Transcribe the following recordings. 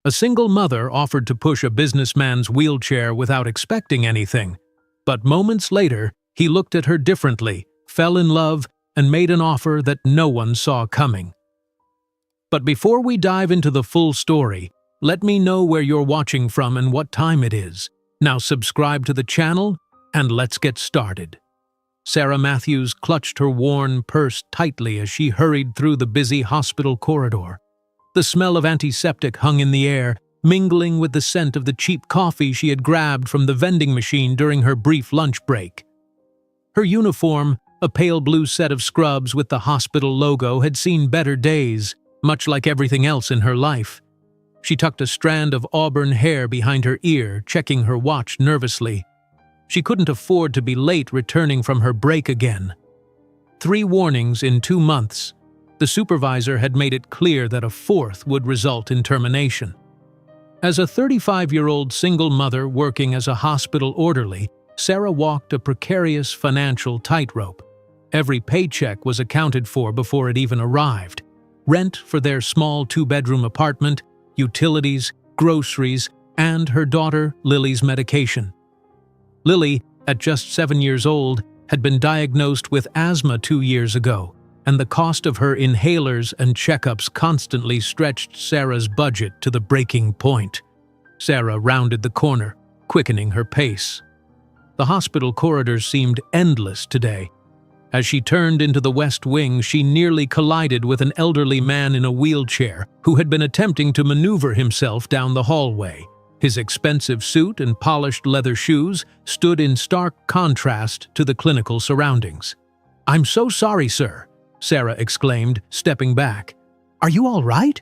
A single mother offered to push a businessman's wheelchair without expecting anything. But moments later, he looked at her differently, fell in love, and made an offer that no one saw coming. But before we dive into the full story, let me know where you're watching from and what time it is. Now subscribe to the channel, and let's get started. Sarah Matthews clutched her worn purse tightly as she hurried through the busy hospital corridor. The smell of antiseptic hung in the air, mingling with the scent of the cheap coffee she had grabbed from the vending machine during her brief lunch break. Her uniform, a pale blue set of scrubs with the hospital logo, had seen better days, much like everything else in her life. She tucked a strand of auburn hair behind her ear, checking her watch nervously. She couldn't afford to be late returning from her break again. 3 warnings in 2 months. The supervisor had made it clear that a 4th would result in termination. As a 35-year-old single mother working as a hospital orderly, Sarah walked a precarious financial tightrope. Every paycheck was accounted for before it even arrived. Rent for their small 2-bedroom apartment, utilities, groceries, and her daughter Lily's medication. Lily, at just 7 years old, had been diagnosed with asthma 2 years ago, and the cost of her inhalers and checkups constantly stretched Sarah's budget to the breaking point. Sarah rounded the corner, quickening her pace. The hospital corridors seemed endless today. As she turned into the West Wing, she nearly collided with an elderly man in a wheelchair who had been attempting to maneuver himself down the hallway. His expensive suit and polished leather shoes stood in stark contrast to the clinical surroundings. "I'm so sorry, sir," Sarah exclaimed, stepping back. "Are you all right?"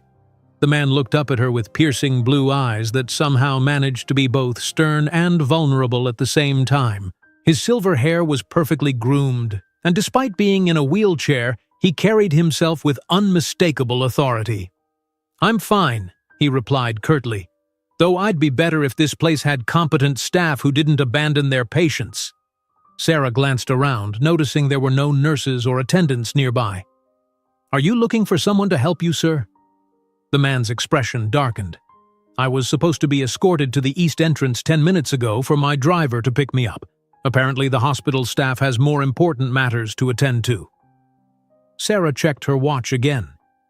The man looked up at her with piercing blue eyes that somehow managed to be both stern and vulnerable at the same time. His silver hair was perfectly groomed, and despite being in a wheelchair, he carried himself with unmistakable authority. "I'm fine," he replied curtly, "though I'd be better if this place had competent staff who didn't abandon their patients." Sarah glanced around, noticing there were no nurses or attendants nearby. "Are you looking for someone to help you, sir?" The man's expression darkened. "I was supposed to be escorted to the east entrance 10 minutes ago for my driver to pick me up. Apparently the hospital staff has more important matters to attend to." Sarah checked her watch again.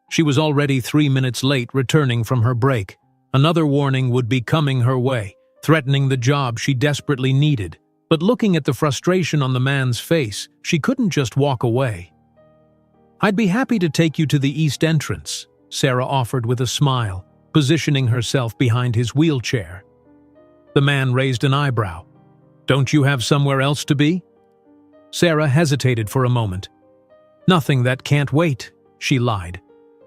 She was already 3 minutes late returning from her break. Another warning would be coming her way, threatening the job she desperately needed. But looking at the frustration on the man's face, she couldn't just walk away. "I'd be happy to take you to the east entrance," Sarah offered with a smile, positioning herself behind his wheelchair. The man raised an eyebrow. "Don't you have somewhere else to be?" Sarah hesitated for a moment. "Nothing that can't wait," she lied,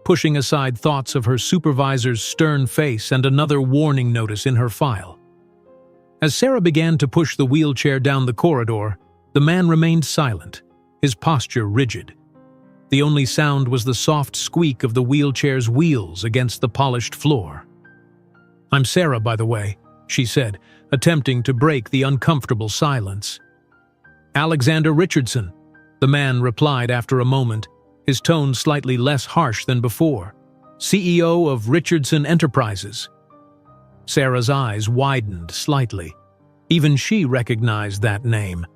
pushing aside thoughts of her supervisor's stern face and another warning notice in her file. As Sarah began to push the wheelchair down the corridor, the man remained silent, his posture rigid. The only sound was the soft squeak of the wheelchair's wheels against the polished floor. "I'm Sarah, by the way," she said, attempting to break the uncomfortable silence. "Alexander Richardson," the man replied after a moment, his tone slightly less harsh than before. "CEO of Richardson Enterprises." Sarah's eyes widened slightly. Even she recognized that name.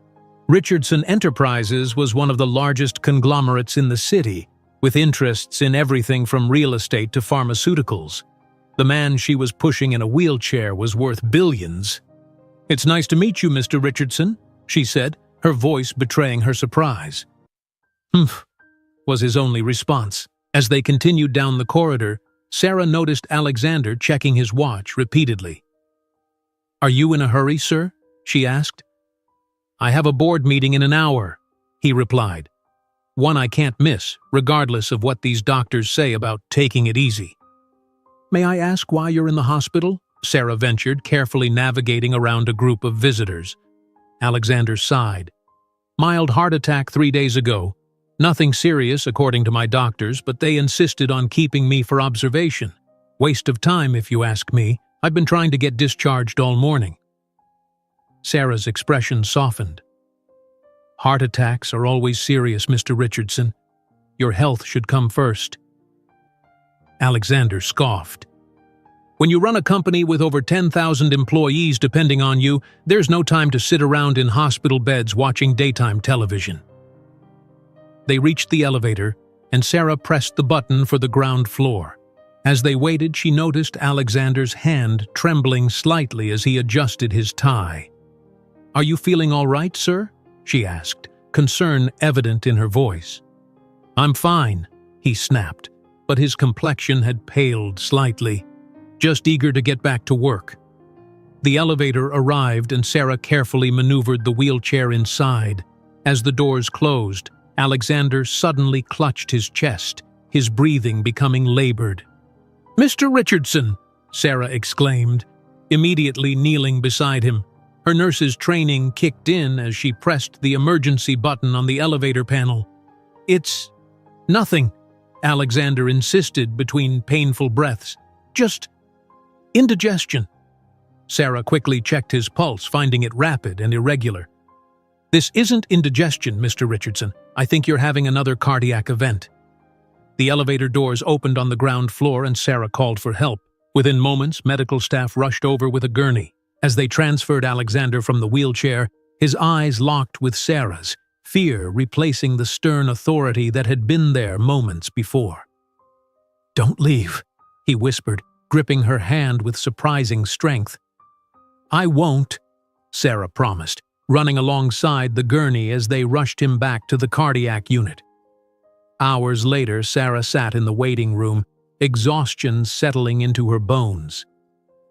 Richardson Enterprises was one of the largest conglomerates in the city, with interests in everything from real estate to pharmaceuticals. The man she was pushing in a wheelchair was worth billions. "It's nice to meet you, Mr. Richardson," she said, her voice betraying her surprise. "Humph," was his only response. As they continued down the corridor, Sarah noticed Alexander checking his watch repeatedly. "Are you in a hurry, sir?" she asked. "I have a board meeting in an hour," he replied. "One I can't miss, regardless of what these doctors say about taking it easy." "May I ask why you're in the hospital?" Sarah ventured, carefully navigating around a group of visitors. Alexander sighed. "Mild heart attack 3 days ago. Nothing serious, according to my doctors, but they insisted on keeping me for observation. Waste of time, if you ask me. I've been trying to get discharged all morning." Sarah's expression softened. "Heart attacks are always serious, Mr. Richardson. Your health should come first." Alexander scoffed. When you run a company with over 10,000 employees depending on you, there's no time to sit around in hospital beds watching daytime television. They reached the elevator, and Sarah pressed the button for the ground floor. As they waited, she noticed Alexander's hand trembling slightly as he adjusted his tie. "Are you feeling all right, sir?" she asked, concern evident in her voice. "I'm fine," he snapped, but his complexion had paled slightly, just eager to get back to work. The elevator arrived and Sarah carefully maneuvered the wheelchair inside. As the doors closed, Alexander suddenly clutched his chest, his breathing becoming labored. "Mr. Richardson!" Sarah exclaimed, immediately kneeling beside him. Her nurse's training kicked in as she pressed the emergency button on the elevator panel. "It's nothing," Alexander insisted between painful breaths. "Just indigestion." Sarah quickly checked his pulse, finding it rapid and irregular. "This isn't indigestion, Mr. Richardson. I think you're having another cardiac event." The elevator doors opened on the ground floor and Sarah called for help. Within moments, medical staff rushed over with a gurney. As they transferred Alexander from the wheelchair, his eyes locked with Sarah's, fear replacing the stern authority that had been there moments before. "Don't leave," he whispered, gripping her hand with surprising strength. "I won't," Sarah promised, running alongside the gurney as they rushed him back to the cardiac unit. Hours later, Sarah sat in the waiting room, exhaustion settling into her bones.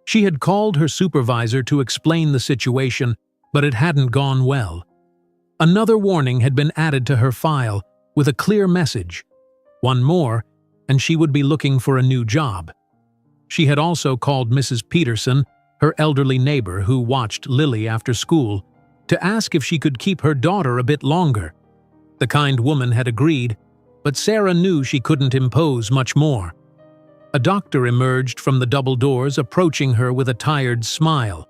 She had called her supervisor to explain the situation, but it hadn't gone well. Another warning had been added to her file, with a clear message. One more, and she would be looking for a new job. She had also called Mrs. Peterson, her elderly neighbor who watched Lily after school, to ask if she could keep her daughter a bit longer. The kind woman had agreed, but Sarah knew she couldn't impose much more. A doctor emerged from the double doors, approaching her with a tired smile.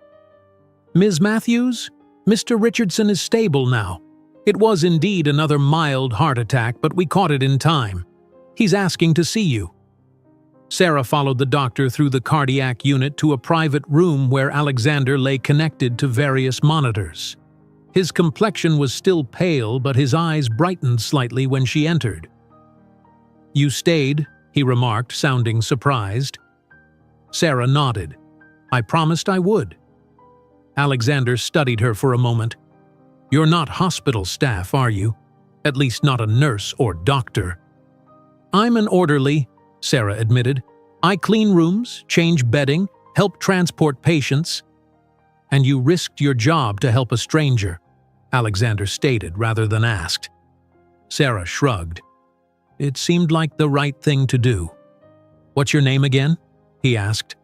"Ms. Matthews, Mr. Richardson is stable now. It was indeed another mild heart attack, but we caught it in time. He's asking to see you." Sarah followed the doctor through the cardiac unit to a private room where Alexander lay connected to various monitors. His complexion was still pale, but his eyes brightened slightly when she entered. "You stayed," he remarked, sounding surprised. Sarah nodded. "I promised I would." Alexander studied her for a moment. "You're not hospital staff, are you? At least not a nurse or doctor." "I'm an orderly," Sarah admitted. "I clean rooms, change bedding, help transport patients." "And you risked your job to help a stranger," Alexander stated rather than asked. Sarah shrugged. It seemed like the right thing to do. "What's your name again?" he asked.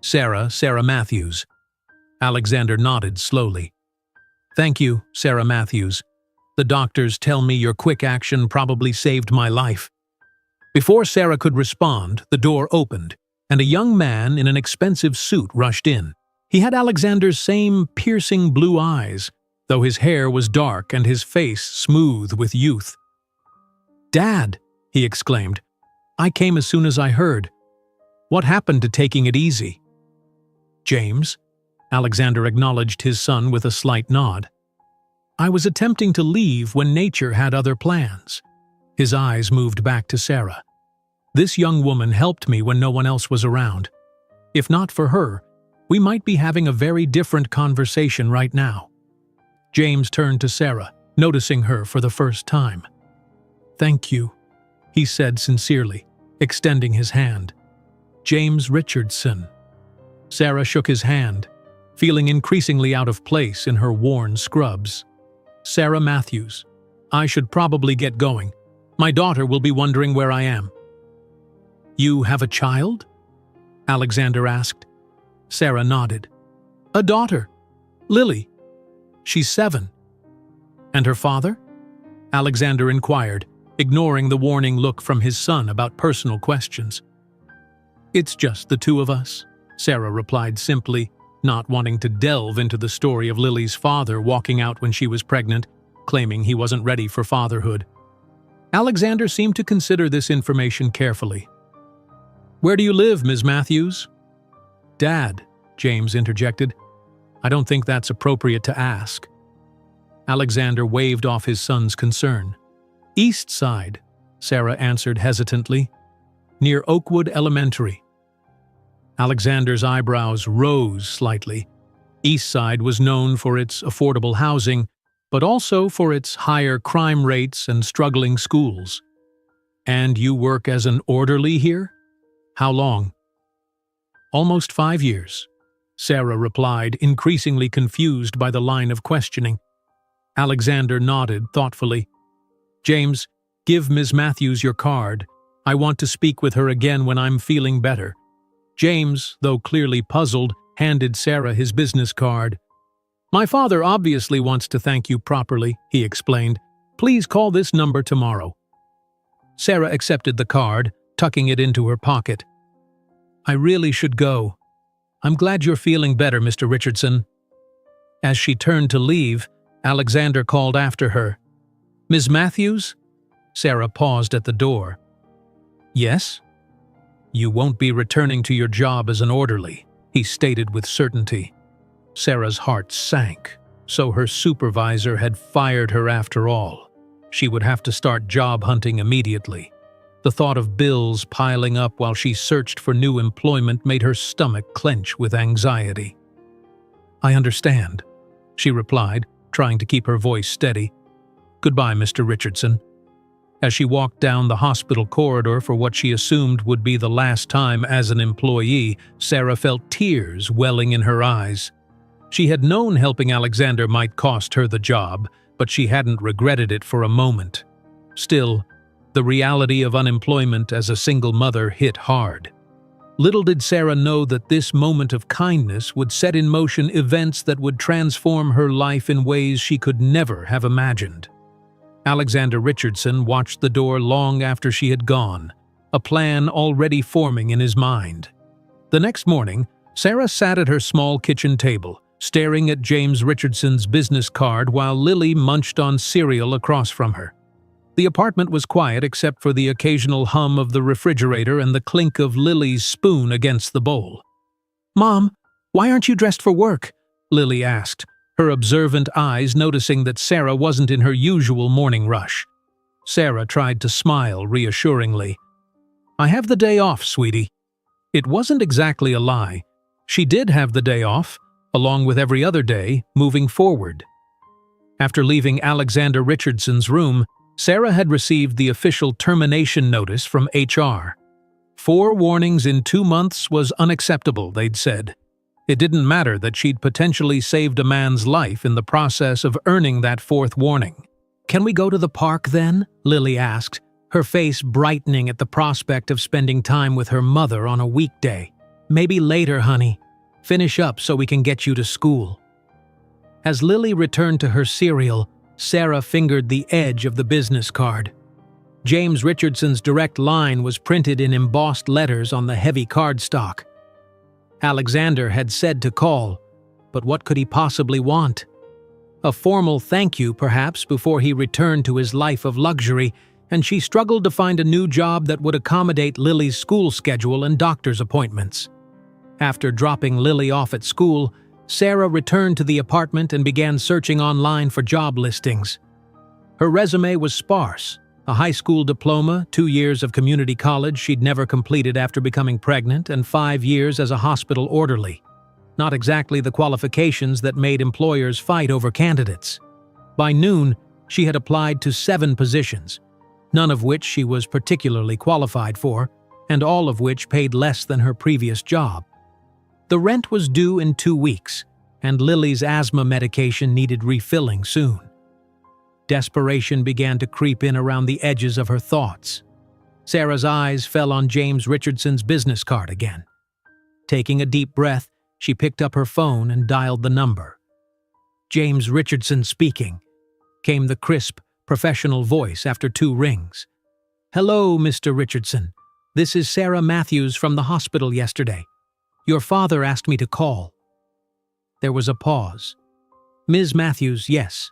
Sarah Matthews." Alexander nodded slowly. "Thank you, Sarah Matthews. The doctors tell me your quick action probably saved my life." Before Sarah could respond, the door opened, and a young man in an expensive suit rushed in. He had Alexander's same piercing blue eyes, though his hair was dark and his face smooth with youth. "Dad," he exclaimed. "I came as soon as I heard. What happened to taking it easy?" "James," Alexander acknowledged his son with a slight nod. "I was attempting to leave when nature had other plans." His eyes moved back to Sarah. "This young woman helped me when no one else was around. If not for her, we might be having a very different conversation right now." James turned to Sarah, noticing her for the first time. "Thank you," he said sincerely, extending his hand. "James Richardson." Sarah shook his hand, feeling increasingly out of place in her worn scrubs. "Sarah Matthews, I should probably get going. My daughter will be wondering where I am." "You have a child?" Alexander asked. Sarah nodded. "A daughter, Lily. She's 7. "And her father?" Alexander inquired, ignoring the warning look from his son about personal questions. "It's just the two of us," Sarah replied simply, not wanting to delve into the story of Lily's father walking out when she was pregnant, claiming he wasn't ready for fatherhood. Alexander seemed to consider this information carefully. "Where do you live, Ms. Matthews?" "Dad," James interjected, "I don't think that's appropriate to ask." Alexander waved off his son's concern. "East Side," Sarah answered hesitantly, "near Oakwood Elementary." Alexander's eyebrows rose slightly. East Side was known for its affordable housing, but also for its higher crime rates and struggling schools. "And you work as an orderly here? How long?" "Almost 5 years," Sarah replied, increasingly confused by the line of questioning. Alexander nodded thoughtfully. "James, give Ms. Matthews your card. I want to speak with her again when I'm feeling better." James, though clearly puzzled, handed Sarah his business card. "My father obviously wants to thank you properly," he explained. "Please call this number tomorrow." Sarah accepted the card, tucking it into her pocket. "I really should go. I'm glad you're feeling better, Mr. Richardson." As she turned to leave, Alexander called after her. "Ms. Matthews?" Sarah paused at the door. "Yes?" "You won't be returning to your job as an orderly," he stated with certainty. Sarah's heart sank. So her supervisor had fired her after all. She would have to start job hunting immediately. The thought of bills piling up while she searched for new employment made her stomach clench with anxiety. "I understand," she replied, trying to keep her voice steady. "Goodbye, Mr. Richardson." As she walked down the hospital corridor for what she assumed would be the last time as an employee, Sarah felt tears welling in her eyes. She had known helping Alexander might cost her the job, but she hadn't regretted it for a moment. Still, the reality of unemployment as a single mother hit hard. Little did Sarah know that this moment of kindness would set in motion events that would transform her life in ways she could never have imagined. Alexander Richardson watched the door long after she had gone, a plan already forming in his mind. The next morning, Sarah sat at her small kitchen table, staring at James Richardson's business card while Lily munched on cereal across from her. The apartment was quiet except for the occasional hum of the refrigerator and the clink of Lily's spoon against the bowl. "Mom, why aren't you dressed for work?" Lily asked, her observant eyes noticing that Sarah wasn't in her usual morning rush. Sarah tried to smile reassuringly. "I have the day off, sweetie." It wasn't exactly a lie. She did have the day off, along with every other day, moving forward. After leaving Alexander Richardson's room, Sarah had received the official termination notice from HR. 4 warnings in 2 months was unacceptable, they'd said. It didn't matter that she'd potentially saved a man's life in the process of earning that 4th warning. "Can we go to the park then?" Lily asked, her face brightening at the prospect of spending time with her mother on a weekday. "Maybe later, honey. Finish up so we can get you to school." As Lily returned to her cereal, Sarah fingered the edge of the business card. James Richardson's direct line was printed in embossed letters on the heavy cardstock. Alexander had said to call, but what could he possibly want? A formal thank you, perhaps, before he returned to his life of luxury, and she struggled to find a new job that would accommodate Lily's school schedule and doctor's appointments. After dropping Lily off at school, Sarah returned to the apartment and began searching online for job listings. Her resume was sparse. A high school diploma, 2 years of community college she'd never completed after becoming pregnant, and 5 years as a hospital orderly. Not exactly the qualifications that made employers fight over candidates. By noon, she had applied to 7 positions, none of which she was particularly qualified for, and all of which paid less than her previous job. The rent was due in 2 weeks, and Lily's asthma medication needed refilling soon. Desperation began to creep in around the edges of her thoughts. Sarah's eyes fell on James Richardson's business card again. Taking a deep breath, she picked up her phone and dialed the number. "James Richardson speaking," came the crisp, professional voice after 2 rings. "Hello, Mr. Richardson. This is Sarah Matthews from the hospital yesterday. Your father asked me to call." There was a pause. "Ms. Matthews, yes.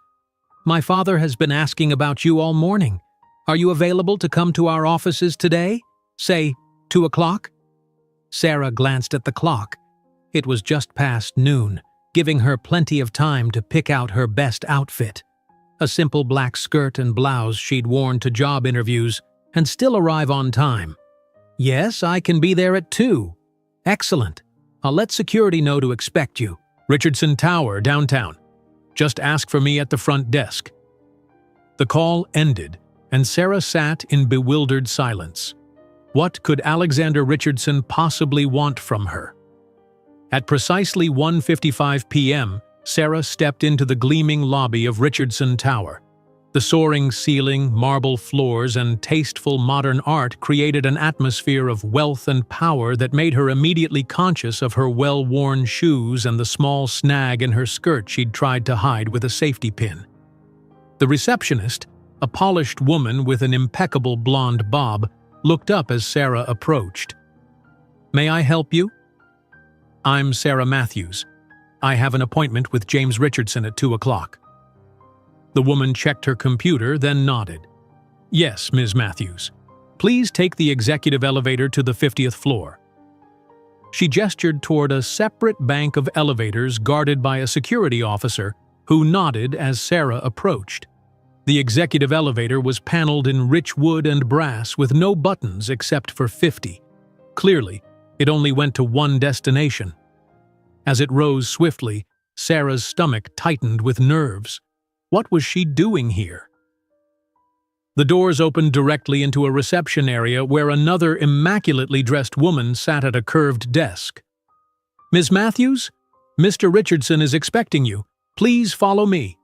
My father has been asking about you all morning. Are you available to come to our offices today? Say, 2 o'clock? Sarah glanced at the clock. It was just past noon, giving her plenty of time to pick out her best outfit. A simple black skirt and blouse she'd worn to job interviews, and still arrive on time. "Yes, I can be there at 2. "Excellent. I'll let security know to expect you. Richardson Tower, downtown. Just ask for me at the front desk." The call ended, and Sarah sat in bewildered silence. What could Alexander Richardson possibly want from her? At precisely 1:55 p.m., Sarah stepped into the gleaming lobby of Richardson Tower. The soaring ceiling, marble floors, and tasteful modern art created an atmosphere of wealth and power that made her immediately conscious of her well-worn shoes and the small snag in her skirt she'd tried to hide with a safety pin. The receptionist, a polished woman with an impeccable blonde bob, looked up as Sarah approached. "May I help you?" "I'm Sarah Matthews. I have an appointment with James Richardson at 2 o'clock. The woman checked her computer, then nodded. "Yes, Ms. Matthews. Please take the executive elevator to the 50th floor." She gestured toward a separate bank of elevators guarded by a security officer who nodded as Sarah approached. The executive elevator was paneled in rich wood and brass with no buttons except for 50. Clearly, it only went to one destination. As it rose swiftly, Sarah's stomach tightened with nerves. What was she doing here? The doors opened directly into a reception area where another immaculately dressed woman sat at a curved desk. "Ms. Matthews, Mr. Richardson is expecting you. Please follow me."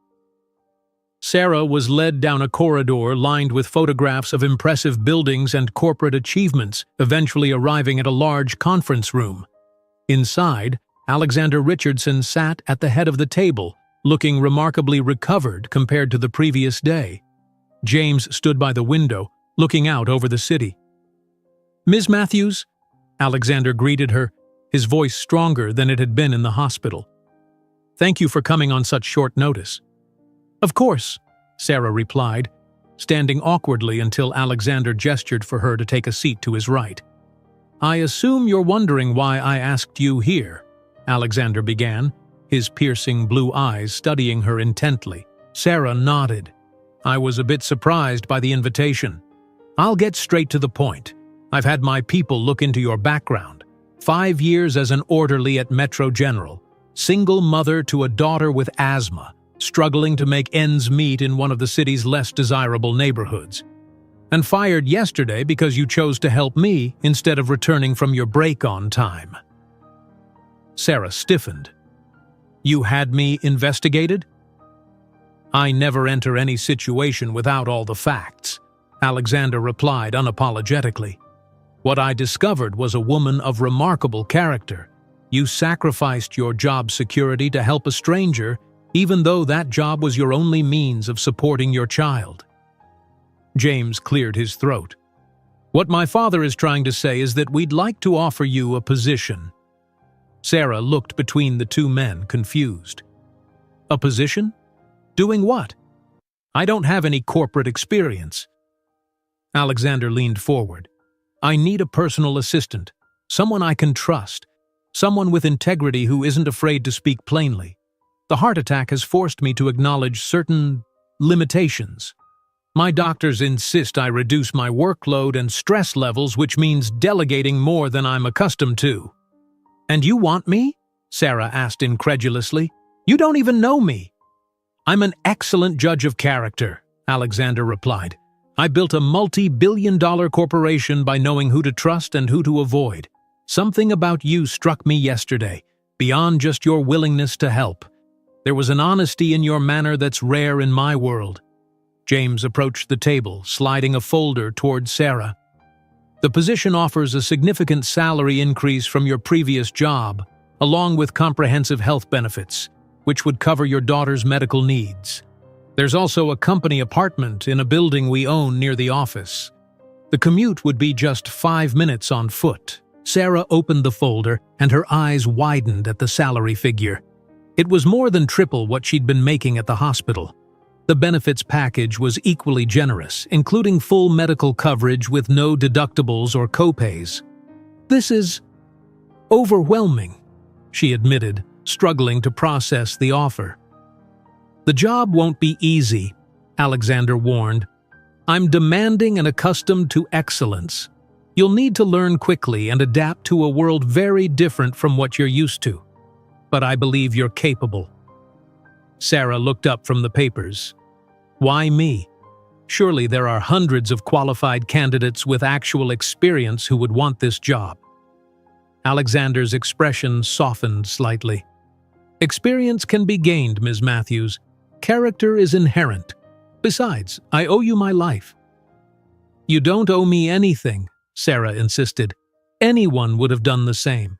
Sarah was led down a corridor lined with photographs of impressive buildings and corporate achievements, eventually arriving at a large conference room. Inside, Alexander Richardson sat at the head of the table, looking remarkably recovered compared to the previous day. James stood by the window, looking out over the city. "Ms. Matthews," Alexander greeted her, his voice stronger than it had been in the hospital. "Thank you for coming on such short notice." "Of course," Sarah replied, standing awkwardly until Alexander gestured for her to take a seat to his right. "I assume you're wondering why I asked you here," Alexander began, his piercing blue eyes studying her intently. Sarah nodded. "I was a bit surprised by the invitation. I'll get straight to the point. I've had my people look into your background. 5 years as an orderly at Metro General, single mother to a daughter with asthma, struggling to make ends meet in one of the city's less desirable neighborhoods. And fired yesterday because you chose to help me instead of returning from your break on time." Sarah stiffened. "You had me investigated?" "I never enter any situation without all the facts," Alexander replied unapologetically. "What I discovered was a woman of remarkable character. You sacrificed your job security to help a stranger, even though that job was your only means of supporting your child." James cleared his throat. "What my father is trying to say is that we'd like to offer you a position." Sarah looked between the two men, confused. "A position? Doing what? I don't have any corporate experience." Alexander leaned forward. "I need a personal assistant, someone I can trust, someone with integrity who isn't afraid to speak plainly. The heart attack has forced me to acknowledge certain limitations. My doctors insist I reduce my workload and stress levels, which means delegating more than I'm accustomed to." "And you want me?" Sarah asked incredulously. "You don't even know me." "I'm an excellent judge of character," Alexander replied. "I built a multi-billion-dollar corporation by knowing who to trust and who to avoid. Something about you struck me yesterday, beyond just your willingness to help. There was an honesty in your manner that's rare in my world." James approached the table, sliding a folder toward Sarah. "The position offers a significant salary increase from your previous job, along with comprehensive health benefits, which would cover your daughter's medical needs. There's also a company apartment in a building we own near the office. The commute would be just 5 minutes on foot." Sarah opened the folder, and her eyes widened at the salary figure. It was more than triple what she'd been making at the hospital. The benefits package was equally generous, including full medical coverage with no deductibles or copays. "This is overwhelming," she admitted, struggling to process the offer. The job won't be easy, Alexander warned. I'm demanding and accustomed to excellence. You'll need to learn quickly and adapt to a world very different from what you're used to. But I believe you're capable. Sarah looked up from the papers. Why me? Surely there are hundreds of qualified candidates with actual experience who would want this job. Alexander's expression softened slightly. Experience can be gained, Ms. Matthews. Character is inherent. Besides, I owe you my life. You don't owe me anything, Sarah insisted. Anyone would have done the same.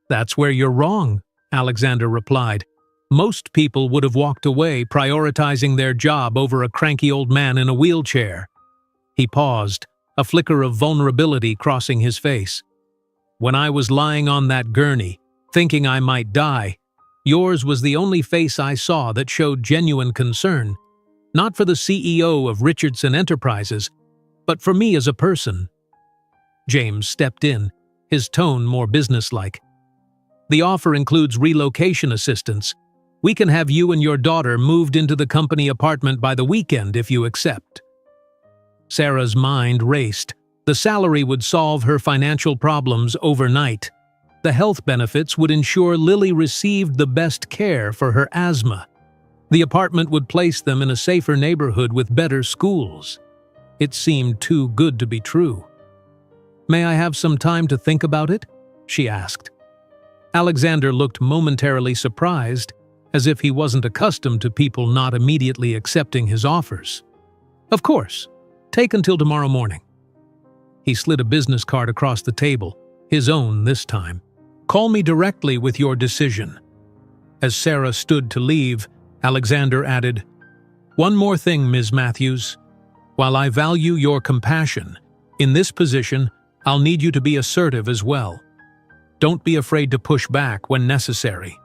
That's where you're wrong, Alexander replied. Most people would have walked away, prioritizing their job over a cranky old man in a wheelchair. He paused, a flicker of vulnerability crossing his face. When I was lying on that gurney, thinking I might die, yours was the only face I saw that showed genuine concern, not for the CEO of Richardson Enterprises, but for me as a person. James stepped in, his tone more businesslike. The offer includes relocation assistance. We can have you and your daughter moved into the company apartment by the weekend if you accept. Sarah's mind raced. The salary would solve her financial problems overnight. The health benefits would ensure Lily received the best care for her asthma. The apartment would place them in a safer neighborhood with better schools. It seemed too good to be true. May I have some time to think about it? She asked. Alexander looked momentarily surprised, as if he wasn't accustomed to people not immediately accepting his offers. Of course. Take until tomorrow morning. He slid a business card across the table, his own this time. Call me directly with your decision. As Sarah stood to leave, Alexander added, One more thing, Ms. Matthews. While I value your compassion, in this position, I'll need you to be assertive as well. Don't be afraid to push back when necessary.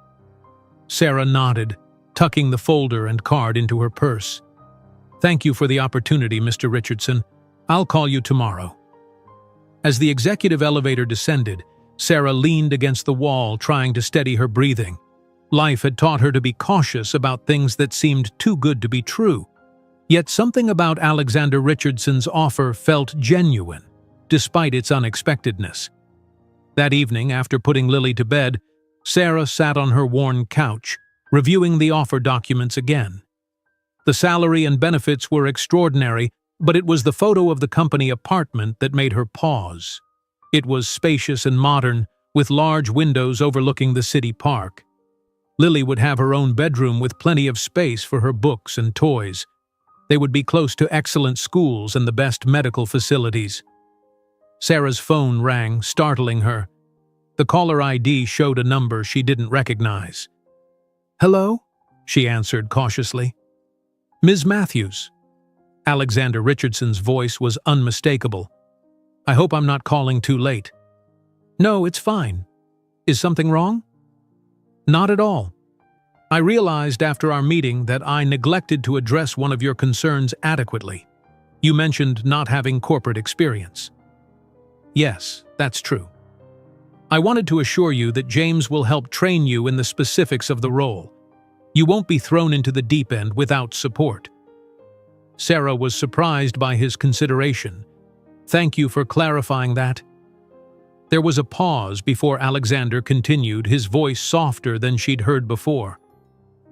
Sarah nodded, tucking the folder and card into her purse. Thank you for the opportunity, Mr. Richardson. I'll call you tomorrow. As the executive elevator descended, Sarah leaned against the wall, trying to steady her breathing. Life had taught her to be cautious about things that seemed too good to be true. Yet something about Alexander Richardson's offer felt genuine, despite its unexpectedness. That evening, after putting Lily to bed, Sarah sat on her worn couch, reviewing the offer documents again. The salary and benefits were extraordinary, but it was the photo of the company apartment that made her pause. It was spacious and modern, with large windows overlooking the city park. Lily would have her own bedroom with plenty of space for her books and toys. They would be close to excellent schools and the best medical facilities. Sarah's phone rang, startling her. The caller ID showed a number she didn't recognize. Hello? She answered cautiously. Ms. Matthews. Alexander Richardson's voice was unmistakable. I hope I'm not calling too late. No, it's fine. Is something wrong? Not at all. I realized after our meeting that I neglected to address one of your concerns adequately. You mentioned not having corporate experience. Yes, that's true. I wanted to assure you that James will help train you in the specifics of the role. You won't be thrown into the deep end without support. Sarah was surprised by his consideration. Thank you for clarifying that. There was a pause before Alexander continued, his voice softer than she'd heard before.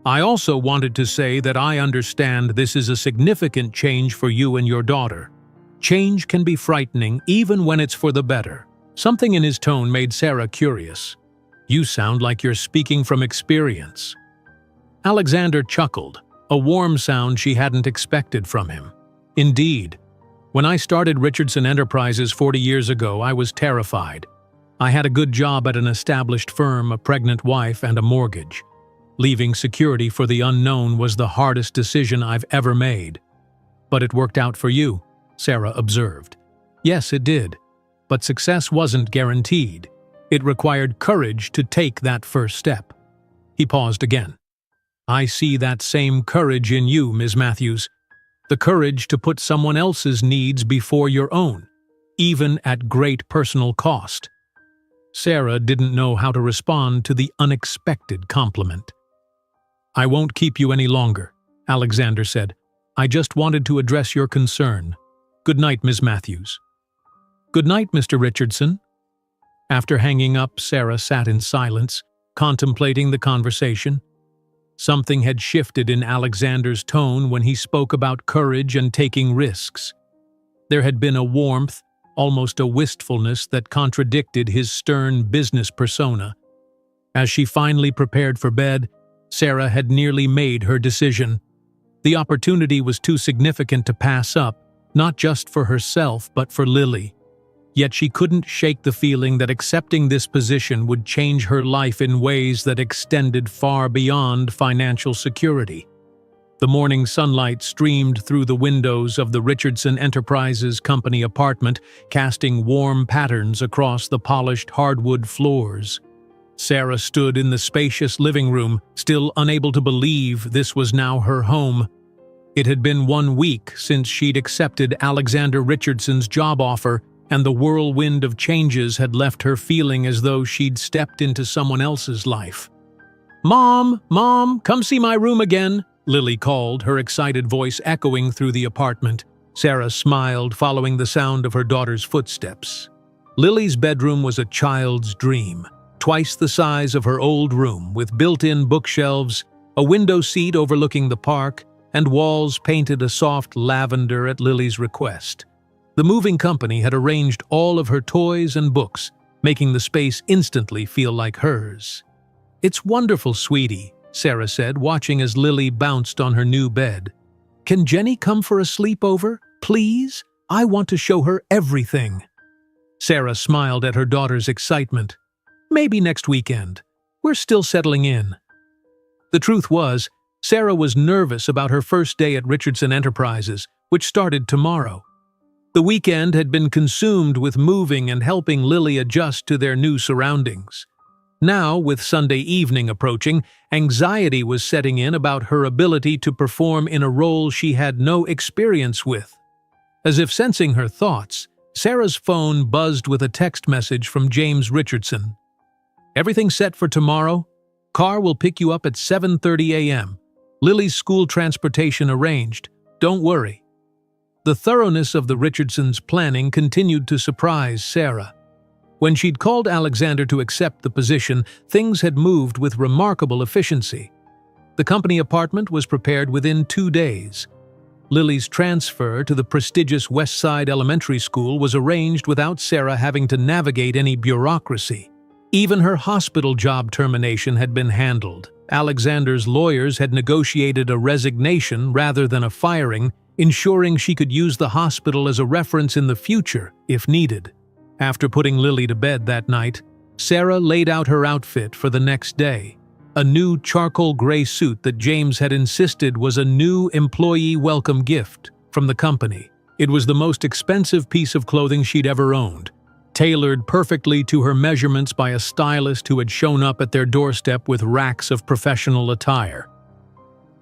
I also wanted to say that I understand this is a significant change for you and your daughter. Change can be frightening even when it's for the better. Something in his tone made Sarah curious. You sound like you're speaking from experience. Alexander chuckled, a warm sound she hadn't expected from him. Indeed. When I started Richardson Enterprises 40 years ago, I was terrified. I had a good job at an established firm, a pregnant wife, and a mortgage. Leaving security for the unknown was the hardest decision I've ever made. But it worked out for you, Sarah observed. Yes, it did. But success wasn't guaranteed. It required courage to take that first step. He paused again. I see that same courage in you, Ms. Matthews. The courage to put someone else's needs before your own, even at great personal cost. Sarah didn't know how to respond to the unexpected compliment. "I won't keep you any longer," Alexander said. "I just wanted to address your concern. Good night, Ms. Matthews." "Good night, Mr. Richardson." After hanging up, Sarah sat in silence, contemplating the conversation. Something had shifted in Alexander's tone when he spoke about courage and taking risks. There had been a warmth, almost a wistfulness that contradicted his stern business persona. As she finally prepared for bed, Sarah had nearly made her decision. The opportunity was too significant to pass up, not just for herself but for Lily. Yet she couldn't shake the feeling that accepting this position would change her life in ways that extended far beyond financial security. The morning sunlight streamed through the windows of the Richardson Enterprises Company apartment, casting warm patterns across the polished hardwood floors. Sarah stood in the spacious living room, still unable to believe this was now her home. It had been 1 week since she'd accepted Alexander Richardson's job offer, and the whirlwind of changes had left her feeling as though she'd stepped into someone else's life. "Mom, Mom, come see my room again," Lily called, her excited voice echoing through the apartment. Sarah smiled, following the sound of her daughter's footsteps. Lily's bedroom was a child's dream, twice the size of her old room, with built-in bookshelves, a window seat overlooking the park, and walls painted a soft lavender at Lily's request. The moving company had arranged all of her toys and books, making the space instantly feel like hers. "It's wonderful, sweetie," Sarah said, watching as Lily bounced on her new bed. "Can Jenny come for a sleepover, please? I want to show her everything." Sarah smiled at her daughter's excitement. "Maybe next weekend. We're still settling in." The truth was, Sarah was nervous about her first day at Richardson Enterprises, which started tomorrow. The weekend had been consumed with moving and helping Lily adjust to their new surroundings. Now, with Sunday evening approaching, anxiety was setting in about her ability to perform in a role she had no experience with. As if sensing her thoughts, Sarah's phone buzzed with a text message from James Richardson. "Everything set for tomorrow? Car will pick you up at 7:30 a.m. Lily's school transportation arranged. Don't worry." The thoroughness of the Richardsons' planning continued to surprise Sarah. When she'd called Alexander to accept the position, things had moved with remarkable efficiency. The company apartment was prepared within 2 days. Lily's transfer to the prestigious Westside Elementary School was arranged without Sarah having to navigate any bureaucracy. Even her hospital job termination had been handled. Alexander's lawyers had negotiated a resignation rather than a firing, ensuring she could use the hospital as a reference in the future, if needed. After putting Lily to bed that night, Sarah laid out her outfit for the next day. A new charcoal gray suit that James had insisted was a new employee welcome gift from the company. It was the most expensive piece of clothing she'd ever owned, tailored perfectly to her measurements by a stylist who had shown up at their doorstep with racks of professional attire.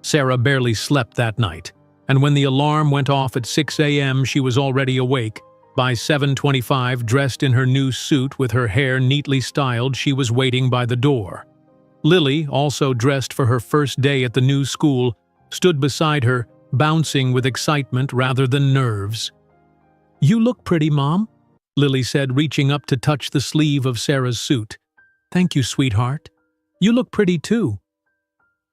Sarah barely slept that night, and when the alarm went off at 6 a.m., she was already awake. By 7:25, dressed in her new suit with her hair neatly styled, she was waiting by the door. Lily, also dressed for her first day at the new school, stood beside her, bouncing with excitement rather than nerves. "You look pretty, Mom," Lily said, reaching up to touch the sleeve of Sarah's suit. "Thank you, sweetheart. You look pretty too."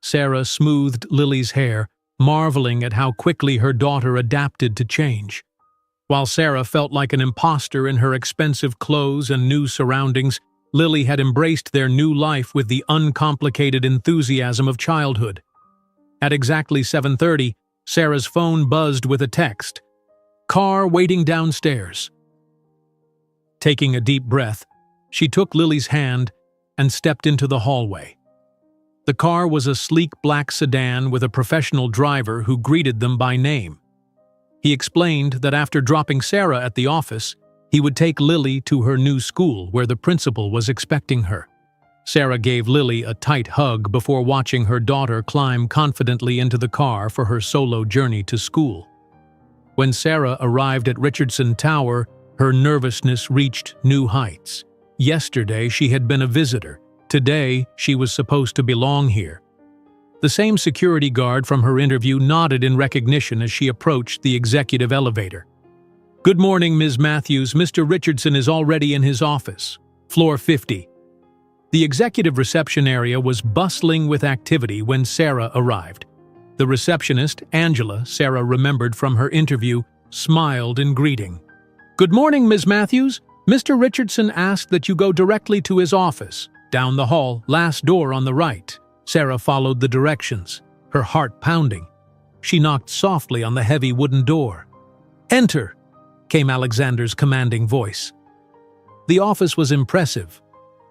Sarah smoothed Lily's hair, marveling at how quickly her daughter adapted to change. While Sarah felt like an imposter in her expensive clothes and new surroundings, Lily had embraced their new life with the uncomplicated enthusiasm of childhood. At exactly 7:30, Sarah's phone buzzed with a text. "Car waiting downstairs." Taking a deep breath, she took Lily's hand and stepped into the hallway. The car was a sleek black sedan with a professional driver who greeted them by name. He explained that after dropping Sarah at the office, he would take Lily to her new school where the principal was expecting her. Sarah gave Lily a tight hug before watching her daughter climb confidently into the car for her solo journey to school. When Sarah arrived at Richardson Tower, her nervousness reached new heights. Yesterday she had been a visitor. Today she was supposed to belong here. The same security guard from her interview nodded in recognition as she approached the executive elevator. "Good morning, Ms. Matthews. Mr. Richardson is already in his office. Floor 50. The executive reception area was bustling with activity when Sarah arrived. The receptionist, Angela, Sarah remembered from her interview, smiled in greeting. "Good morning, Ms. Matthews. Mr. Richardson asked that you go directly to his office. Down the hall, last door on the right." Sarah followed the directions, her heart pounding. She knocked softly on the heavy wooden door. "Enter," came Alexander's commanding voice. The office was impressive.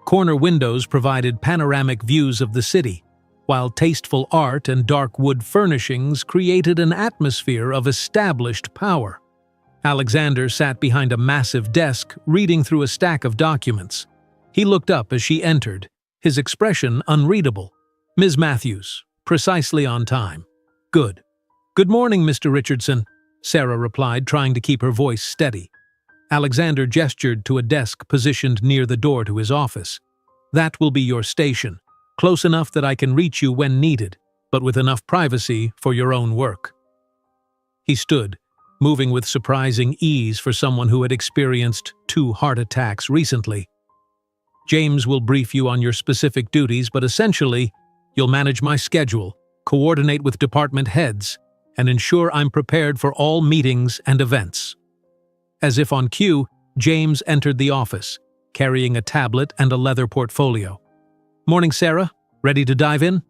Corner windows provided panoramic views of the city, while tasteful art and dark wood furnishings created an atmosphere of established power. Alexander sat behind a massive desk, reading through a stack of documents. He looked up as she entered, his expression unreadable. "Ms. Matthews, precisely on time." "Good. Good morning, Mr. Richardson," Sarah replied, trying to keep her voice steady. Alexander gestured to a desk positioned near the door to his office. "That will be your station, close enough that I can reach you when needed, but with enough privacy for your own work." He stood, moving with surprising ease for someone who had experienced 2 heart attacks recently. "James will brief you on your specific duties, but essentially, you'll manage my schedule, coordinate with department heads, and ensure I'm prepared for all meetings and events." As if on cue, James entered the office, carrying a tablet and a leather portfolio. "Morning, Sarah. Ready to dive in?"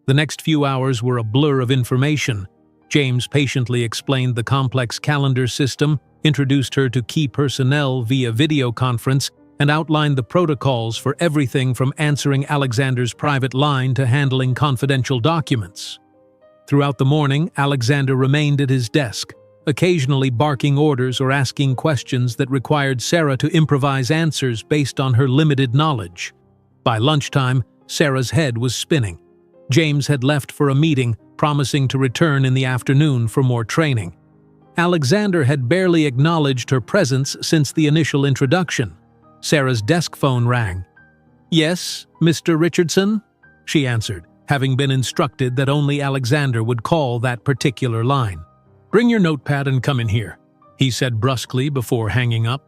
The next few hours were a blur of information. James patiently explained the complex calendar system, introduced her to key personnel via video conference, and outlined the protocols for everything from answering Alexander's private line to handling confidential documents. Throughout the morning, Alexander remained at his desk, occasionally barking orders or asking questions that required Sarah to improvise answers based on her limited knowledge. By lunchtime, Sarah's head was spinning. James had left for a meeting, promising to return in the afternoon for more training. Alexander had barely acknowledged her presence since the initial introduction. Sarah's desk phone rang. "Yes, Mr. Richardson?" she answered, having been instructed that only Alexander would call that particular line. "Bring your notepad and come in here," he said brusquely before hanging up.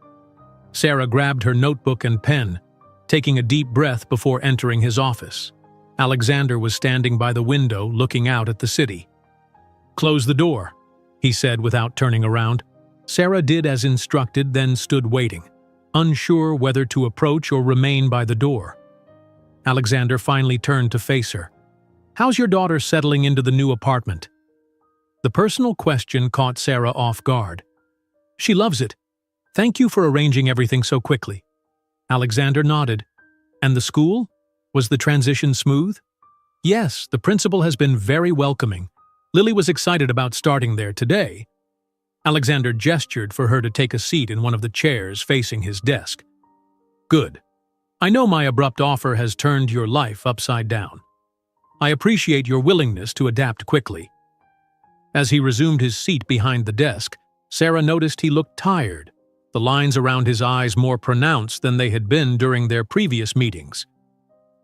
Sarah grabbed her notebook and pen, taking a deep breath before entering his office. Alexander was standing by the window looking out at the city. "Close the door," he said without turning around. Sarah did as instructed, then stood waiting, unsure whether to approach or remain by the door. Alexander finally turned to face her. "How's your daughter settling into the new apartment?" The personal question caught Sarah off guard. "She loves it. Thank you for arranging everything so quickly." Alexander nodded. "And the school? Was the transition smooth?" "Yes, the principal has been very welcoming. Lily was excited about starting there today." Alexander gestured for her to take a seat in one of the chairs facing his desk. "Good. I know my abrupt offer has turned your life upside down. I appreciate your willingness to adapt quickly." As he resumed his seat behind the desk, Sarah noticed he looked tired, the lines around his eyes more pronounced than they had been during their previous meetings.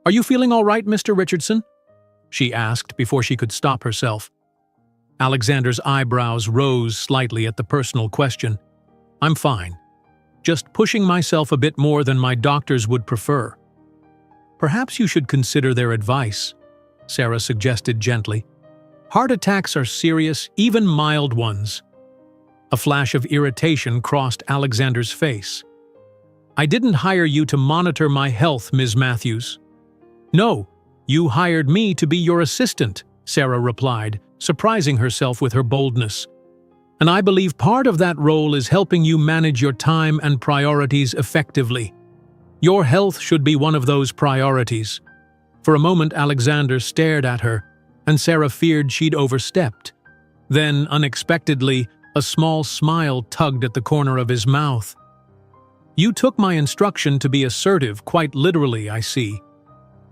"Are you feeling all right, Mr. Richardson?" she asked before she could stop herself. Alexander's eyebrows rose slightly at the personal question. "I'm fine. Just pushing myself a bit more than my doctors would prefer." "Perhaps you should consider their advice," Sarah suggested gently. "Heart attacks are serious, even mild ones." A flash of irritation crossed Alexander's face. "I didn't hire you to monitor my health, Ms. Matthews." "No, you hired me to be your assistant," Sarah replied, surprising herself with her boldness. "And I believe part of that role is helping you manage your time and priorities effectively. Your health should be one of those priorities." For a moment, Alexander stared at her, and Sarah feared she'd overstepped. Then, unexpectedly, a small smile tugged at the corner of his mouth. "You took my instruction to be assertive quite literally, I see."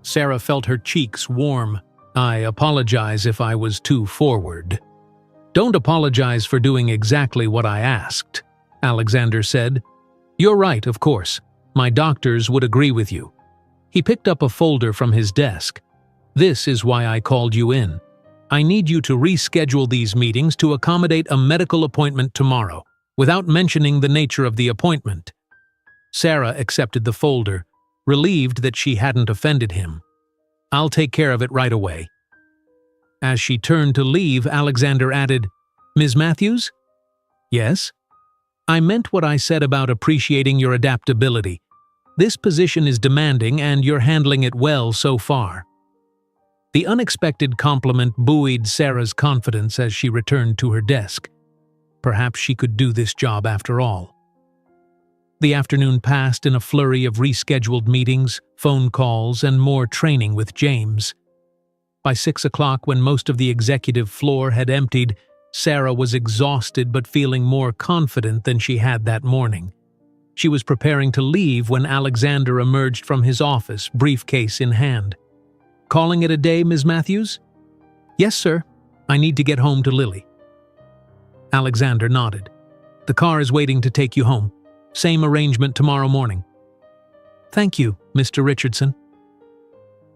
Sarah felt her cheeks warm. "I apologize if I was too forward." "Don't apologize for doing exactly what I asked," Alexander said. "You're right, of course. My doctors would agree with you." He picked up a folder from his desk. "This is why I called you in. I need you to reschedule these meetings to accommodate a medical appointment tomorrow, without mentioning the nature of the appointment." Sarah accepted the folder, relieved that she hadn't offended him. "I'll take care of it right away." As she turned to leave, Alexander added, "Ms. Matthews?" "Yes?" "I meant what I said about appreciating your adaptability. This position is demanding and you're handling it well so far." The unexpected compliment buoyed Sarah's confidence as she returned to her desk. Perhaps she could do this job after all. The afternoon passed in a flurry of rescheduled meetings, phone calls, and more training with James. By 6 o'clock, when most of the executive floor had emptied, Sarah was exhausted but feeling more confident than she had that morning. She was preparing to leave when Alexander emerged from his office, briefcase in hand. "Calling it a day, Ms. Matthews?" "Yes, sir. I need to get home to Lily." Alexander nodded. "The car is waiting to take you home. Same arrangement tomorrow morning." "Thank you, Mr. Richardson."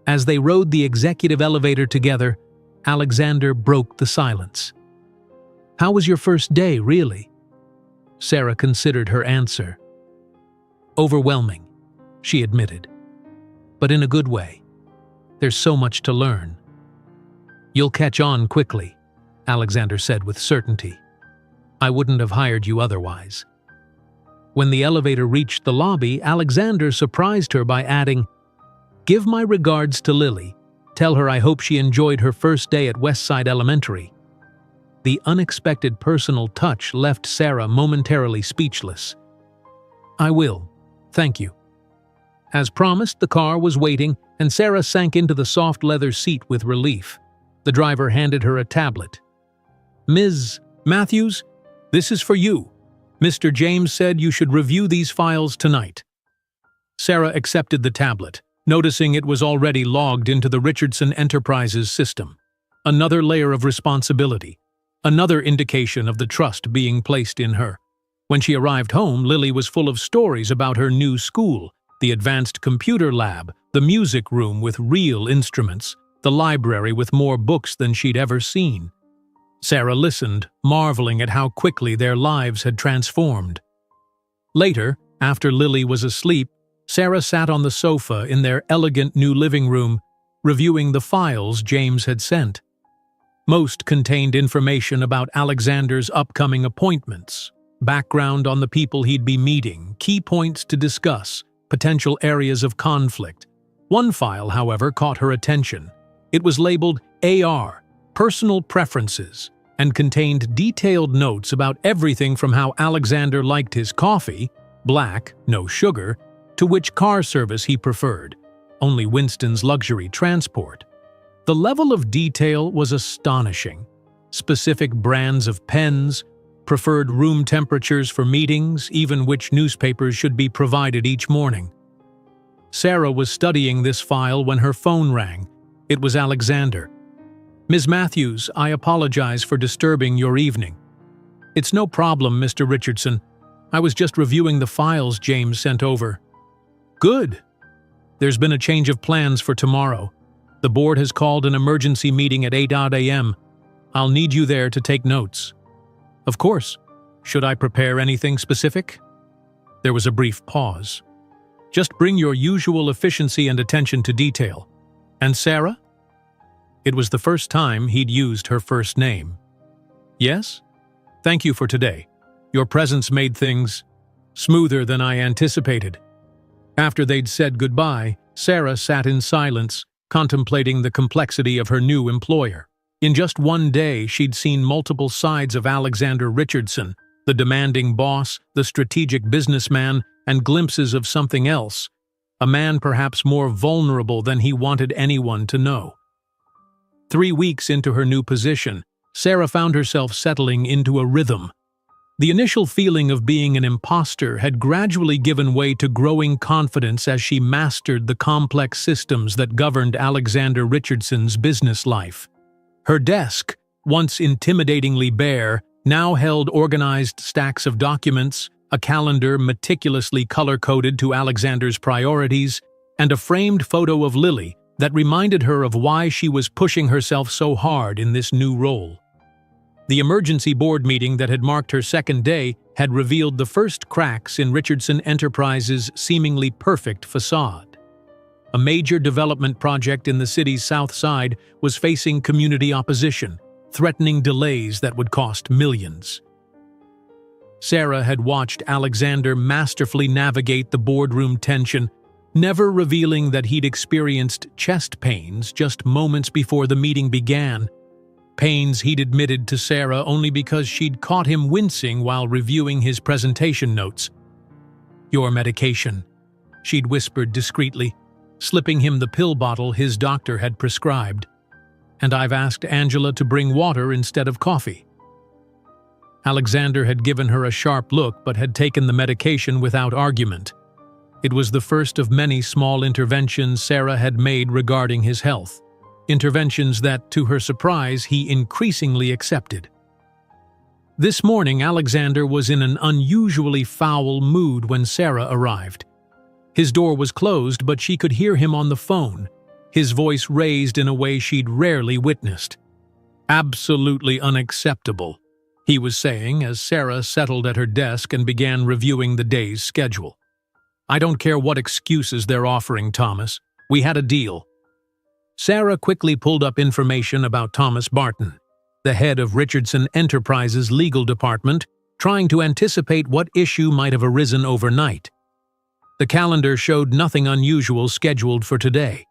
As they rode the executive elevator together, Alexander broke the silence. "How was your first day, really?" Sarah considered her answer. "Overwhelming," she admitted. "But in a good way. There's so much to learn." "You'll catch on quickly," Alexander said with certainty. "I wouldn't have hired you otherwise." When the elevator reached the lobby, Alexander surprised her by adding, "Give my regards to Lily. Tell her I hope she enjoyed her first day at Westside Elementary." The unexpected personal touch left Sarah momentarily speechless. "I will. Thank you." As promised, the car was waiting, and Sarah sank into the soft leather seat with relief. The driver handed her a tablet. "Ms. Matthews, this is for you. Mr. James said you should review these files tonight." Sarah accepted the tablet, noticing it was already logged into the Richardson Enterprises system. Another layer of responsibility. Another indication of the trust being placed in her. When she arrived home, Lily was full of stories about her new school, the advanced computer lab, the music room with real instruments, the library with more books than she'd ever seen. Sarah listened, marveling at how quickly their lives had transformed. Later, after Lily was asleep, Sarah sat on the sofa in their elegant new living room, reviewing the files James had sent. Most contained information about Alexander's upcoming appointments, background on the people he'd be meeting, key points to discuss, potential areas of conflict. One file, however, caught her attention. It was labeled AR, Personal Preferences, and contained detailed notes about everything from how Alexander liked his coffee, black, no sugar, to which car service he preferred, only Winston's luxury transport. The level of detail was astonishing. Specific brands of pens, preferred room temperatures for meetings, even which newspapers should be provided each morning. Sarah was studying this file when her phone rang. It was Alexander. "Ms. Matthews, I apologize for disturbing your evening." "It's no problem, Mr. Richardson. I was just reviewing the files James sent over." "Good. There's been a change of plans for tomorrow. The board has called an emergency meeting at 8 a.m. I'll need you there to take notes." "Of course. Should I prepare anything specific?" There was a brief pause. "Just bring your usual efficiency and attention to detail." "And Sarah?" It was the first time he'd used her first name. "Yes? Thank you for today. Your presence made things smoother than I anticipated." After they'd said goodbye, Sarah sat in silence, contemplating the complexity of her new employer. In just one day, she'd seen multiple sides of Alexander Richardson, the demanding boss, the strategic businessman, and glimpses of something else, a man perhaps more vulnerable than he wanted anyone to know. 3 weeks into her new position, Sarah found herself settling into a rhythm. The initial feeling of being an imposter had gradually given way to growing confidence as she mastered the complex systems that governed Alexander Richardson's business life. Her desk, once intimidatingly bare, now held organized stacks of documents, a calendar meticulously color-coded to Alexander's priorities, and a framed photo of Lily that reminded her of why she was pushing herself so hard in this new role. The emergency board meeting that had marked her second day had revealed the first cracks in Richardson Enterprises' seemingly perfect facade. A major development project in the city's south side was facing community opposition, threatening delays that would cost millions. Sarah had watched Alexander masterfully navigate the boardroom tension, never revealing that he'd experienced chest pains just moments before the meeting began. Pains he'd admitted to Sarah only because she'd caught him wincing while reviewing his presentation notes. "Your medication," she'd whispered discreetly, slipping him the pill bottle his doctor had prescribed. "And I've asked Angela to bring water instead of coffee." Alexander had given her a sharp look but had taken the medication without argument. It was the first of many small interventions Sarah had made regarding his health. Interventions that, to her surprise, he increasingly accepted. This morning, Alexander was in an unusually foul mood when Sarah arrived. His door was closed, but she could hear him on the phone, his voice raised in a way she'd rarely witnessed. "Absolutely unacceptable," he was saying as Sarah settled at her desk and began reviewing the day's schedule. "I don't care what excuses they're offering, Thomas. We had a deal." Sarah quickly pulled up information about Thomas Barton, the head of Richardson Enterprises' legal department, trying to anticipate what issue might have arisen overnight. The calendar showed nothing unusual scheduled for today.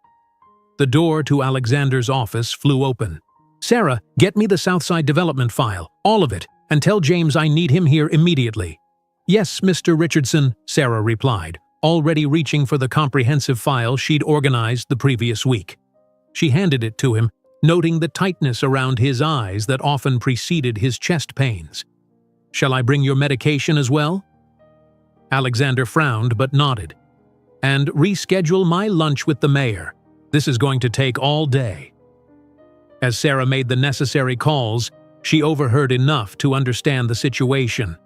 The door to Alexander's office flew open. "Sarah, get me the Southside Development file, all of it, and tell James I need him here immediately." "Yes, Mr. Richardson," Sarah replied, already reaching for the comprehensive file she'd organized the previous week. She handed it to him, noting the tightness around his eyes that often preceded his chest pains. "Shall I bring your medication as well?" Alexander frowned but nodded. "And reschedule my lunch with the mayor. This is going to take all day." As Sarah made the necessary calls, she overheard enough to understand the situation.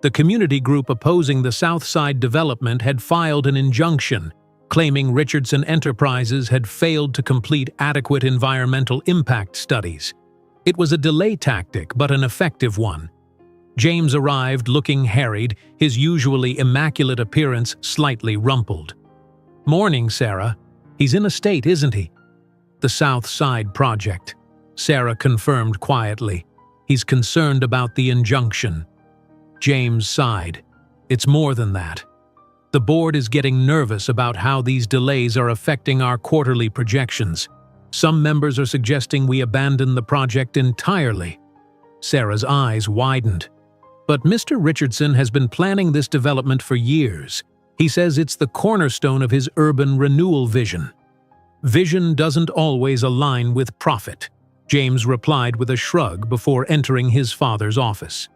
The community group opposing the Southside development had filed an injunction, claiming Richardson Enterprises had failed to complete adequate environmental impact studies. It was a delay tactic, but an effective one. James arrived looking harried, his usually immaculate appearance slightly rumpled. "Morning, Sarah. He's in a state, isn't he?" "The South Side project," Sarah confirmed quietly. "He's concerned about the injunction." James sighed. "It's more than that. The board is getting nervous about how these delays are affecting our quarterly projections. Some members are suggesting we abandon the project entirely." Sarah's eyes widened. "But Mr. Richardson has been planning this development for years. He says it's the cornerstone of his urban renewal vision." "Vision doesn't always align with profit," James replied with a shrug before entering his father's office.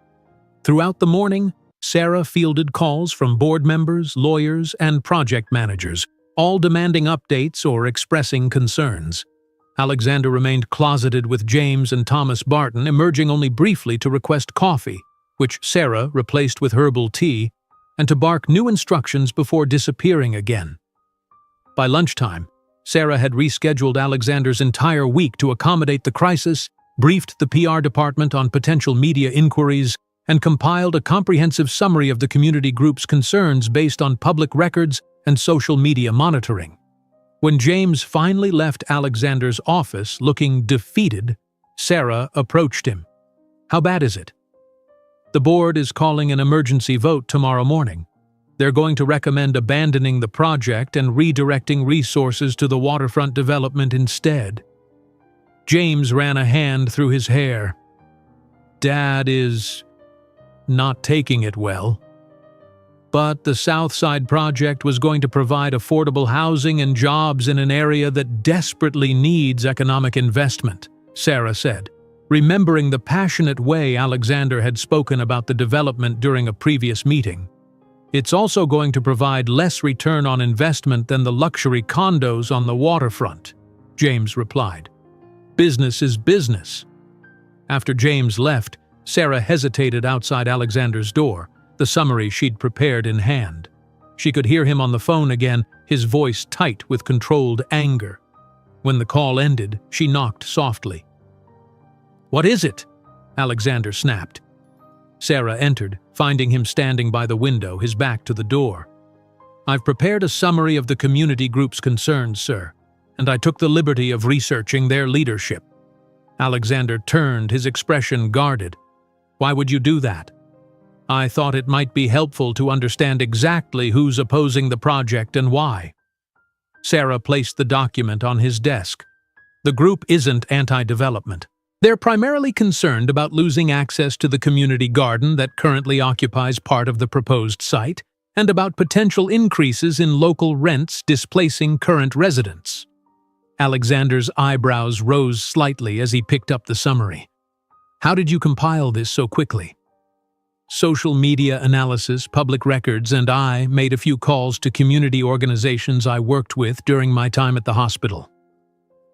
Throughout the morning, Sarah fielded calls from board members, lawyers, and project managers, all demanding updates or expressing concerns. Alexander remained closeted with James and Thomas Barton, emerging only briefly to request coffee, which Sarah replaced with herbal tea, and to bark new instructions before disappearing again. By lunchtime, Sarah had rescheduled Alexander's entire week to accommodate the crisis, briefed the PR department on potential media inquiries, and compiled a comprehensive summary of the community group's concerns based on public records and social media monitoring. When James finally left Alexander's office looking defeated, Sarah approached him. "How bad is it?" "The board is calling an emergency vote tomorrow morning. They're going to recommend abandoning the project and redirecting resources to the waterfront development instead." James ran a hand through his hair. "Dad is not taking it well." "But the Southside project was going to provide affordable housing and jobs in an area that desperately needs economic investment," Sarah said, remembering the passionate way Alexander had spoken about the development during a previous meeting. "It's also going to provide less return on investment than the luxury condos on the waterfront," James replied. "Business is business." After James left, Sarah hesitated outside Alexander's door, the summary she'd prepared in hand. She could hear him on the phone again, his voice tight with controlled anger. When the call ended, she knocked softly. "What is it?" Alexander snapped. Sarah entered, finding him standing by the window, his back to the door. "I've prepared a summary of the community group's concerns, sir, and I took the liberty of researching their leadership." Alexander turned, his expression guarded. "Why would you do that?" "I thought it might be helpful to understand exactly who's opposing the project and why." Sarah placed the document on his desk. "The group isn't anti-development. They're primarily concerned about losing access to the community garden that currently occupies part of the proposed site, and about potential increases in local rents displacing current residents." Alexander's eyebrows rose slightly as he picked up the summary. "How did you compile this so quickly?" "Social media analysis, public records, and I made a few calls to community organizations I worked with during my time at the hospital."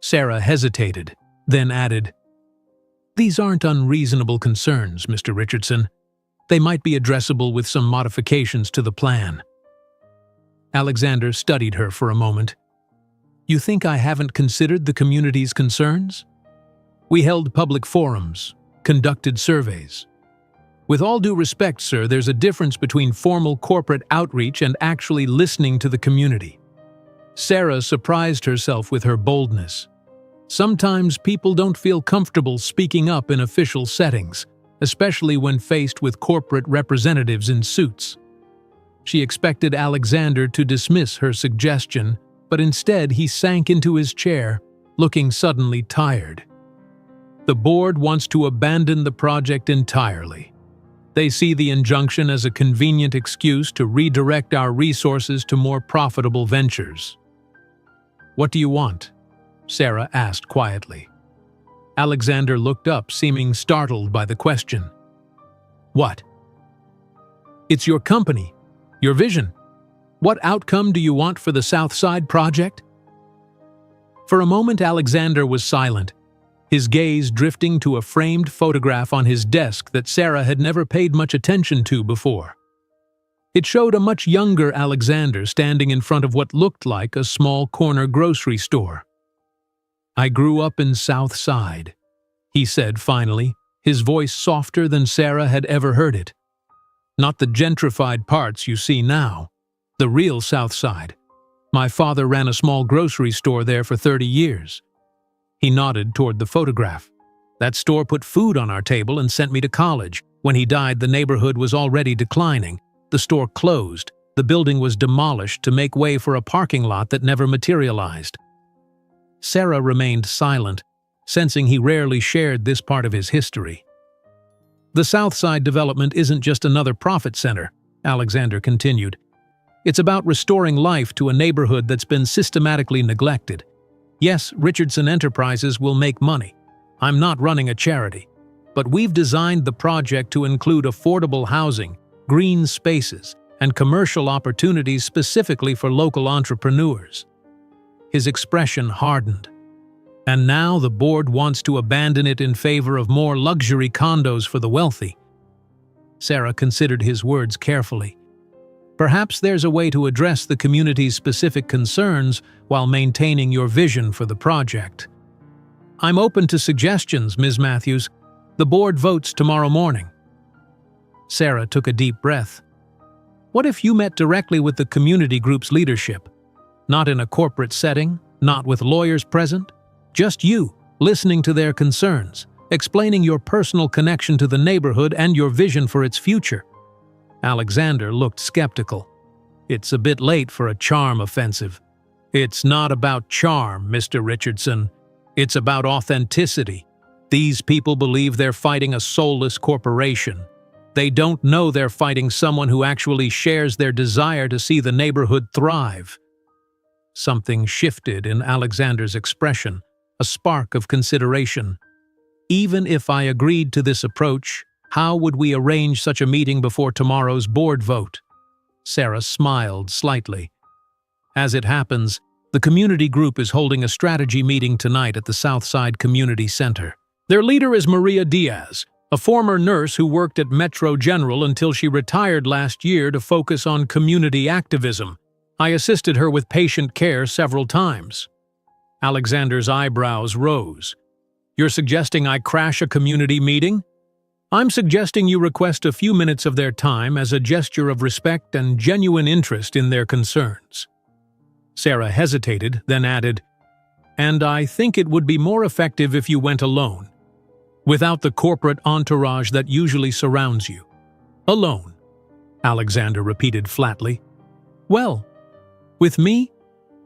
Sarah hesitated, then added, "These aren't unreasonable concerns, Mr. Richardson. They might be addressable with some modifications to the plan." Alexander studied her for a moment. "You think I haven't considered the community's concerns? We held public forums, conducted surveys. With all due respect, sir, there's a difference between formal corporate outreach and actually listening to the community." Sarah surprised herself with her boldness. Sometimes people don't feel comfortable speaking up in official settings, especially when faced with corporate representatives in suits. She expected Alexander to dismiss her suggestion, but instead he sank into his chair, looking suddenly tired. "The board wants to abandon the project entirely. They see the injunction as a convenient excuse to redirect our resources to more profitable ventures." "What do you want?" Sarah asked quietly. Alexander looked up, seeming startled by the question. "What?" "It's your company, your vision. What outcome do you want for the South Side project?" For a moment, Alexander was silent, his gaze drifting to a framed photograph on his desk that Sarah had never paid much attention to before. It showed a much younger Alexander standing in front of what looked like a small corner grocery store. "I grew up in South Side," he said finally, his voice softer than Sarah had ever heard it. "Not the gentrified parts you see now, the real South Side. My father ran a small grocery store there for 30 years. He nodded toward the photograph. "That store put food on our table and sent me to college. When he died, the neighborhood was already declining. The store closed. The building was demolished to make way for a parking lot that never materialized." Sarah remained silent, sensing he rarely shared this part of his history. "The South Side development isn't just another profit center," Alexander continued. "It's about restoring life to a neighborhood that's been systematically neglected. Yes, Richardson Enterprises will make money. I'm not running a charity. But we've designed the project to include affordable housing, green spaces, and commercial opportunities specifically for local entrepreneurs." His expression hardened. "And now the board wants to abandon it in favor of more luxury condos for the wealthy." Sarah considered his words carefully. "Perhaps there's a way to address the community's specific concerns while maintaining your vision for the project." "I'm open to suggestions, Ms. Matthews. The board votes tomorrow morning." Sarah took a deep breath. "What if you met directly with the community group's leadership? Not in a corporate setting, not with lawyers present. Just you, listening to their concerns, explaining your personal connection to the neighborhood and your vision for its future." Alexander looked skeptical. "It's a bit late for a charm offensive." "It's not about charm, Mr. Richardson. It's about authenticity. These people believe they're fighting a soulless corporation. They don't know they're fighting someone who actually shares their desire to see the neighborhood thrive." Something shifted in Alexander's expression, a spark of consideration. "Even if I agreed to this approach, how would we arrange such a meeting before tomorrow's board vote?" Sarah smiled slightly. "As it happens, the community group is holding a strategy meeting tonight at the Southside Community Center. Their leader is Maria Diaz, a former nurse who worked at Metro General until she retired last year to focus on community activism. I assisted her with patient care several times." Alexander's eyebrows rose. "You're suggesting I crash a community meeting?" "I'm suggesting you request a few minutes of their time as a gesture of respect and genuine interest in their concerns." Sarah hesitated, then added, "And I think it would be more effective if you went alone, without the corporate entourage that usually surrounds you." "Alone," Alexander repeated flatly. "Well, with me,"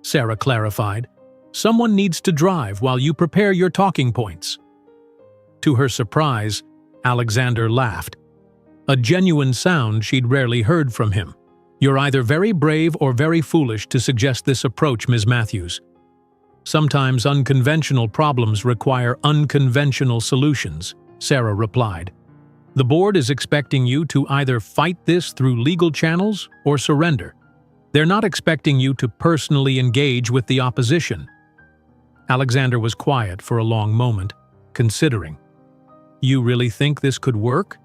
Sarah clarified, "someone needs to drive while you prepare your talking points." To her surprise, Alexander laughed. A genuine sound she'd rarely heard from him. "You're either very brave or very foolish to suggest this approach, Ms. Matthews. Sometimes unconventional problems require unconventional solutions," Sarah replied. "The board is expecting you to either fight this through legal channels or surrender. They're not expecting you to personally engage with the opposition." Alexander was quiet for a long moment, considering. "You really think this could work?"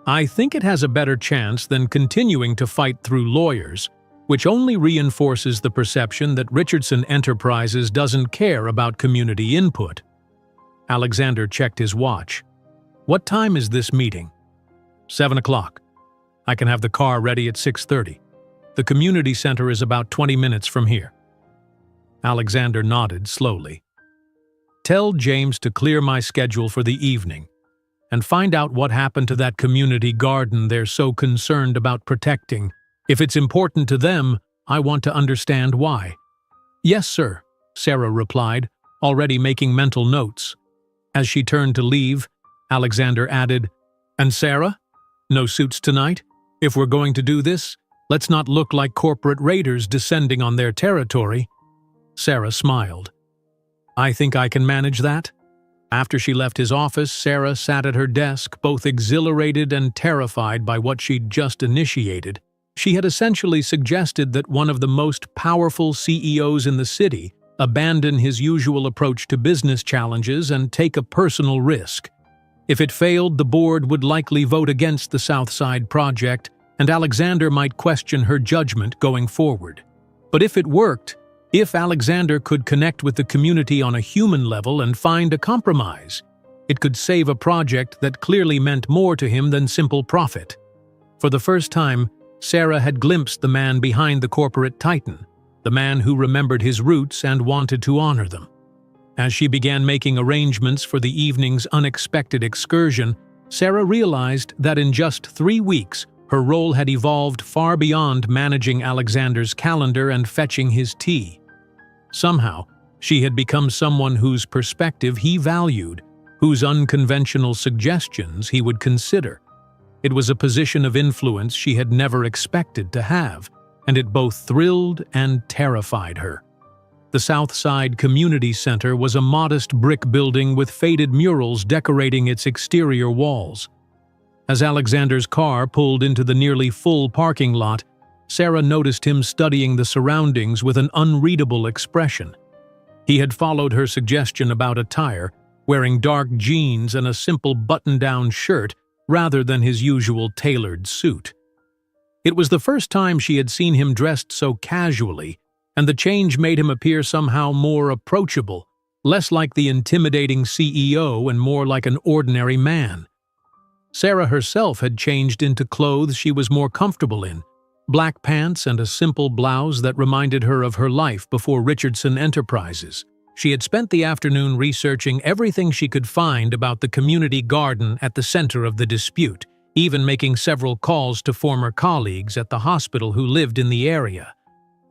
"I think it has a better chance than continuing to fight through lawyers, which only reinforces the perception that Richardson Enterprises doesn't care about community input." Alexander checked his watch. "What time is this meeting?" 7 o'clock. I can have the car ready at 6:30. The community center is about 20 minutes from here." Alexander nodded slowly. "Tell James to clear my schedule for the evening, and find out what happened to that community garden they're so concerned about protecting. If it's important to them, I want to understand why." "Yes, sir," Sarah replied, already making mental notes. As she turned to leave, Alexander added, "And Sarah? No suits tonight? If we're going to do this, let's not look like corporate raiders descending on their territory." Sarah smiled. "I think I can manage that." After she left his office, Sarah sat at her desk, both exhilarated and terrified by what she'd just initiated. She had essentially suggested that one of the most powerful CEOs in the city abandon his usual approach to business challenges and take a personal risk. If it failed, the board would likely vote against the Southside project, and Alexander might question her judgment going forward. But if it worked, if Alexander could connect with the community on a human level and find a compromise, it could save a project that clearly meant more to him than simple profit. For the first time, Sarah had glimpsed the man behind the corporate titan, the man who remembered his roots and wanted to honor them. As she began making arrangements for the evening's unexpected excursion, Sarah realized that in just 3 weeks, her role had evolved far beyond managing Alexander's calendar and fetching his tea. Somehow, she had become someone whose perspective he valued, whose unconventional suggestions he would consider. It was a position of influence she had never expected to have, and it both thrilled and terrified her. The Southside Community Center was a modest brick building with faded murals decorating its exterior walls. As Alexander's car pulled into the nearly full parking lot, Sarah noticed him studying the surroundings with an unreadable expression. He had followed her suggestion about attire, wearing dark jeans and a simple button-down shirt rather than his usual tailored suit. It was the first time she had seen him dressed so casually, and the change made him appear somehow more approachable, less like the intimidating CEO and more like an ordinary man. Sarah herself had changed into clothes she was more comfortable in, black pants and a simple blouse that reminded her of her life before Richardson Enterprises. She had spent the afternoon researching everything she could find about the community garden at the center of the dispute, even making several calls to former colleagues at the hospital who lived in the area.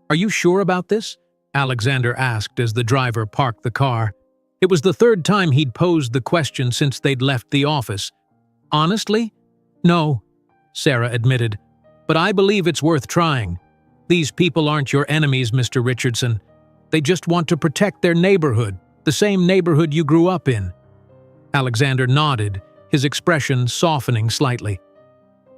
"Are you sure about this?" Alexander asked as the driver parked the car. It was the third time he'd posed the question since they'd left the office. "Honestly? No," Sarah admitted. "But I believe it's worth trying. These people aren't your enemies, Mr. Richardson. They just want to protect their neighborhood, the same neighborhood you grew up in." Alexander nodded, his expression softening slightly.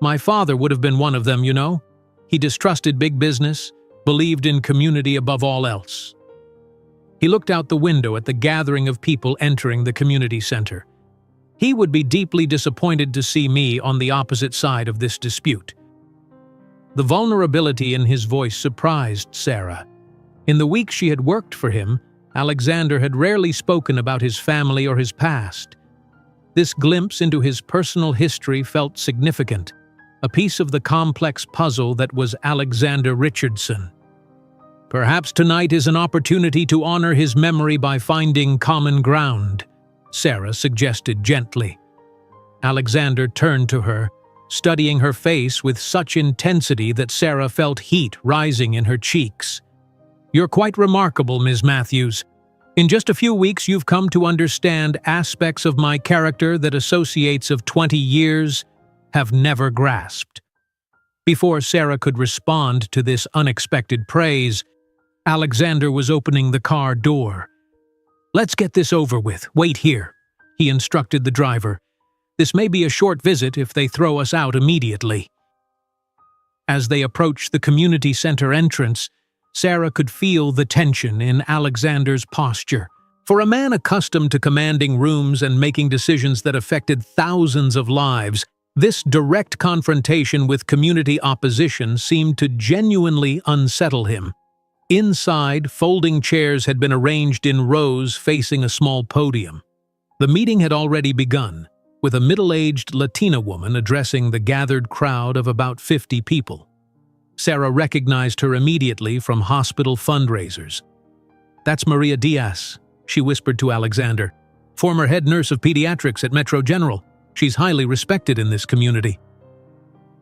"My father would have been one of them, you know. He distrusted big business, believed in community above all else." He looked out the window at the gathering of people entering the community center. He would be deeply disappointed to see me on the opposite side of this dispute. The vulnerability in his voice surprised Sarah. In the week she had worked for him, Alexander had rarely spoken about his family or his past. This glimpse into his personal history felt significant, a piece of the complex puzzle that was Alexander Richardson. Perhaps tonight is an opportunity to honor his memory by finding common ground, Sarah suggested gently. Alexander turned to her, studying her face with such intensity that Sarah felt heat rising in her cheeks. "You're quite remarkable, Ms. Matthews. In just a few weeks you've come to understand aspects of my character that associates of 20 years have never grasped." Before Sarah could respond to this unexpected praise, Alexander was opening the car door. "Let's get this over with. Wait here," he instructed the driver. "This may be a short visit if they throw us out immediately." As they approached the community center entrance, Sarah could feel the tension in Alexander's posture. For a man accustomed to commanding rooms and making decisions that affected thousands of lives, this direct confrontation with community opposition seemed to genuinely unsettle him. Inside, folding chairs had been arranged in rows facing a small podium. The meeting had already begun, with a middle-aged Latina woman addressing the gathered crowd of about 50 people. Sarah recognized her immediately from hospital fundraisers. "That's Maria Diaz," she whispered to Alexander, "former head nurse of pediatrics at Metro General. She's highly respected in this community."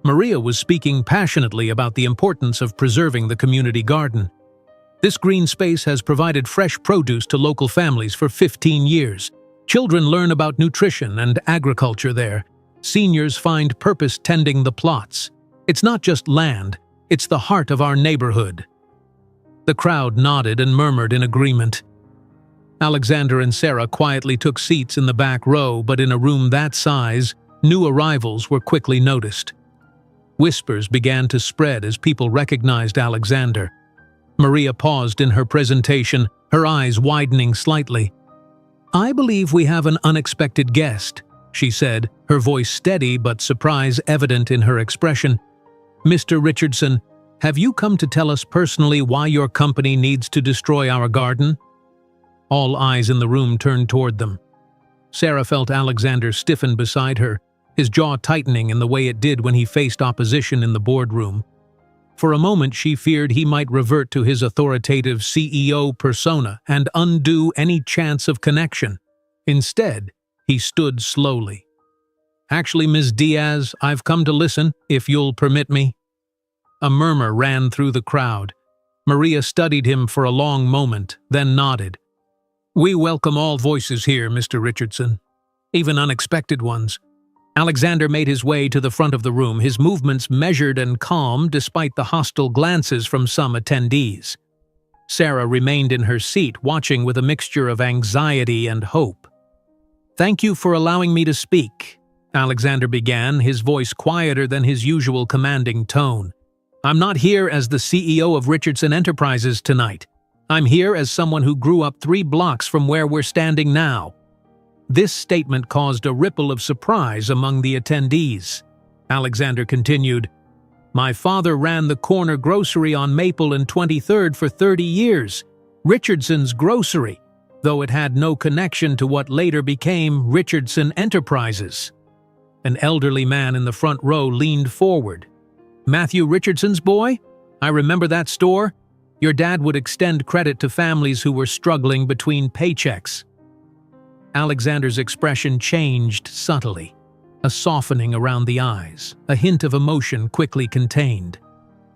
Maria was speaking passionately about the importance of preserving the community garden. "This green space has provided fresh produce to local families for 15 years. Children learn about nutrition and agriculture there. Seniors find purpose tending the plots. It's not just land, it's the heart of our neighborhood." The crowd nodded and murmured in agreement. Alexander and Sarah quietly took seats in the back row, but in a room that size, new arrivals were quickly noticed. Whispers began to spread as people recognized Alexander. Maria paused in her presentation, her eyes widening slightly. "I believe we have an unexpected guest," she said, her voice steady but surprise evident in her expression. "Mr. Richardson, have you come to tell us personally why your company needs to destroy our garden?" All eyes in the room turned toward them. Sarah felt Alexander stiffen beside her, his jaw tightening in the way it did when he faced opposition in the boardroom. For a moment she feared he might revert to his authoritative CEO persona and undo any chance of connection. Instead, he stood slowly. "Actually, Ms. Diaz, I've come to listen, if you'll permit me." A murmur ran through the crowd. Maria studied him for a long moment, then nodded. "We welcome all voices here, Mr. Richardson, even unexpected ones." Alexander made his way to the front of the room, his movements measured and calm despite the hostile glances from some attendees. Sarah remained in her seat, watching with a mixture of anxiety and hope. "Thank you for allowing me to speak," Alexander began, his voice quieter than his usual commanding tone. "I'm not here as the CEO of Richardson Enterprises tonight. I'm here as someone who grew up 3 blocks from where we're standing now." This statement caused a ripple of surprise among the attendees. Alexander continued, "My father ran the corner grocery on Maple and 23rd for 30 years, Richardson's Grocery, though it had no connection to what later became Richardson Enterprises." An elderly man in the front row leaned forward. "Matthew Richardson's boy? I remember that store. Your dad would extend credit to families who were struggling between paychecks." Alexander's expression changed subtly, a softening around the eyes, a hint of emotion quickly contained.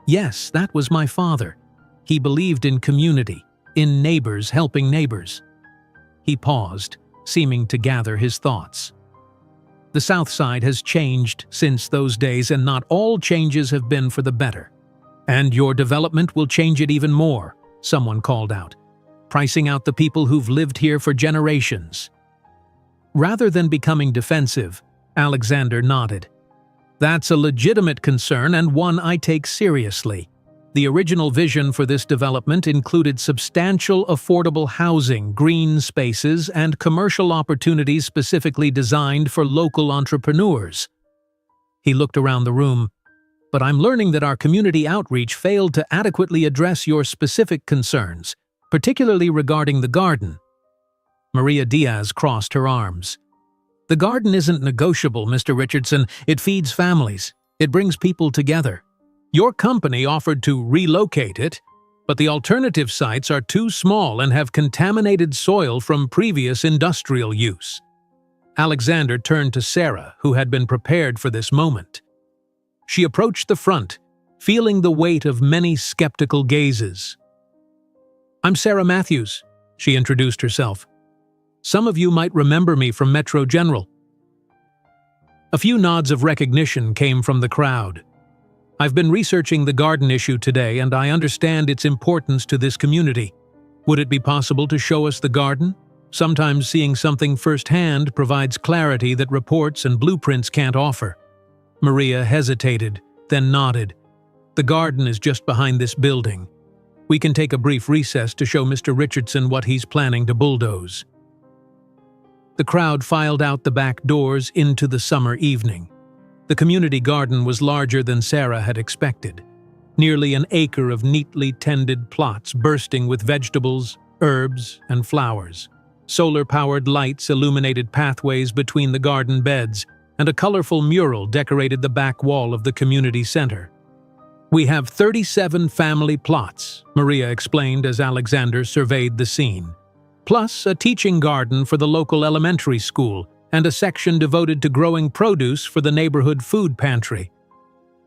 "Yes, that was my father. He believed in community, in neighbors helping neighbors." He paused, seeming to gather his thoughts. "The South Side has changed since those days, and not all changes have been for the better. And your development will change it even more," someone called out, "pricing out the people who've lived here for generations." Rather than becoming defensive, Alexander nodded. "That's a legitimate concern and one I take seriously. The original vision for this development included substantial affordable housing, green spaces, and commercial opportunities specifically designed for local entrepreneurs. He looked around the room. But I'm learning that our community outreach failed to adequately address your specific concerns, particularly regarding the garden. Maria Diaz crossed her arms. The garden isn't negotiable, Mr. Richardson. It feeds families. It brings people together. Your company offered to relocate it, but the alternative sites are too small and have contaminated soil from previous industrial use. Alexander turned to Sarah, who had been prepared for this moment. She approached the front, feeling the weight of many skeptical gazes. "I'm Sarah Matthews," she introduced herself. "Some of you might remember me from Metro General." A few nods of recognition came from the crowd. "I've been researching the garden issue today, and I understand its importance to this community. Would it be possible to show us the garden? Sometimes seeing something firsthand provides clarity that reports and blueprints can't offer." Maria hesitated, then nodded. "The garden is just behind this building. We can take a brief recess to show Mr. Richardson what he's planning to bulldoze." The crowd filed out the back doors into the summer evening. The community garden was larger than Sarah had expected. Nearly an acre of neatly tended plots bursting with vegetables, herbs, and flowers. Solar-powered lights illuminated pathways between the garden beds, and a colorful mural decorated the back wall of the community center. "We have 37 family plots," Maria explained as Alexander surveyed the scene, "plus a teaching garden for the local elementary school and a section devoted to growing produce for the neighborhood food pantry."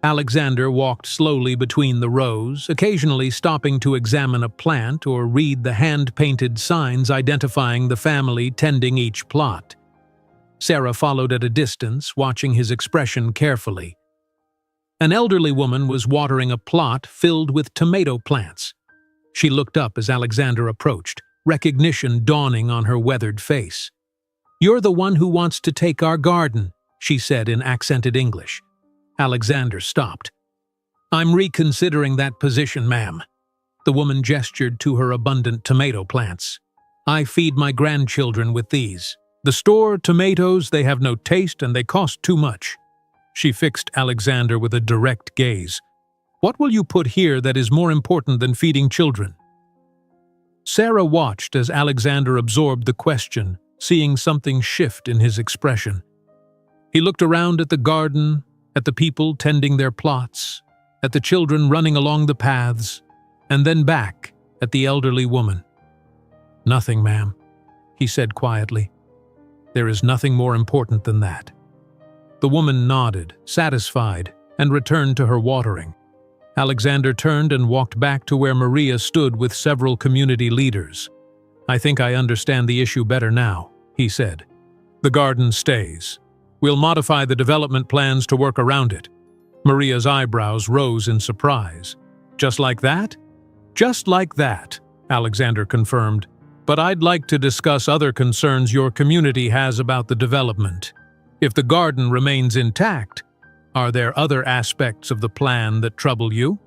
Alexander walked slowly between the rows, occasionally stopping to examine a plant or read the hand-painted signs identifying the family tending each plot. Sarah followed at a distance, watching his expression carefully. An elderly woman was watering a plot filled with tomato plants. She looked up as Alexander approached, recognition dawning on her weathered face. "You're the one who wants to take our garden," she said in accented English. Alexander stopped. "I'm reconsidering that position, ma'am." The woman gestured to her abundant tomato plants. "I feed my grandchildren with these. The store tomatoes, they have no taste and they cost too much." She fixed Alexander with a direct gaze. "What will you put here that is more important than feeding children?" Sarah watched as Alexander absorbed the question, seeing something shift in his expression. He looked around at the garden, at the people tending their plots, at the children running along the paths, and then back at the elderly woman. "Nothing, ma'am," he said quietly. "There is nothing more important than that." The woman nodded, satisfied, and returned to her watering. Alexander turned and walked back to where Maria stood with several community leaders. "I think I understand the issue better now," he said. "The garden stays. We'll modify the development plans to work around it." Maria's eyebrows rose in surprise. "Just like that?" "Just like that," Alexander confirmed. "But I'd like to discuss other concerns your community has about the development. If the garden remains intact, are there other aspects of the plan that trouble you?"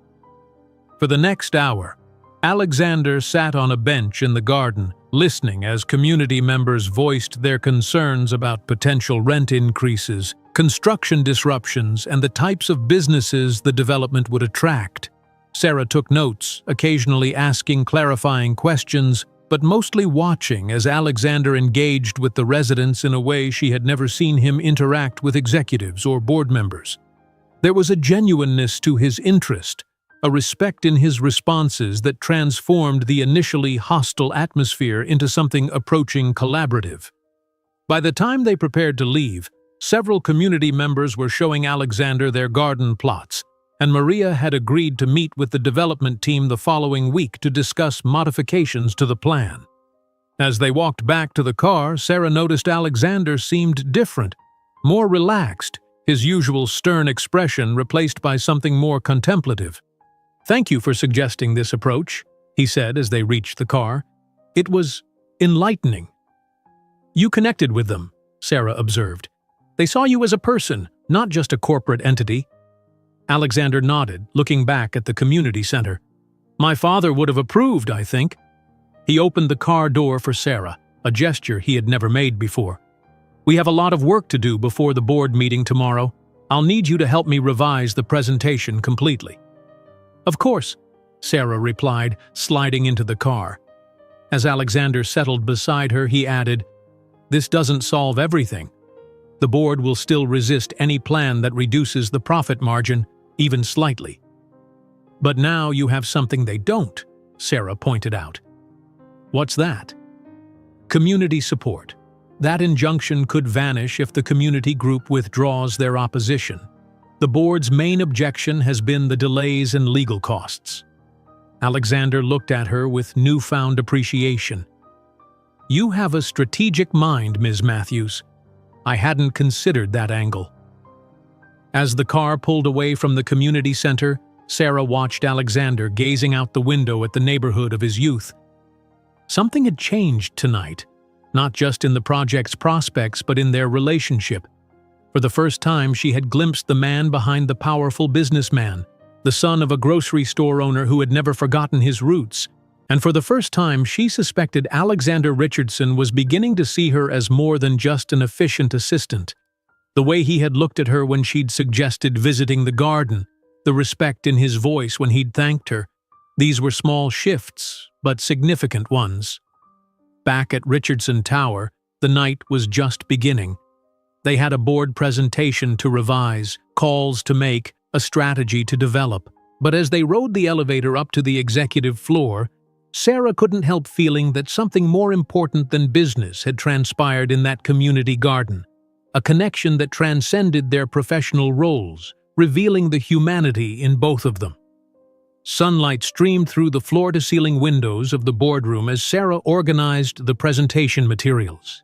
For the next hour, Alexander sat on a bench in the garden, listening as community members voiced their concerns about potential rent increases, construction disruptions, and the types of businesses the development would attract. Sarah took notes, occasionally asking clarifying questions, but mostly watching as Alexander engaged with the residents in a way she had never seen him interact with executives or board members. There was a genuineness to his interest, a respect in his responses that transformed the initially hostile atmosphere into something approaching collaborative. By the time they prepared to leave, several community members were showing Alexander their garden plots, and Maria had agreed to meet with the development team the following week to discuss modifications to the plan. As they walked back to the car, Sarah noticed Alexander seemed different, more relaxed, his usual stern expression replaced by something more contemplative. "Thank you for suggesting this approach," he said as they reached the car. "It was enlightening." "You connected with them," Sarah observed. "They saw you as a person, not just a corporate entity." Alexander nodded, looking back at the community center. My father would have approved, I think. He opened the car door for Sarah, a gesture he had never made before. We have a lot of work to do before the board meeting tomorrow. I'll need you to help me revise the presentation completely. Of course, Sarah replied, sliding into the car. As Alexander settled beside her, he added, This doesn't solve everything. The board will still resist any plan that reduces the profit margin, even slightly. But now you have something they don't, Sarah pointed out. What's that? Community support. That injunction could vanish if the community group withdraws their opposition. The board's main objection has been the delays and legal costs. Alexander looked at her with newfound appreciation. You have a strategic mind, Ms. Matthews. I hadn't considered that angle. As the car pulled away from the community center, Sarah watched Alexander gazing out the window at the neighborhood of his youth. Something had changed tonight, not just in the project's prospects but in their relationship. For the first time, she had glimpsed the man behind the powerful businessman, the son of a grocery store owner who had never forgotten his roots. And for the first time, she suspected Alexander Richardson was beginning to see her as more than just an efficient assistant. The way he had looked at her when she'd suggested visiting the garden, the respect in his voice when he'd thanked her, these were small shifts, but significant ones. Back at Richardson Tower, the night was just beginning. They had a board presentation to revise, calls to make, a strategy to develop. But as they rode the elevator up to the executive floor, Sarah couldn't help feeling that something more important than business had transpired in that community garden, a connection that transcended their professional roles, revealing the humanity in both of them. Sunlight streamed through the floor-to-ceiling windows of the boardroom as Sarah organized the presentation materials.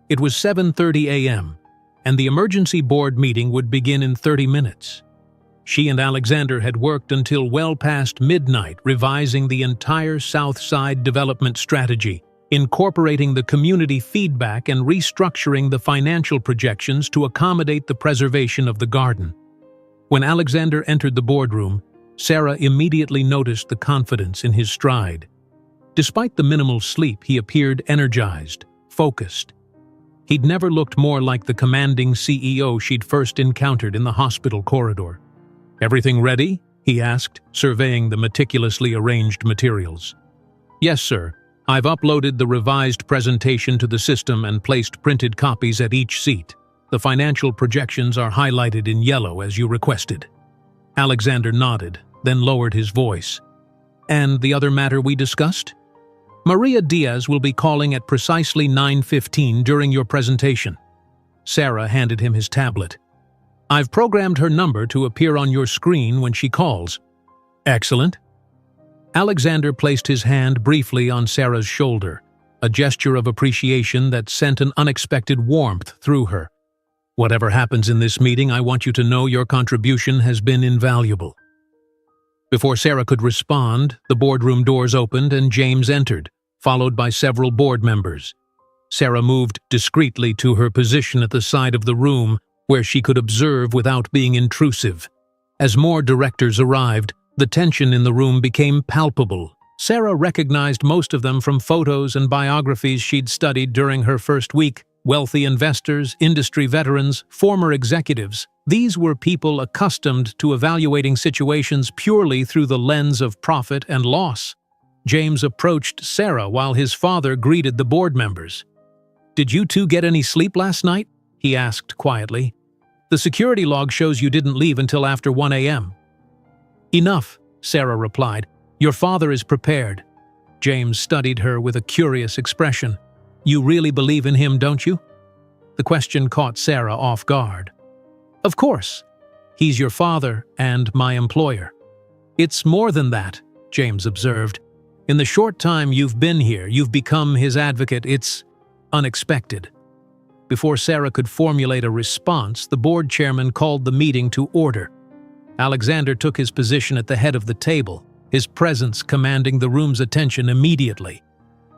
It was 7:30 a.m., and the emergency board meeting would begin in 30 minutes. She and Alexander had worked until well past midnight revising the entire South Side development strategy, incorporating the community feedback and restructuring the financial projections to accommodate the preservation of the garden. When Alexander entered the boardroom, Sarah immediately noticed the confidence in his stride. Despite the minimal sleep, he appeared energized, focused. He'd never looked more like the commanding CEO she'd first encountered in the hospital corridor. Everything ready? He asked, surveying the meticulously arranged materials. Yes, sir. I've uploaded the revised presentation to the system and placed printed copies at each seat. The financial projections are highlighted in yellow as you requested. Alexander nodded, then lowered his voice. And the other matter we discussed? Maria Diaz will be calling at precisely 9:15 during your presentation. Sarah handed him his tablet. I've programmed her number to appear on your screen when she calls. Excellent. Alexander placed his hand briefly on Sarah's shoulder, a gesture of appreciation that sent an unexpected warmth through her. Whatever happens in this meeting, I want you to know your contribution has been invaluable. Before Sarah could respond, the boardroom doors opened and James entered, followed by several board members. Sarah moved discreetly to her position at the side of the room, where she could observe without being intrusive. As more directors arrived, the tension in the room became palpable. Sarah recognized most of them from photos and biographies she'd studied during her first week. Wealthy investors, industry veterans, former executives. These were people accustomed to evaluating situations purely through the lens of profit and loss. James approached Sarah while his father greeted the board members. Did you two get any sleep last night? He asked quietly. The security log shows you didn't leave until after 1 a.m. Enough, Sarah replied. Your father is prepared. James studied her with a curious expression. You really believe in him, don't you? The question caught Sarah off guard. Of course. He's your father and my employer. It's more than that, James observed. In the short time you've been here, you've become his advocate. It's unexpected. Before Sarah could formulate a response, the board chairman called the meeting to order. Alexander took his position at the head of the table, his presence commanding the room's attention immediately.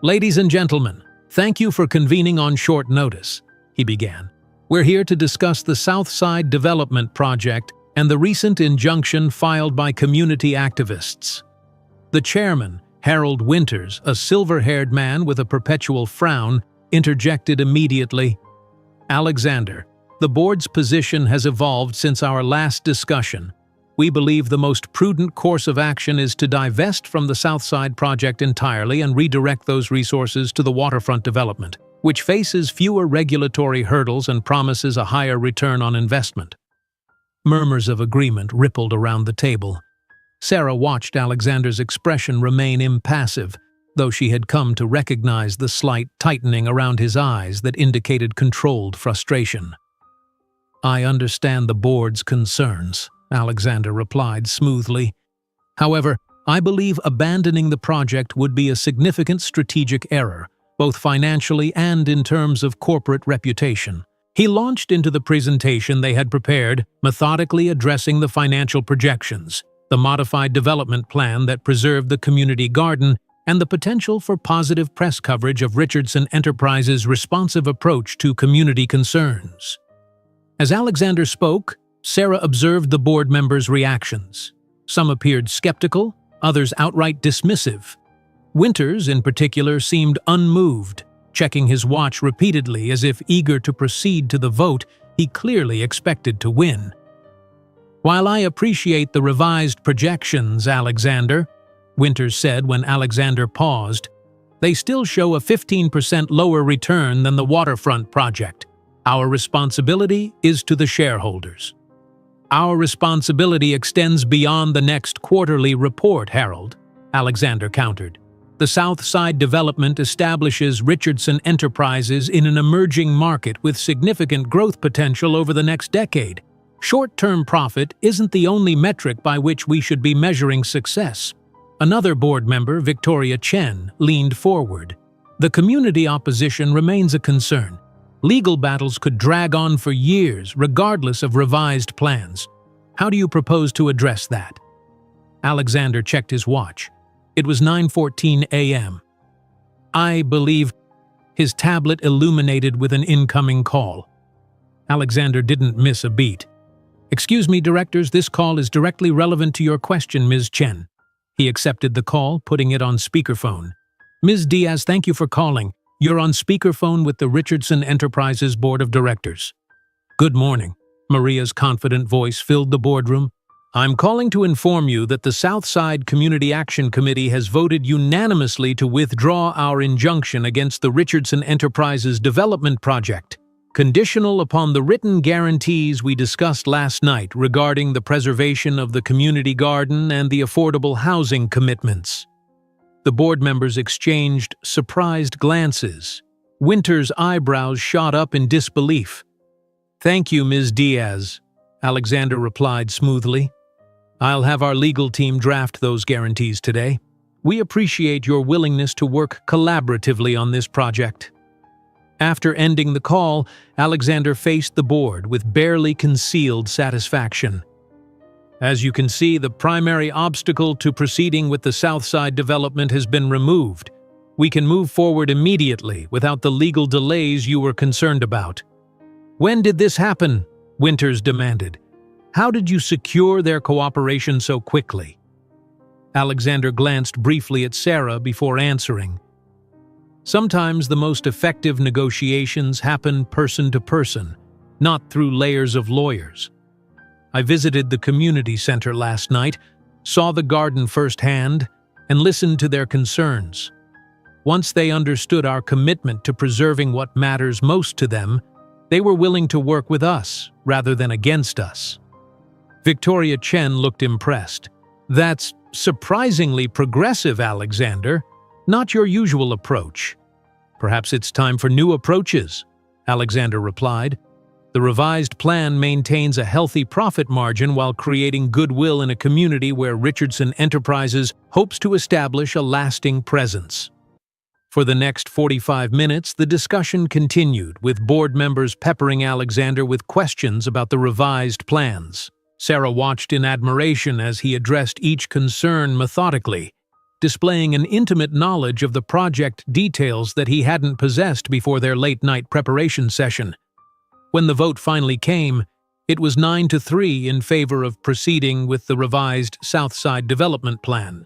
Ladies and gentlemen, thank you for convening on short notice, he began. We're here to discuss the South Side Development Project and the recent injunction filed by community activists. The chairman, Harold Winters, a silver-haired man with a perpetual frown, interjected immediately. "Alexander, the board's position has evolved since our last discussion. We believe the most prudent course of action is to divest from the Southside project entirely and redirect those resources to the waterfront development, which faces fewer regulatory hurdles and promises a higher return on investment." Murmurs of agreement rippled around the table. Sarah watched Alexander's expression remain impassive, though she had come to recognize the slight tightening around his eyes that indicated controlled frustration. "I understand the board's concerns," Alexander replied smoothly. "However, I believe abandoning the project would be a significant strategic error, both financially and in terms of corporate reputation." He launched into the presentation they had prepared, methodically addressing the financial projections, the modified development plan that preserved the community garden, and the potential for positive press coverage of Richardson Enterprises' responsive approach to community concerns. As Alexander spoke, Sarah observed the board members' reactions. Some appeared skeptical, others outright dismissive. Winters, in particular, seemed unmoved, checking his watch repeatedly as if eager to proceed to the vote he clearly expected to win. "While I appreciate the revised projections, Alexander," Winters said when Alexander paused, "they still show a 15% lower return than the waterfront project. Our responsibility is to the shareholders." "Our responsibility extends beyond the next quarterly report, Harold," Alexander countered. "The Southside development establishes Richardson Enterprises in an emerging market with significant growth potential over the next decade. Short-term profit isn't the only metric by which we should be measuring success." Another board member, Victoria Chen, leaned forward. "The community opposition remains a concern. Legal battles could drag on for years, regardless of revised plans. How do you propose to address that?" Alexander checked his watch. It was 9:14 a.m. "I believe—" His tablet illuminated with an incoming call. Alexander didn't miss a beat. "Excuse me, directors, this call is directly relevant to your question, Ms. Chen." He accepted the call, putting it on speakerphone. "Ms. Diaz, thank you for calling. You're on speakerphone with the Richardson Enterprises Board of Directors." "Good morning." Maria's confident voice filled the boardroom. "I'm calling to inform you that the Southside Community Action Committee has voted unanimously to withdraw our injunction against the Richardson Enterprises development project, conditional upon the written guarantees we discussed last night regarding the preservation of the community garden and the affordable housing commitments." The board members exchanged surprised glances. Winters' eyebrows shot up in disbelief. "Thank you, Ms. Diaz," Alexander replied smoothly. "I'll have our legal team draft those guarantees today. We appreciate your willingness to work collaboratively on this project." After ending the call, Alexander faced the board with barely concealed satisfaction. "As you can see, the primary obstacle to proceeding with the Southside development has been removed. We can move forward immediately without the legal delays you were concerned about." "When did this happen?" Winters demanded. "How did you secure their cooperation so quickly?" Alexander glanced briefly at Sarah before answering. "Sometimes the most effective negotiations happen person to person, not through layers of lawyers. I visited the community center last night, saw the garden firsthand, and listened to their concerns. Once they understood our commitment to preserving what matters most to them, they were willing to work with us rather than against us." Victoria Chen looked impressed. "That's surprisingly progressive, Alexander. Not your usual approach." "Perhaps it's time for new approaches," Alexander replied. "The revised plan maintains a healthy profit margin while creating goodwill in a community where Richardson Enterprises hopes to establish a lasting presence." For the next 45 minutes, the discussion continued, with board members peppering Alexander with questions about the revised plans. Sarah watched in admiration as he addressed each concern methodically, displaying an intimate knowledge of the project details that he hadn't possessed before their late-night preparation session. When the vote finally came, It was 9-3 in favor of proceeding with the revised Southside Development Plan.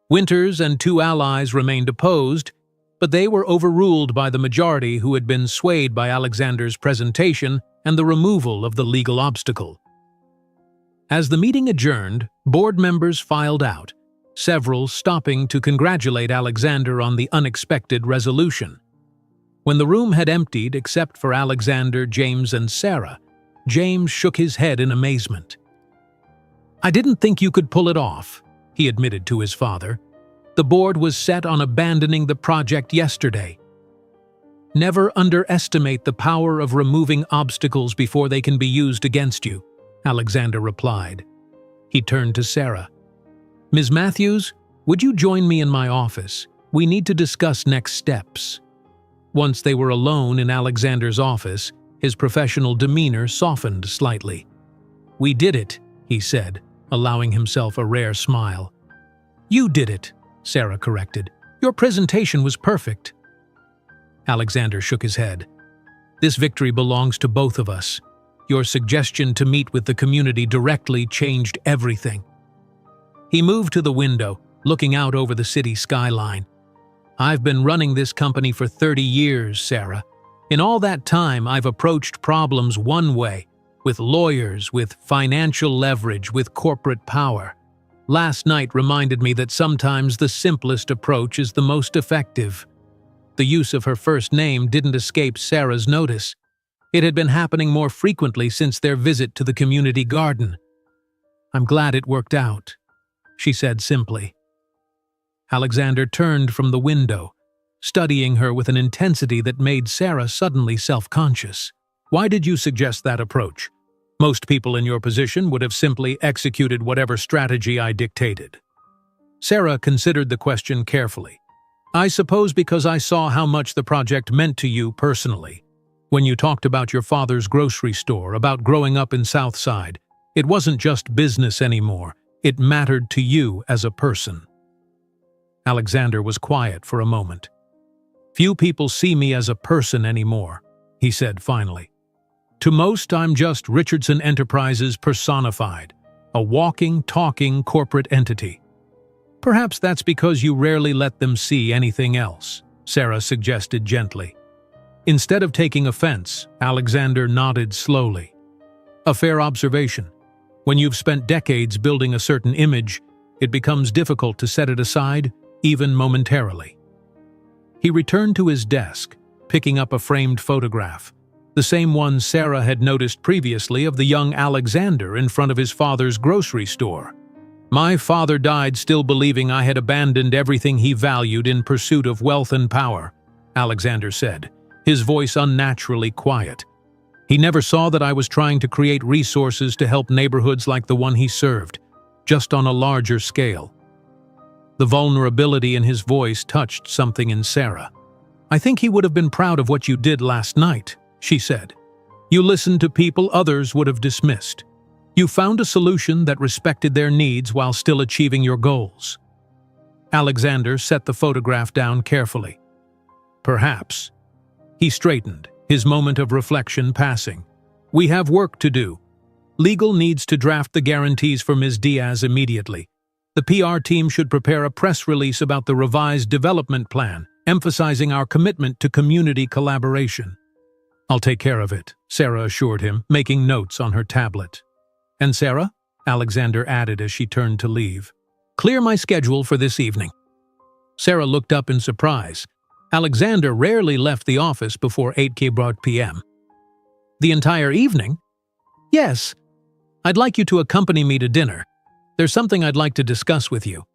Winters and two allies remained opposed, but they were overruled by the majority, who had been swayed by Alexander's presentation and the removal of the legal obstacle. As the meeting adjourned, board members filed out, several stopping to congratulate Alexander on the unexpected resolution. When the room had emptied except for Alexander, James, and Sarah, James shook his head in amazement. "I didn't think you could pull it off," he admitted to his father. "The board was set on abandoning the project yesterday." "Never underestimate the power of removing obstacles before they can be used against you," Alexander replied. He turned to Sarah. "Ms. Matthews, would you join me in my office? We need to discuss next steps." Once they were alone in Alexander's office, his professional demeanor softened slightly. "We did it," he said, allowing himself a rare smile. "You did it," Sarah corrected. "Your presentation was perfect." Alexander shook his head. "This victory belongs to both of us. Your suggestion to meet with the community directly changed everything." He moved to the window, looking out over the city skyline. "I've been running this company for 30 years, Sarah. In all that time, I've approached problems one way, with lawyers, with financial leverage, with corporate power. Last night reminded me that sometimes the simplest approach is the most effective." The use of her first name didn't escape Sarah's notice. It had been happening more frequently since their visit to the community garden. "I'm glad it worked out," she said simply. Alexander turned from the window, studying her with an intensity that made Sarah suddenly self-conscious. "Why did you suggest that approach? Most people in your position would have simply executed whatever strategy I dictated." Sarah considered the question carefully. "I suppose because I saw how much the project meant to you personally. When you talked about your father's grocery store, about growing up in Southside, it wasn't just business anymore. It mattered to you as a person." Alexander was quiet for a moment. "Few people see me as a person anymore," he said finally. "To most, I'm just Richardson Enterprises personified, a walking, talking corporate entity." "Perhaps that's because you rarely let them see anything else," Sarah suggested gently. Instead of taking offense, Alexander nodded slowly. "A fair observation. When you've spent decades building a certain image, it becomes difficult to set it aside, even momentarily." He returned to his desk, picking up a framed photograph, the same one Sarah had noticed previously of the young Alexander in front of his father's grocery store. "My father died still believing I had abandoned everything he valued in pursuit of wealth and power," Alexander said, his voice unnaturally quiet. "He never saw that I was trying to create resources to help neighborhoods like the one he served, just on a larger scale." The vulnerability in his voice touched something in Sarah. "I think he would have been proud of what you did last night," she said. "You listened to people others would have dismissed. You found a solution that respected their needs while still achieving your goals." Alexander set the photograph down carefully. "Perhaps." He straightened, his moment of reflection passing. "We have work to do. Legal needs to draft the guarantees for Ms. Diaz immediately. The PR team should prepare a press release about the revised development plan, emphasizing our commitment to community collaboration." "I'll take care of it," Sarah assured him, making notes on her tablet. "And Sarah?" Alexander added as she turned to leave. "Clear my schedule for this evening." Sarah looked up in surprise. Alexander rarely left the office before 8 p.m. "The entire evening?" "Yes. I'd like you to accompany me to dinner. There's something I'd like to discuss with you."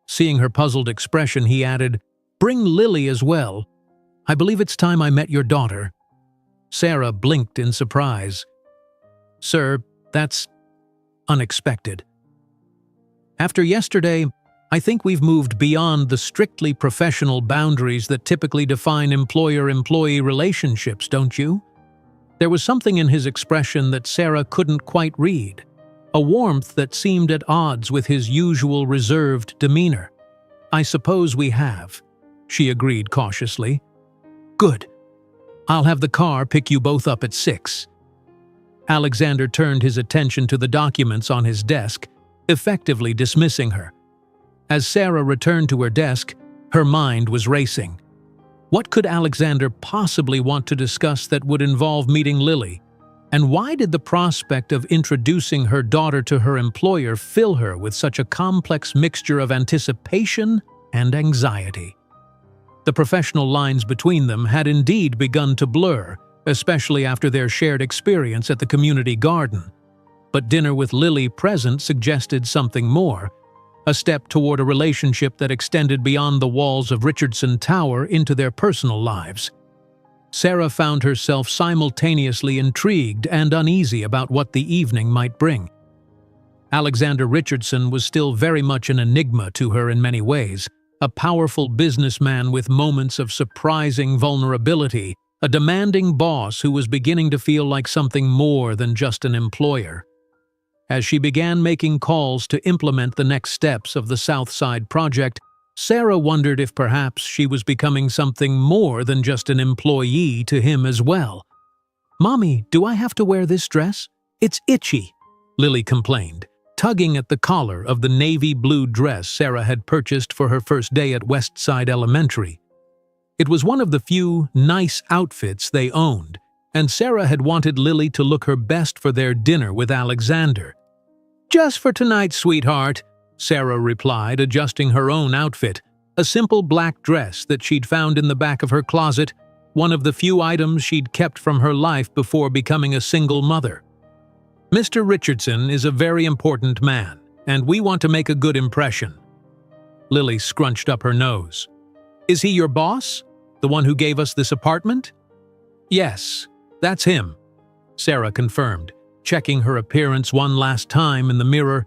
Seeing her puzzled expression, he added, "Bring Lily as well. I believe it's time I met your daughter." Sarah blinked in surprise. "Sir, that's unexpected. After yesterday, I think we've moved beyond the strictly professional boundaries that typically define employer-employee relationships, don't you?" There was something in his expression that Sarah couldn't quite read, a warmth that seemed at odds with his usual reserved demeanor. "I suppose we have," she agreed cautiously. "Good. I'll have the car pick you both up at 6. Alexander turned his attention to the documents on his desk, effectively dismissing her. As Sarah returned to her desk, her mind was racing. What could Alexander possibly want to discuss that would involve meeting Lily? And why did the prospect of introducing her daughter to her employer fill her with such a complex mixture of anticipation and anxiety? The professional lines between them had indeed begun to blur, especially after their shared experience at the community garden. But dinner with Lily present suggested something more, a step toward a relationship that extended beyond the walls of Richardson Tower into their personal lives. Sarah found herself simultaneously intrigued and uneasy about what the evening might bring. Alexander Richardson was still very much an enigma to her in many ways, a powerful businessman with moments of surprising vulnerability, a demanding boss who was beginning to feel like something more than just an employer. As she began making calls to implement the next steps of the South Side project, Sarah wondered if perhaps she was becoming something more than just an employee to him as well. "Mommy, do I have to wear this dress? It's itchy," Lily complained, tugging at the collar of the navy blue dress Sarah had purchased for her first day at Westside Elementary. It was one of the few nice outfits they owned, and Sarah had wanted Lily to look her best for their dinner with Alexander. "Just for tonight, sweetheart," Sarah replied, adjusting her own outfit, a simple black dress that she'd found in the back of her closet, one of the few items she'd kept from her life before becoming a single mother. "Mr. Richardson is a very important man, and we want to make a good impression." Lily scrunched up her nose. "Is he your boss? The one who gave us this apartment?" "Yes, that's him," Sarah confirmed, checking her appearance one last time in the mirror.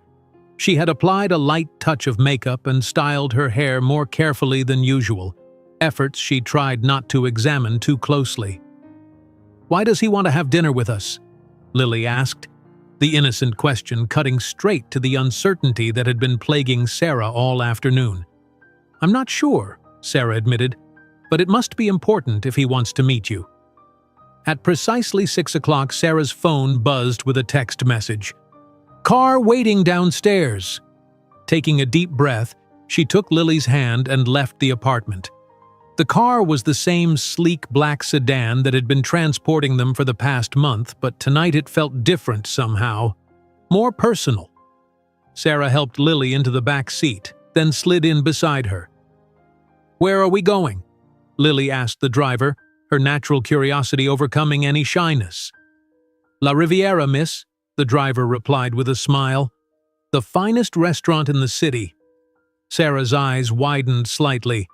She had applied a light touch of makeup and styled her hair more carefully than usual, efforts she tried not to examine too closely. "Why does he want to have dinner with us?" Lily asked, the innocent question cutting straight to the uncertainty that had been plaguing Sarah all afternoon. "I'm not sure," Sarah admitted, "but it must be important if he wants to meet you." At precisely 6 o'clock, Sarah's phone buzzed with a text message. "Car waiting downstairs." Taking a deep breath, she took Lily's hand and left the apartment. The car was the same sleek black sedan that had been transporting them for the past month, but tonight it felt different somehow, more personal. Sarah helped Lily into the back seat, then slid in beside her. "Where are we going?" Lily asked the driver, her natural curiosity overcoming any shyness. "La Riviera, miss," the driver replied with a smile. "The finest restaurant in the city." Sarah's eyes widened slightly.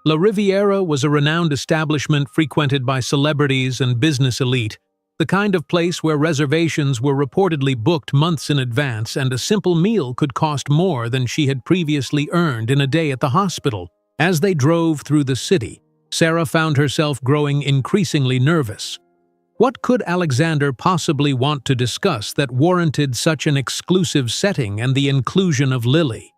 La Riviera was a renowned establishment frequented by celebrities and business elite, the kind of place where reservations were reportedly booked months in advance and a simple meal could cost more than she had previously earned in a day at the hospital. As they drove through the city, Sarah found herself growing increasingly nervous. What could Alexander possibly want to discuss that warranted such an exclusive setting and the inclusion of Lily?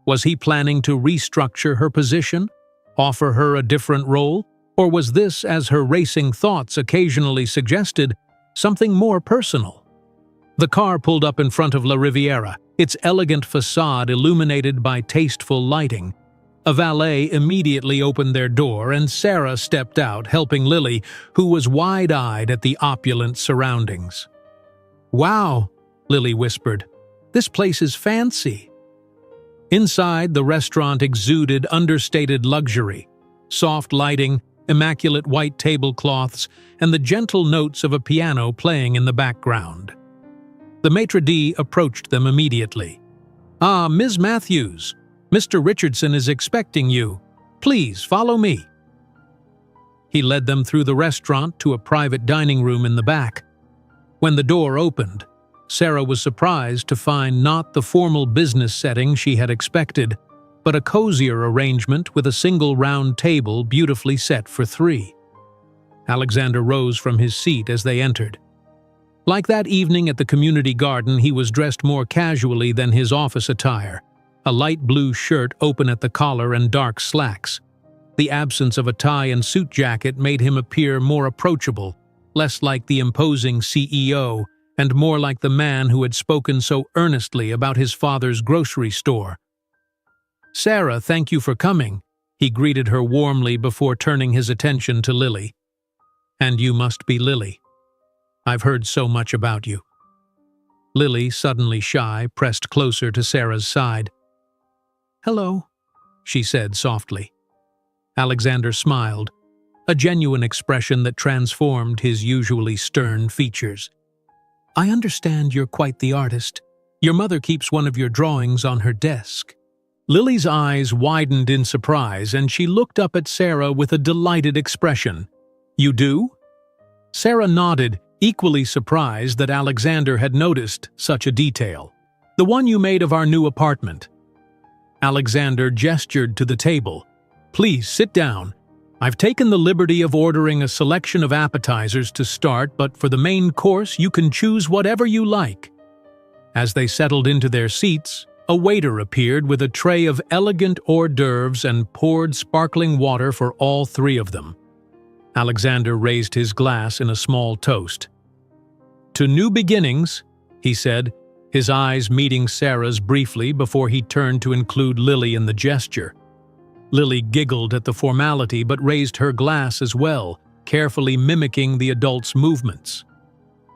Was he planning to restructure her position, offer her a different role, or was this, as her racing thoughts occasionally suggested, something more personal? The car pulled up in front of La Riviera, its elegant facade illuminated by tasteful lighting. A valet immediately opened their door and Sarah stepped out, helping Lily, who was wide-eyed at the opulent surroundings. "Wow," Lily whispered. "This place is fancy." Inside, the restaurant exuded understated luxury, soft lighting, immaculate white tablecloths, and the gentle notes of a piano playing in the background. The maitre d' approached them immediately. "Ah, Ms. Matthews, Mr. Richardson is expecting you. Please follow me." He led them through the restaurant to a private dining room in the back. When the door opened, Sarah was surprised to find not the formal business setting she had expected, but a cozier arrangement with a single round table beautifully set for 3. Alexander rose from his seat as they entered. Like that evening at the community garden, he was dressed more casually than his office attire, a light blue shirt open at the collar and dark slacks. The absence of a tie and suit jacket made him appear more approachable, less like the imposing CEO, and more like the man who had spoken so earnestly about his father's grocery store. "Sarah, thank you for coming," he greeted her warmly before turning his attention to Lily. "And you must be Lily. I've heard so much about you." Lily, suddenly shy, pressed closer to Sarah's side. "Hello," she said softly. Alexander smiled, a genuine expression that transformed his usually stern features. "I understand you're quite the artist. Your mother keeps one of your drawings on her desk." Lily's eyes widened in surprise, and she looked up at Sarah with a delighted expression. "You do?" Sarah nodded, equally surprised that Alexander had noticed such a detail. "The one you made of our new apartment." Alexander gestured to the table. "Please sit down. I've taken the liberty of ordering a selection of appetizers to start, but for the main course you can choose whatever you like." As they settled into their seats, a waiter appeared with a tray of elegant hors d'oeuvres and poured sparkling water for all three of them. Alexander raised his glass in a small toast. "To new beginnings," he said, his eyes meeting Sarah's briefly before he turned to include Lily in the gesture. Lily giggled at the formality but raised her glass as well, carefully mimicking the adult's movements.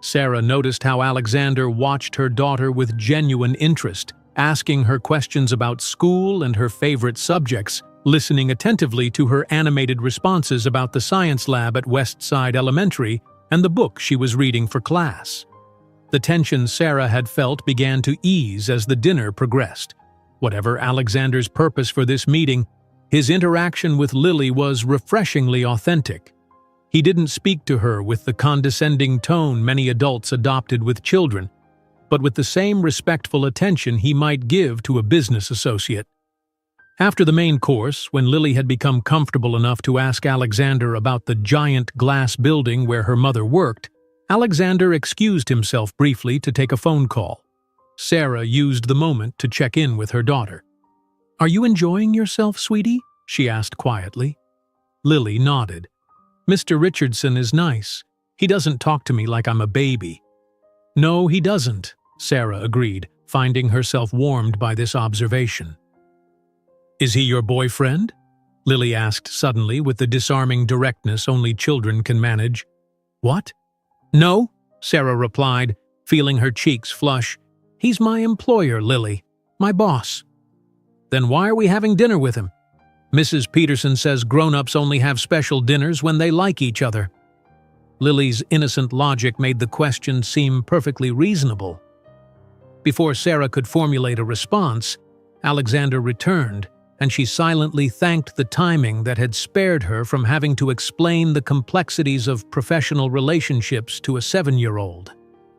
Sarah noticed how Alexander watched her daughter with genuine interest, asking her questions about school and her favorite subjects, listening attentively to her animated responses about the science lab at Westside Elementary and the book she was reading for class. The tension Sarah had felt began to ease as the dinner progressed. Whatever Alexander's purpose for this meeting, his interaction with Lily was refreshingly authentic. He didn't speak to her with the condescending tone many adults adopted with children, but with the same respectful attention he might give to a business associate. After the main course, when Lily had become comfortable enough to ask Alexander about the giant glass building where her mother worked, Alexander excused himself briefly to take a phone call. Sarah used the moment to check in with her daughter. "Are you enjoying yourself, sweetie?" she asked quietly. Lily nodded. "Mr. Richardson is nice. He doesn't talk to me like I'm a baby." "No, he doesn't," Sarah agreed, finding herself warmed by this observation. "Is he your boyfriend?" Lily asked suddenly with the disarming directness only children can manage. "What?" "No," Sarah replied, feeling her cheeks flush. "He's my employer, Lily. My boss." "Then why are we having dinner with him?" "Mrs. Peterson says grown-ups only have special dinners when they like each other." Lily's innocent logic made the question seem perfectly reasonable. Before Sarah could formulate a response, Alexander returned, and she silently thanked the timing that had spared her from having to explain the complexities of professional relationships to a 7-year-old.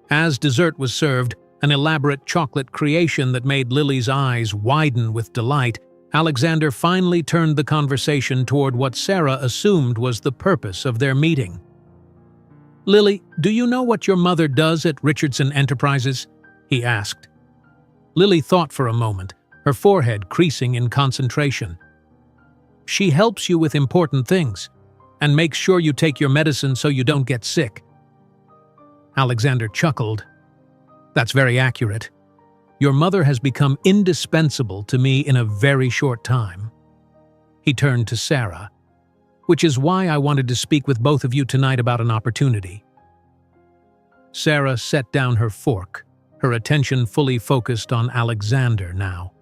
As dessert was served, an elaborate chocolate creation that made Lily's eyes widen with delight, Alexander finally turned the conversation toward what Sarah assumed was the purpose of their meeting. "Lily, do you know what your mother does at Richardson Enterprises?" he asked. Lily thought for a moment, her forehead creasing in concentration. "She helps you with important things, and makes sure you take your medicine so you don't get sick." Alexander chuckled. "That's very accurate. Your mother has become indispensable to me in a very short time." He turned to Sarah. "Which is why I wanted to speak with both of you tonight about an opportunity." Sarah set down her fork, her attention fully focused on Alexander now.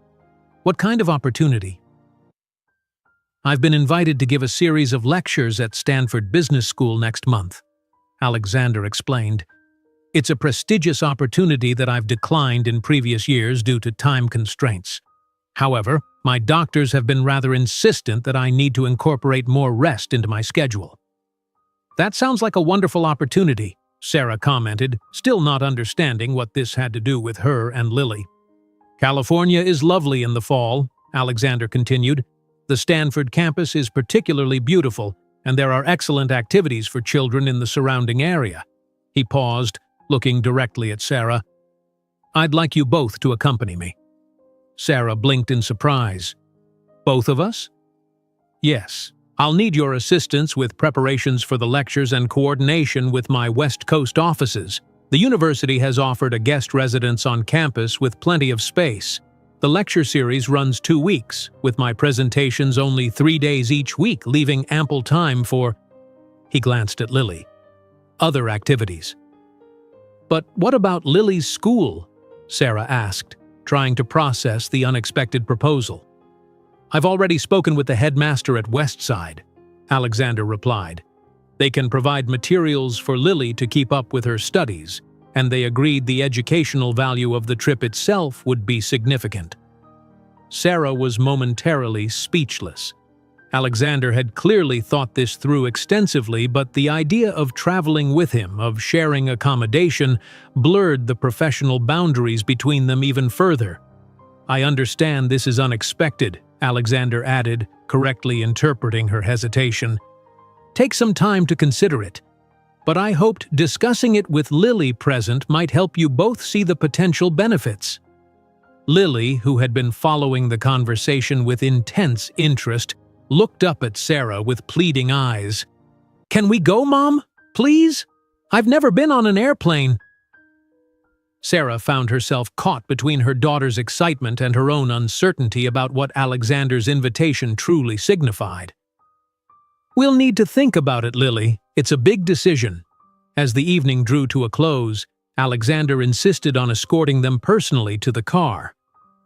"What kind of opportunity?" "I've been invited to give a series of lectures at Stanford Business School next month," Alexander explained. "It's a prestigious opportunity that I've declined in previous years due to time constraints. However, my doctors have been rather insistent that I need to incorporate more rest into my schedule." "That sounds like a wonderful opportunity," Sarah commented, still not understanding what this had to do with her and Lily. "California is lovely in the fall," Alexander continued. "The Stanford campus is particularly beautiful, and there are excellent activities for children in the surrounding area." He paused, looking directly at Sarah. "I'd like you both to accompany me." Sarah blinked in surprise. "Both of us?" "Yes. I'll need your assistance with preparations for the lectures and coordination with my West Coast offices. The university has offered a guest residence on campus with plenty of space. The lecture series runs 2 weeks, with my presentations only 3 days each week, leaving ample time for—" He glanced at Lily. "Other activities." "But what about Lily's school?" Sarah asked, trying to process the unexpected proposal. "I've already spoken with the headmaster at Westside," Alexander replied. "They can provide materials for Lily to keep up with her studies, and they agreed the educational value of the trip itself would be significant." Sarah was momentarily speechless. Alexander had clearly thought this through extensively, but the idea of traveling with him, of sharing accommodation, blurred the professional boundaries between them even further. "I understand this is unexpected," Alexander added, correctly interpreting her hesitation. "Take some time to consider it. But I hoped discussing it with Lily present might help you both see the potential benefits." Lily, who had been following the conversation with intense interest, looked up at Sarah with pleading eyes. "Can we go, Mom? Please? I've never been on an airplane." Sarah found herself caught between her daughter's excitement and her own uncertainty about what Alexander's invitation truly signified. "We'll need to think about it, Lily. It's a big decision." As the evening drew to a close, Alexander insisted on escorting them personally to the car.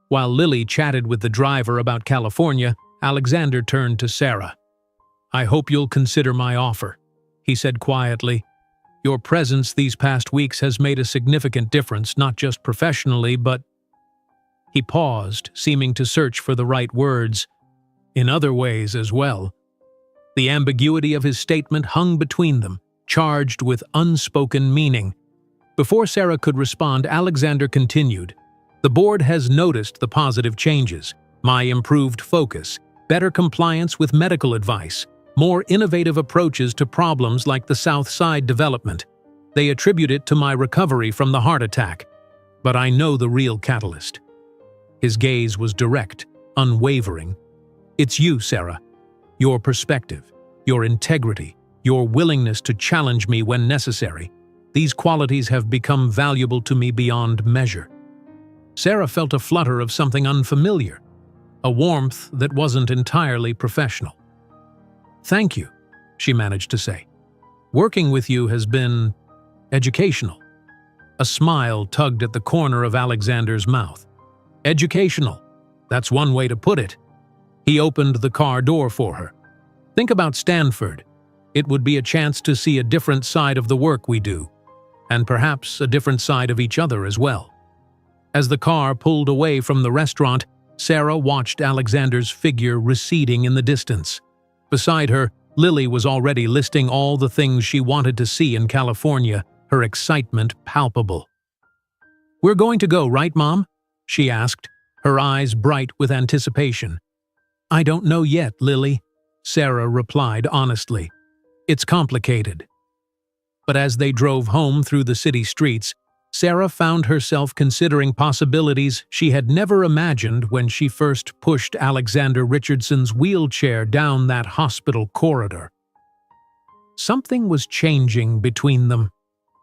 While Lily chatted with the driver about California, Alexander turned to Sarah. "I hope you'll consider my offer," he said quietly. "Your presence these past weeks has made a significant difference, not just professionally, but—" He paused, seeming to search for the right words. "In other ways as well." The ambiguity of his statement hung between them, charged with unspoken meaning. Before Sarah could respond, Alexander continued. "The board has noticed the positive changes, my improved focus, better compliance with medical advice, more innovative approaches to problems like the South Side development. They attribute it to my recovery from the heart attack. But I know the real catalyst." His gaze was direct, unwavering. "It's you, Sarah. Your perspective, your integrity, your willingness to challenge me when necessary. These qualities have become valuable to me beyond measure." Sarah felt a flutter of something unfamiliar, a warmth that wasn't entirely professional. "Thank you," she managed to say. "Working with you has been educational." A smile tugged at the corner of Alexander's mouth. "Educational. That's one way to put it." He opened the car door for her. "Think about Stanford. It would be a chance to see a different side of the work we do, and perhaps a different side of each other as well." As the car pulled away from the restaurant, Sarah watched Alexander's figure receding in the distance. Beside her, Lily was already listing all the things she wanted to see in California, her excitement palpable. "We're going to go, right, Mom?" she asked, her eyes bright with anticipation. "I don't know yet, Lily," Sarah replied honestly. "It's complicated." But as they drove home through the city streets, Sarah found herself considering possibilities she had never imagined when she first pushed Alexander Richardson's wheelchair down that hospital corridor. Something was changing between them,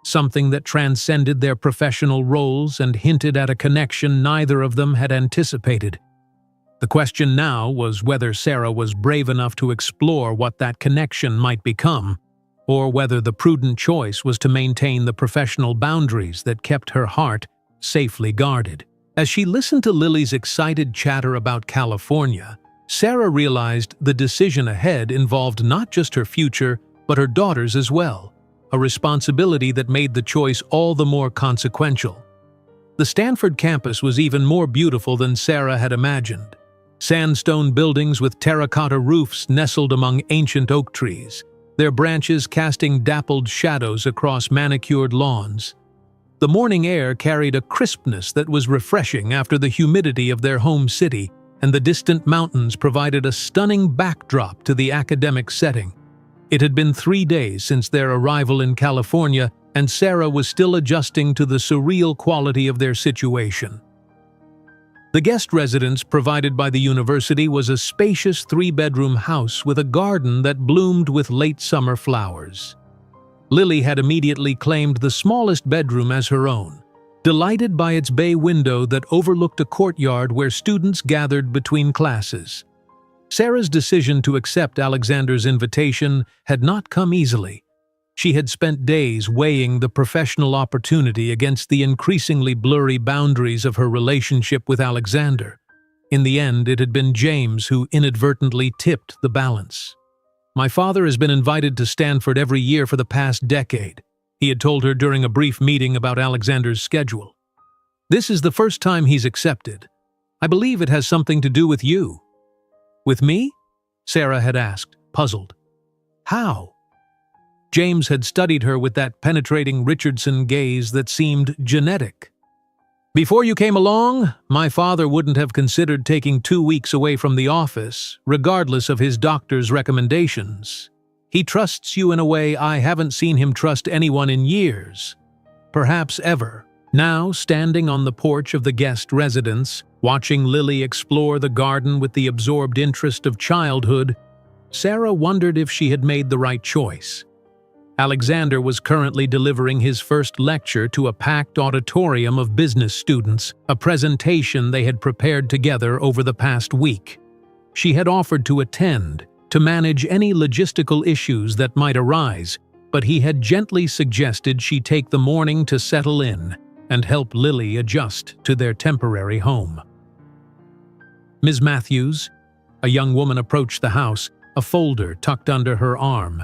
something that transcended their professional roles and hinted at a connection neither of them had anticipated. The question now was whether Sarah was brave enough to explore what that connection might become, or whether the prudent choice was to maintain the professional boundaries that kept her heart safely guarded. As she listened to Lily's excited chatter about California, Sarah realized the decision ahead involved not just her future, but her daughter's as well, a responsibility that made the choice all the more consequential. The Stanford campus was even more beautiful than Sarah had imagined. Sandstone buildings with terracotta roofs nestled among ancient oak trees, their branches casting dappled shadows across manicured lawns. The morning air carried a crispness that was refreshing after the humidity of their home city, and the distant mountains provided a stunning backdrop to the academic setting. It had been 3 days since their arrival in California, and Sarah was still adjusting to the surreal quality of their situation. The guest residence provided by the university was a spacious 3-bedroom house with a garden that bloomed with late summer flowers. Lily had immediately claimed the smallest bedroom as her own, delighted by its bay window that overlooked a courtyard where students gathered between classes. Sarah's decision to accept Alexander's invitation had not come easily. She had spent days weighing the professional opportunity against the increasingly blurry boundaries of her relationship with Alexander. In the end, it had been James who inadvertently tipped the balance. "My father has been invited to Stanford every year for the past decade," he had told her during a brief meeting about Alexander's schedule. "This is the first time he's accepted. I believe it has something to do with you." "With me?" Sarah had asked, puzzled. "How?" James had studied her with that penetrating Richardson gaze that seemed genetic. "Before you came along, my father wouldn't have considered taking 2 weeks away from the office, regardless of his doctor's recommendations. He trusts you in a way I haven't seen him trust anyone in years, perhaps ever." Now, standing on the porch of the guest residence, watching Lily explore the garden with the absorbed interest of childhood, Sarah wondered if she had made the right choice. Alexander was currently delivering his first lecture to a packed auditorium of business students, a presentation they had prepared together over the past week. She had offered to attend, to manage any logistical issues that might arise, but he had gently suggested she take the morning to settle in and help Lily adjust to their temporary home. Ms. Matthews, a young woman, approached the house, a folder tucked under her arm.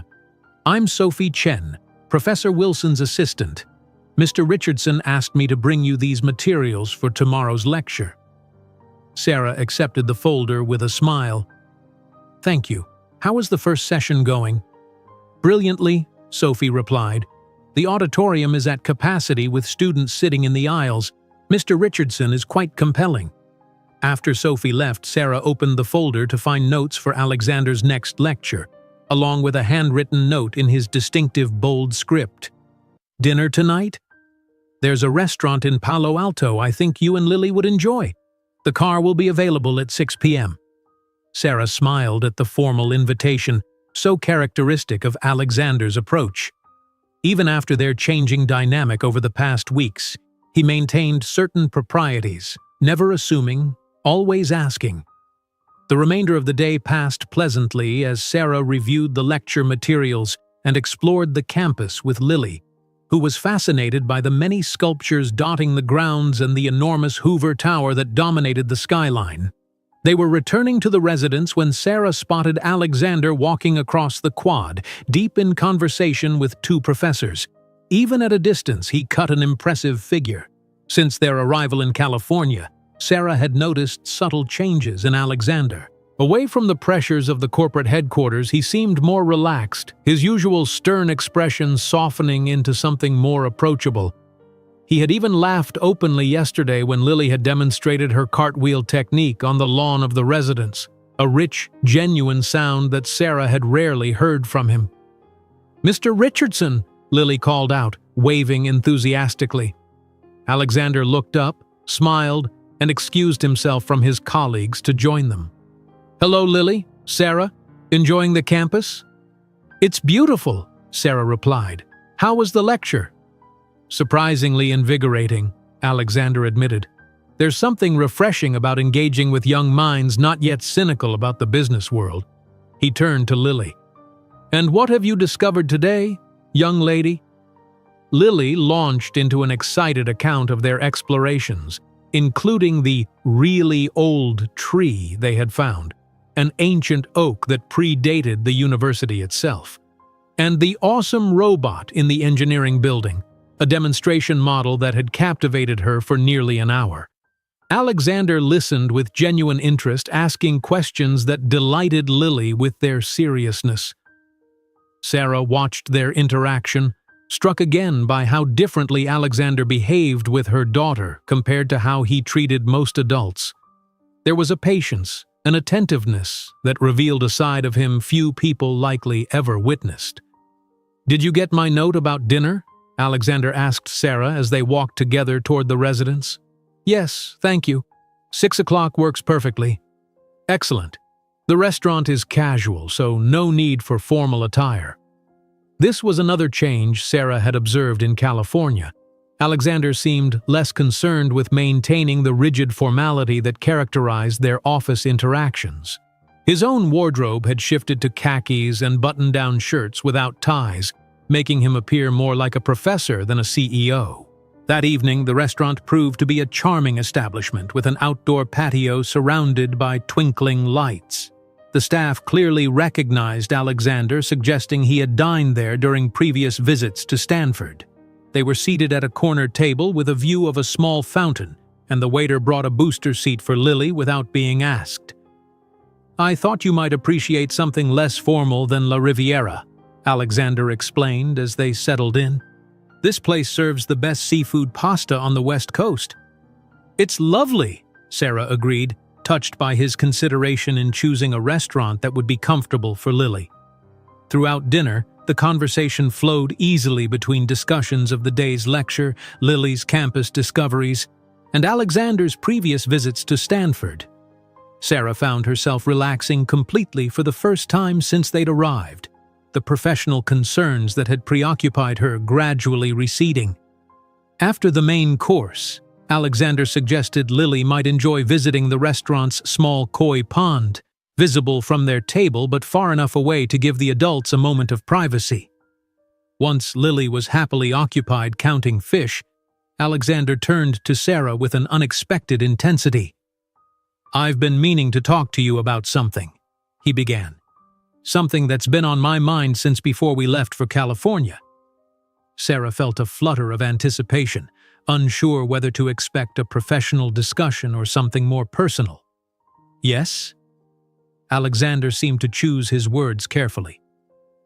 "I'm Sophie Chen, Professor Wilson's assistant. Mr. Richardson asked me to bring you these materials for tomorrow's lecture." Sarah accepted the folder with a smile. "Thank you. How is the first session going?" "Brilliantly," Sophie replied. "The auditorium is at capacity with students sitting in the aisles. Mr. Richardson is quite compelling." After Sophie left, Sarah opened the folder to find notes for Alexander's next lecture, along with a handwritten note in his distinctive bold script. "Dinner tonight? There's a restaurant in Palo Alto I think you and Lily would enjoy. The car will be available at 6 p.m. Sarah smiled at the formal invitation, so characteristic of Alexander's approach. Even after their changing dynamic over the past weeks, he maintained certain proprieties, never assuming, always asking. The remainder of the day passed pleasantly as Sarah reviewed the lecture materials and explored the campus with Lily, who was fascinated by the many sculptures dotting the grounds and the enormous Hoover Tower that dominated the skyline. They were returning to the residence when Sarah spotted Alexander walking across the quad, deep in conversation with 2 professors. Even at a distance, he cut an impressive figure. Since their arrival in California, Sarah had noticed subtle changes in Alexander. Away from the pressures of the corporate headquarters, he seemed more relaxed, his usual stern expression softening into something more approachable. He had even laughed openly yesterday when Lily had demonstrated her cartwheel technique on the lawn of the residence, a rich, genuine sound that Sarah had rarely heard from him. "Mr. Richardson," Lily called out, waving enthusiastically. Alexander looked up, smiled, and excused himself from his colleagues to join them. "Hello, Lily. Sarah. Enjoying the campus?" "It's beautiful," Sarah replied. "How was the lecture?" "Surprisingly invigorating," Alexander admitted. "There's something refreshing about engaging with young minds not yet cynical about the business world." He turned to Lily. "And what have you discovered today, young lady?" Lily launched into an excited account of their explorations, including the really old tree they had found, an ancient oak that predated the university itself, and the awesome robot in the engineering building, a demonstration model that had captivated her for nearly an hour. Alexander listened with genuine interest, asking questions that delighted Lily with their seriousness. Sarah watched their interaction, struck again by how differently Alexander behaved with her daughter compared to how he treated most adults. There was a patience, an attentiveness that revealed a side of him few people likely ever witnessed. "Did you get my note about dinner?" Alexander asked Sarah as they walked together toward the residence. "Yes, thank you. 6 o'clock works perfectly." "Excellent. The restaurant is casual, so no need for formal attire." This was another change Sarah had observed in California. Alexander seemed less concerned with maintaining the rigid formality that characterized their office interactions. His own wardrobe had shifted to khakis and button-down shirts without ties, making him appear more like a professor than a CEO. That evening, the restaurant proved to be a charming establishment with an outdoor patio surrounded by twinkling lights. The staff clearly recognized Alexander, suggesting he had dined there during previous visits to Stanford. They were seated at a corner table with a view of a small fountain, and the waiter brought a booster seat for Lily without being asked. "I thought you might appreciate something less formal than La Riviera," Alexander explained as they settled in. "This place serves the best seafood pasta on the West Coast." "It's lovely," Sarah agreed, touched by his consideration in choosing a restaurant that would be comfortable for Lily. Throughout dinner, the conversation flowed easily between discussions of the day's lecture, Lily's campus discoveries, and Alexander's previous visits to Stanford. Sarah found herself relaxing completely for the first time since they'd arrived, the professional concerns that had preoccupied her gradually receding. After the main course, Alexander suggested Lily might enjoy visiting the restaurant's small koi pond, visible from their table but far enough away to give the adults a moment of privacy. Once Lily was happily occupied counting fish, Alexander turned to Sarah with an unexpected intensity. "I've been meaning to talk to you about something," he began. "Something that's been on my mind since before we left for California." Sarah felt a flutter of anticipation, unsure whether to expect a professional discussion or something more personal. "Yes?" Alexander seemed to choose his words carefully.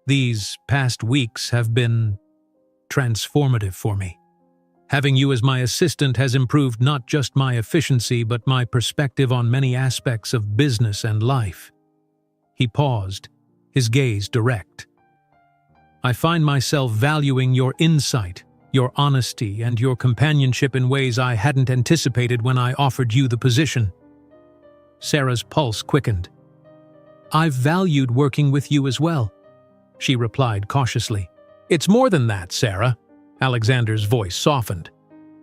"These past weeks have been transformative for me. Having you as my assistant has improved not just my efficiency but my perspective on many aspects of business and life." He paused, his gaze direct. "I find myself valuing your insight, your honesty, and your companionship in ways I hadn't anticipated when I offered you the position." Sarah's pulse quickened. "I've valued working with you as well," she replied cautiously. "It's more than that, Sarah." Alexander's voice softened.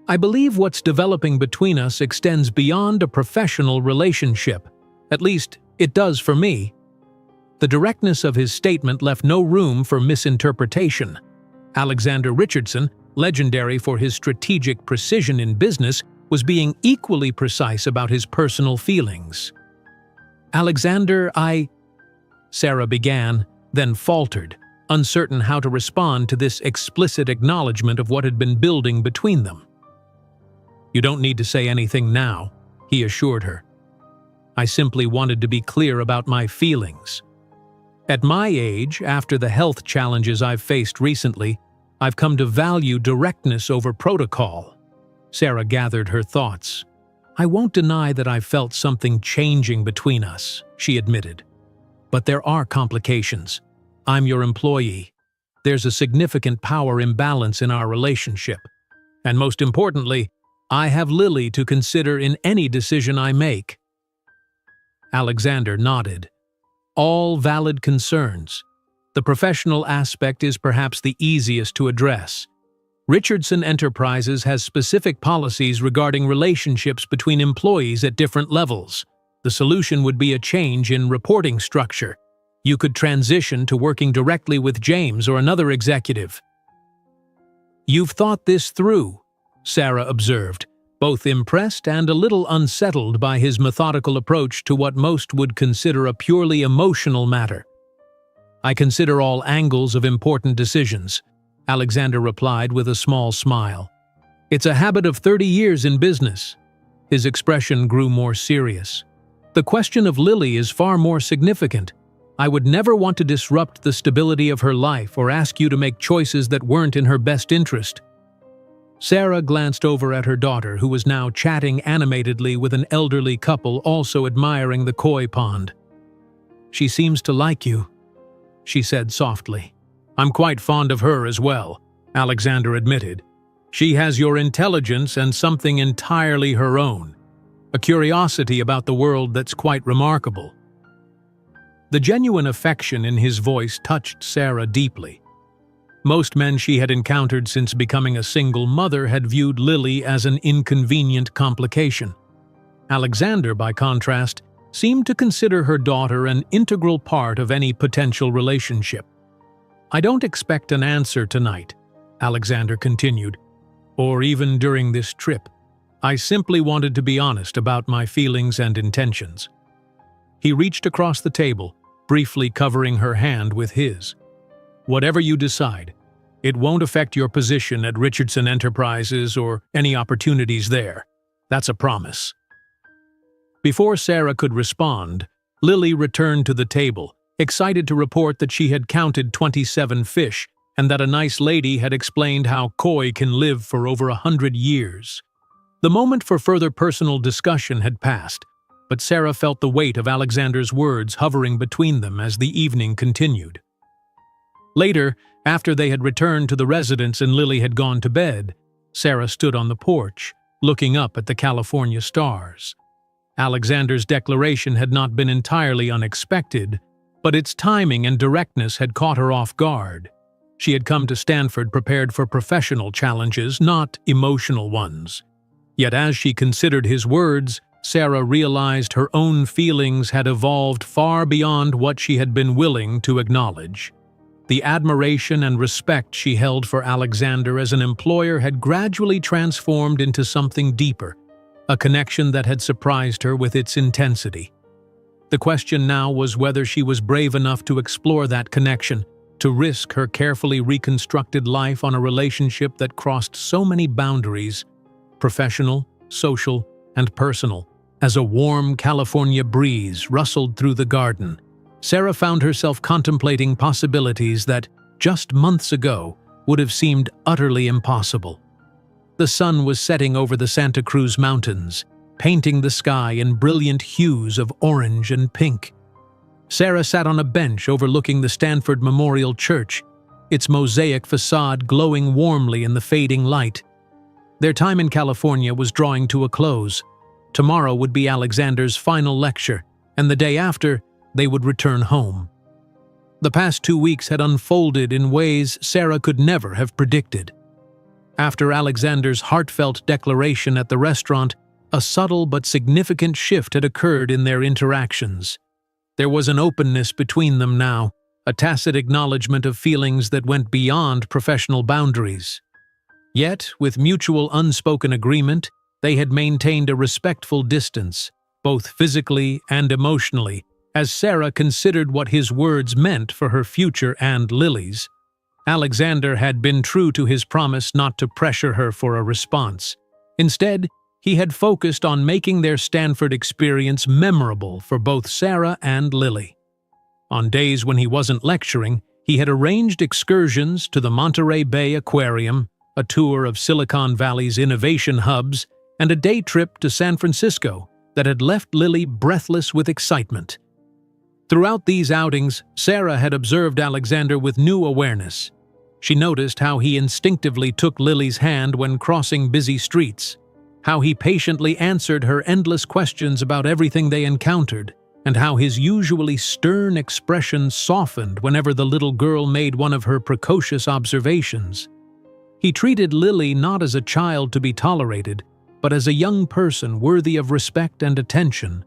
"I believe what's developing between us extends beyond a professional relationship. At least, it does for me." The directness of his statement left no room for misinterpretation. Alexander Richardson, legendary for his strategic precision in business, was being equally precise about his personal feelings. "Alexander, Sarah began, then faltered, uncertain how to respond to this explicit acknowledgement of what had been building between them. "You don't need to say anything now," he assured her. "I simply wanted to be clear about my feelings. At my age, after the health challenges I've faced recently, I've come to value directness over protocol." Sarah gathered her thoughts. "I won't deny that I've felt something changing between us," she admitted. "But there are complications. I'm your employee. There's a significant power imbalance in our relationship. And most importantly, I have Lily to consider in any decision I make." Alexander nodded. "All valid concerns. The professional aspect is perhaps the easiest to address. Richardson Enterprises has specific policies regarding relationships between employees at different levels. The solution would be a change in reporting structure. You could transition to working directly with James or another executive." "You've thought this through," Sarah observed, both impressed and a little unsettled by his methodical approach to what most would consider a purely emotional matter. "I consider all angles of important decisions," Alexander replied with a small smile. "It's a habit of 30 years in business." His expression grew more serious. "The question of Lily is far more significant. I would never want to disrupt the stability of her life or ask you to make choices that weren't in her best interest." Sarah glanced over at her daughter, who was now chatting animatedly with an elderly couple also admiring the koi pond. "She seems to like you," she said softly. "I'm quite fond of her as well," Alexander admitted. "She has your intelligence and something entirely her own, a curiosity about the world that's quite remarkable." The genuine affection in his voice touched Sarah deeply. Most men she had encountered since becoming a single mother had viewed Lily as an inconvenient complication. Alexander, by contrast, seemed to consider her daughter an integral part of any potential relationship. "I don't expect an answer tonight," Alexander continued, "or even during this trip. I simply wanted to be honest about my feelings and intentions." He reached across the table, briefly covering her hand with his. "Whatever you decide, it won't affect your position at Richardson Enterprises or any opportunities there. That's a promise." Before Sarah could respond, Lily returned to the table, excited to report that she had counted 27 fish and that a nice lady had explained how koi can live for over 100 years. The moment for further personal discussion had passed, but Sarah felt the weight of Alexander's words hovering between them as the evening continued. Later, after they had returned to the residence and Lily had gone to bed, Sarah stood on the porch, looking up at the California stars. Alexander's declaration had not been entirely unexpected, but its timing and directness had caught her off guard. She had come to Stanford prepared for professional challenges, not emotional ones. Yet as she considered his words, Sarah realized her own feelings had evolved far beyond what she had been willing to acknowledge. The admiration and respect she held for Alexander as an employer had gradually transformed into something deeper, a connection that had surprised her with its intensity. The question now was whether she was brave enough to explore that connection, to risk her carefully reconstructed life on a relationship that crossed so many boundaries, professional, social, and personal. As a warm California breeze rustled through the garden, Sarah found herself contemplating possibilities that, just months ago, would have seemed utterly impossible. The sun was setting over the Santa Cruz Mountains, painting the sky in brilliant hues of orange and pink. Sarah sat on a bench overlooking the Stanford Memorial Church, its mosaic facade glowing warmly in the fading light. Their time in California was drawing to a close. Tomorrow would be Alexander's final lecture, and the day after, they would return home. The past 2 weeks had unfolded in ways Sarah could never have predicted. After Alexander's heartfelt declaration at the restaurant, a subtle but significant shift had occurred in their interactions. There was an openness between them now, a tacit acknowledgement of feelings that went beyond professional boundaries. Yet, with mutual unspoken agreement, they had maintained a respectful distance, both physically and emotionally, as Sarah considered what his words meant for her future and Lily's. Alexander had been true to his promise not to pressure her for a response. Instead, he had focused on making their Stanford experience memorable for both Sarah and Lily. On days when he wasn't lecturing, he had arranged excursions to the Monterey Bay Aquarium, a tour of Silicon Valley's innovation hubs, and a day trip to San Francisco that had left Lily breathless with excitement. Throughout these outings, Sarah had observed Alexander with new awareness. She noticed how he instinctively took Lily's hand when crossing busy streets, how he patiently answered her endless questions about everything they encountered, and how his usually stern expression softened whenever the little girl made one of her precocious observations. He treated Lily not as a child to be tolerated, but as a young person worthy of respect and attention.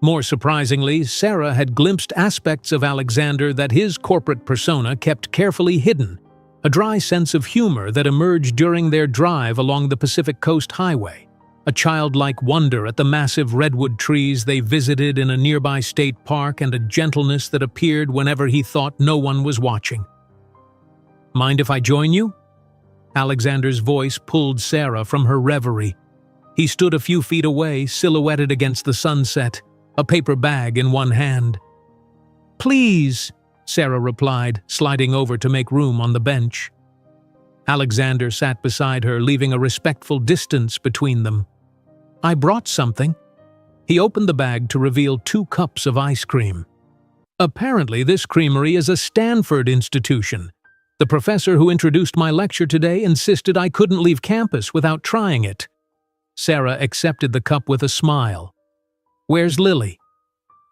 More surprisingly, Sarah had glimpsed aspects of Alexander that his corporate persona kept carefully hidden, a dry sense of humor that emerged during their drive along the Pacific Coast Highway, a childlike wonder at the massive redwood trees they visited in a nearby state park, and a gentleness that appeared whenever he thought no one was watching. "Mind if I join you?" Alexander's voice pulled Sarah from her reverie. He stood a few feet away, silhouetted against the sunset, a paper bag in one hand. "Please," Sarah replied, sliding over to make room on the bench. Alexander sat beside her, leaving a respectful distance between them. "I brought something." He opened the bag to reveal 2 cups of ice cream. "Apparently this creamery is a Stanford institution. The professor who introduced my lecture today insisted I couldn't leave campus without trying it." Sarah accepted the cup with a smile. "Where's Lily?"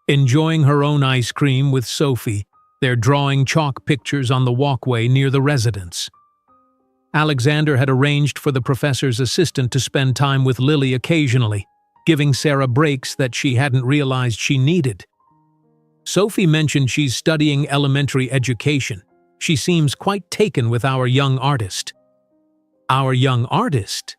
"Enjoying her own ice cream with Sophie. They're drawing chalk pictures on the walkway near the residence. Alexander had arranged for the professor's assistant to spend time with Lily occasionally, giving Sarah breaks that she hadn't realized she needed. Sophie mentioned she's studying elementary education. She seems quite taken with our young artist. Our young artist?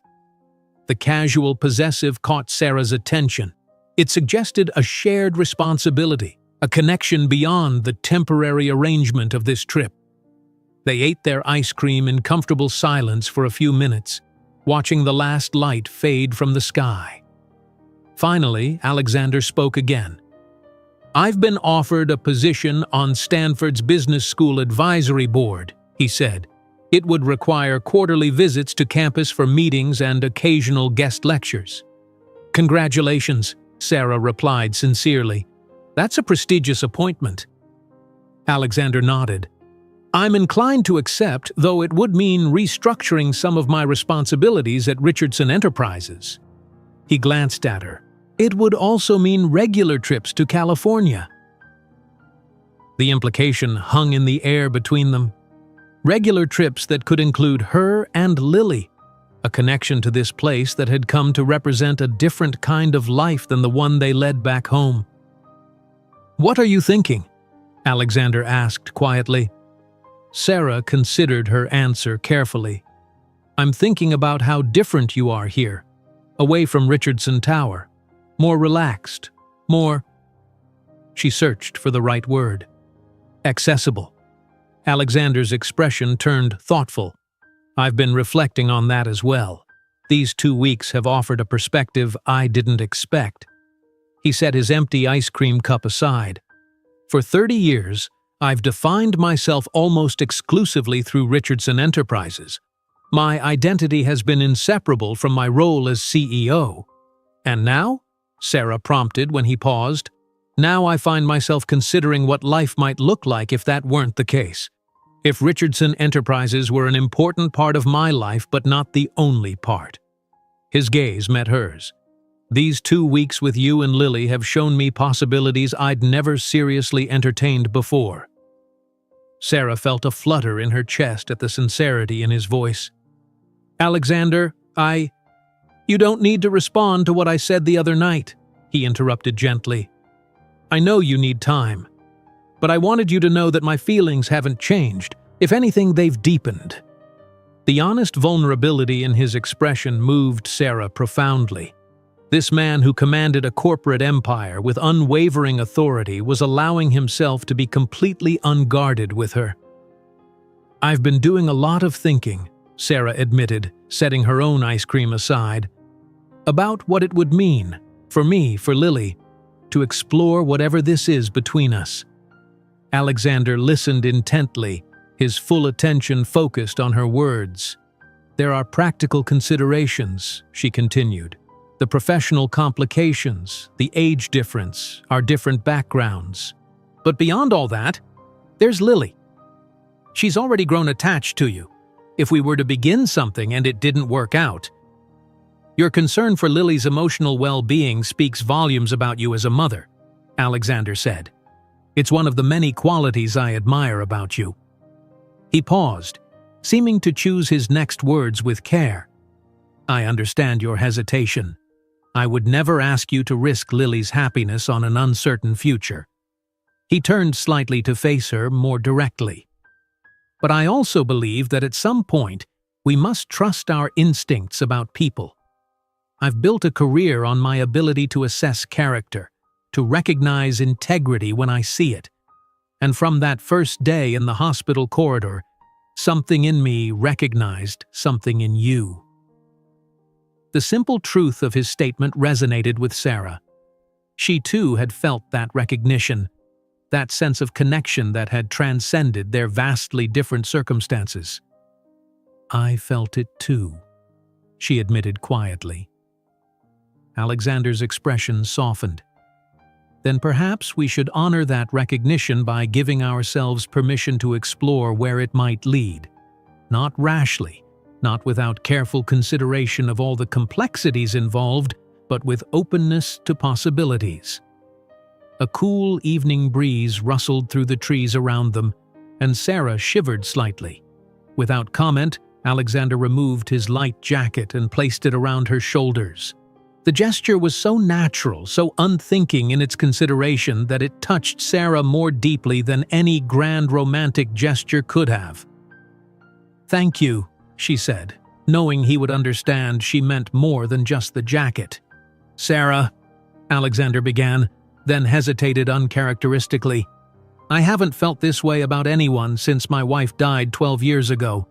The casual possessive caught Sarah's attention. It suggested a shared responsibility, a connection beyond the temporary arrangement of this trip. They ate their ice cream in comfortable silence for a few minutes, watching the last light fade from the sky. Finally, Alexander spoke again. "I've been offered a position on Stanford's Business School Advisory Board," he said. "It would require quarterly visits to campus for meetings and occasional guest lectures." "Congratulations," Sarah replied sincerely. "That's a prestigious appointment." Alexander nodded. "I'm inclined to accept, though it would mean restructuring some of my responsibilities at Richardson Enterprises." He glanced at her. "It would also mean regular trips to California." The implication hung in the air between them. Regular trips that could include her and Lily, a connection to this place that had come to represent a different kind of life than the one they led back home. "What are you thinking?" Alexander asked quietly. Sarah considered her answer carefully. "I'm thinking about how different you are here, away from Richardson Tower. More relaxed, more—" She searched for the right word. "Accessible." Alexander's expression turned thoughtful. "I've been reflecting on that as well. These 2 weeks have offered a perspective I didn't expect." He set his empty ice cream cup aside. "For 30 years, I've defined myself almost exclusively through Richardson Enterprises. My identity has been inseparable from my role as CEO. And now?" Sarah prompted when he paused. "Now I find myself considering what life might look like if that weren't the case. If Richardson Enterprises were an important part of my life but not the only part." His gaze met hers. "These 2 weeks with you and Lily have shown me possibilities I'd never seriously entertained before." Sarah felt a flutter in her chest at the sincerity in his voice. "Alexander, You don't need to respond to what I said the other night," he interrupted gently. "I know you need time. But I wanted you to know that my feelings haven't changed. If anything, they've deepened." The honest vulnerability in his expression moved Sarah profoundly. This man who commanded a corporate empire with unwavering authority was allowing himself to be completely unguarded with her. "I've been doing a lot of thinking," Sarah admitted, setting her own ice cream aside, "about what it would mean, for me, for Lily, to explore whatever this is between us." Alexander listened intently, his full attention focused on her words. "There are practical considerations," she continued. "The professional complications, the age difference, our different backgrounds. But beyond all that, there's Lily. She's already grown attached to you. If we were to begin something and it didn't work out, your concern for Lily's emotional well-being speaks volumes about you as a mother," Alexander said. "It's one of the many qualities I admire about you." He paused, seeming to choose his next words with care. "I understand your hesitation. I would never ask you to risk Lily's happiness on an uncertain future." He turned slightly to face her more directly. "But I also believe that at some point, we must trust our instincts about people. I've built a career on my ability to assess character, to recognize integrity when I see it. And from that first day in the hospital corridor, something in me recognized something in you." The simple truth of his statement resonated with Sarah. She too had felt that recognition, that sense of connection that had transcended their vastly different circumstances. "I felt it too," she admitted quietly. Alexander's expression softened. "Then perhaps we should honor that recognition by giving ourselves permission to explore where it might lead. Not rashly, not without careful consideration of all the complexities involved, but with openness to possibilities." A cool evening breeze rustled through the trees around them, and Sarah shivered slightly. Without comment, Alexander removed his light jacket and placed it around her shoulders. The gesture was so natural, so unthinking in its consideration that it touched Sarah more deeply than any grand romantic gesture could have. "Thank you," she said, knowing he would understand she meant more than just the jacket. "Sarah," Alexander began, then hesitated uncharacteristically. "I haven't felt this way about anyone since my wife died 12 years ago.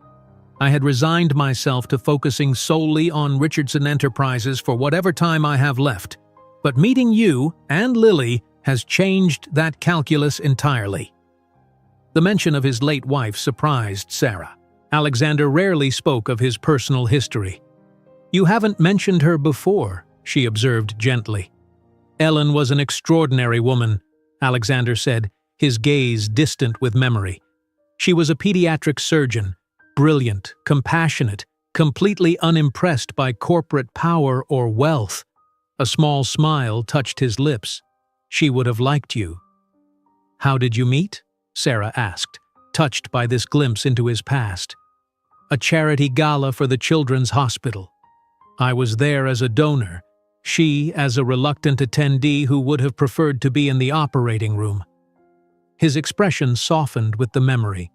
I had resigned myself to focusing solely on Richardson Enterprises for whatever time I have left. But meeting you and Lily has changed that calculus entirely." The mention of his late wife surprised Sarah. Alexander rarely spoke of his personal history. "You haven't mentioned her before," she observed gently. "Ellen was an extraordinary woman," Alexander said, his gaze distant with memory. "She was a pediatric surgeon, brilliant, compassionate, completely unimpressed by corporate power or wealth." A small smile touched his lips. "She would have liked you." "How did you meet?" Sarah asked, touched by this glimpse into his past. "A charity gala for the Children's Hospital. I was there as a donor, she as a reluctant attendee who would have preferred to be in the operating room." His expression softened with the memory.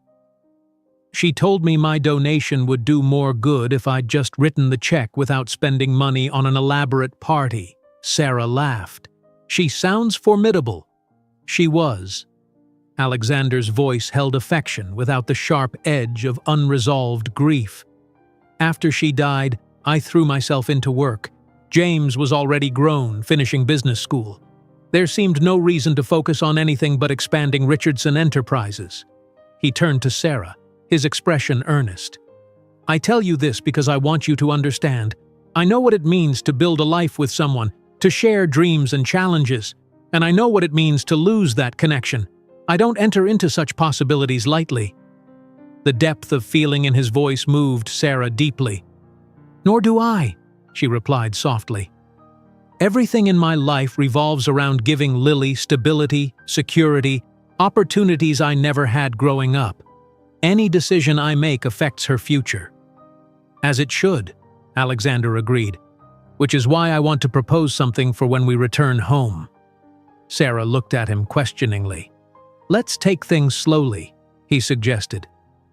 "She told me my donation would do more good if I'd just written the check without spending money on an elaborate party." Sarah laughed. "She sounds formidable." She was. Alexander's voice held affection without the sharp edge of unresolved grief. "After she died, I threw myself into work. James was already grown, finishing business school. There seemed no reason to focus on anything but expanding Richardson Enterprises." He turned to Sarah, his expression earnest. "I tell you this because I want you to understand. I know what it means to build a life with someone, to share dreams and challenges, and I know what it means to lose that connection. I don't enter into such possibilities lightly." The depth of feeling in his voice moved Sarah deeply. "Nor do I," she replied softly. "Everything in my life revolves around giving Lily stability, security, opportunities I never had growing up. Any decision I make affects her future." "As it should," Alexander agreed, "which is why I want to propose something for when we return home." Sarah looked at him questioningly. "Let's take things slowly," he suggested.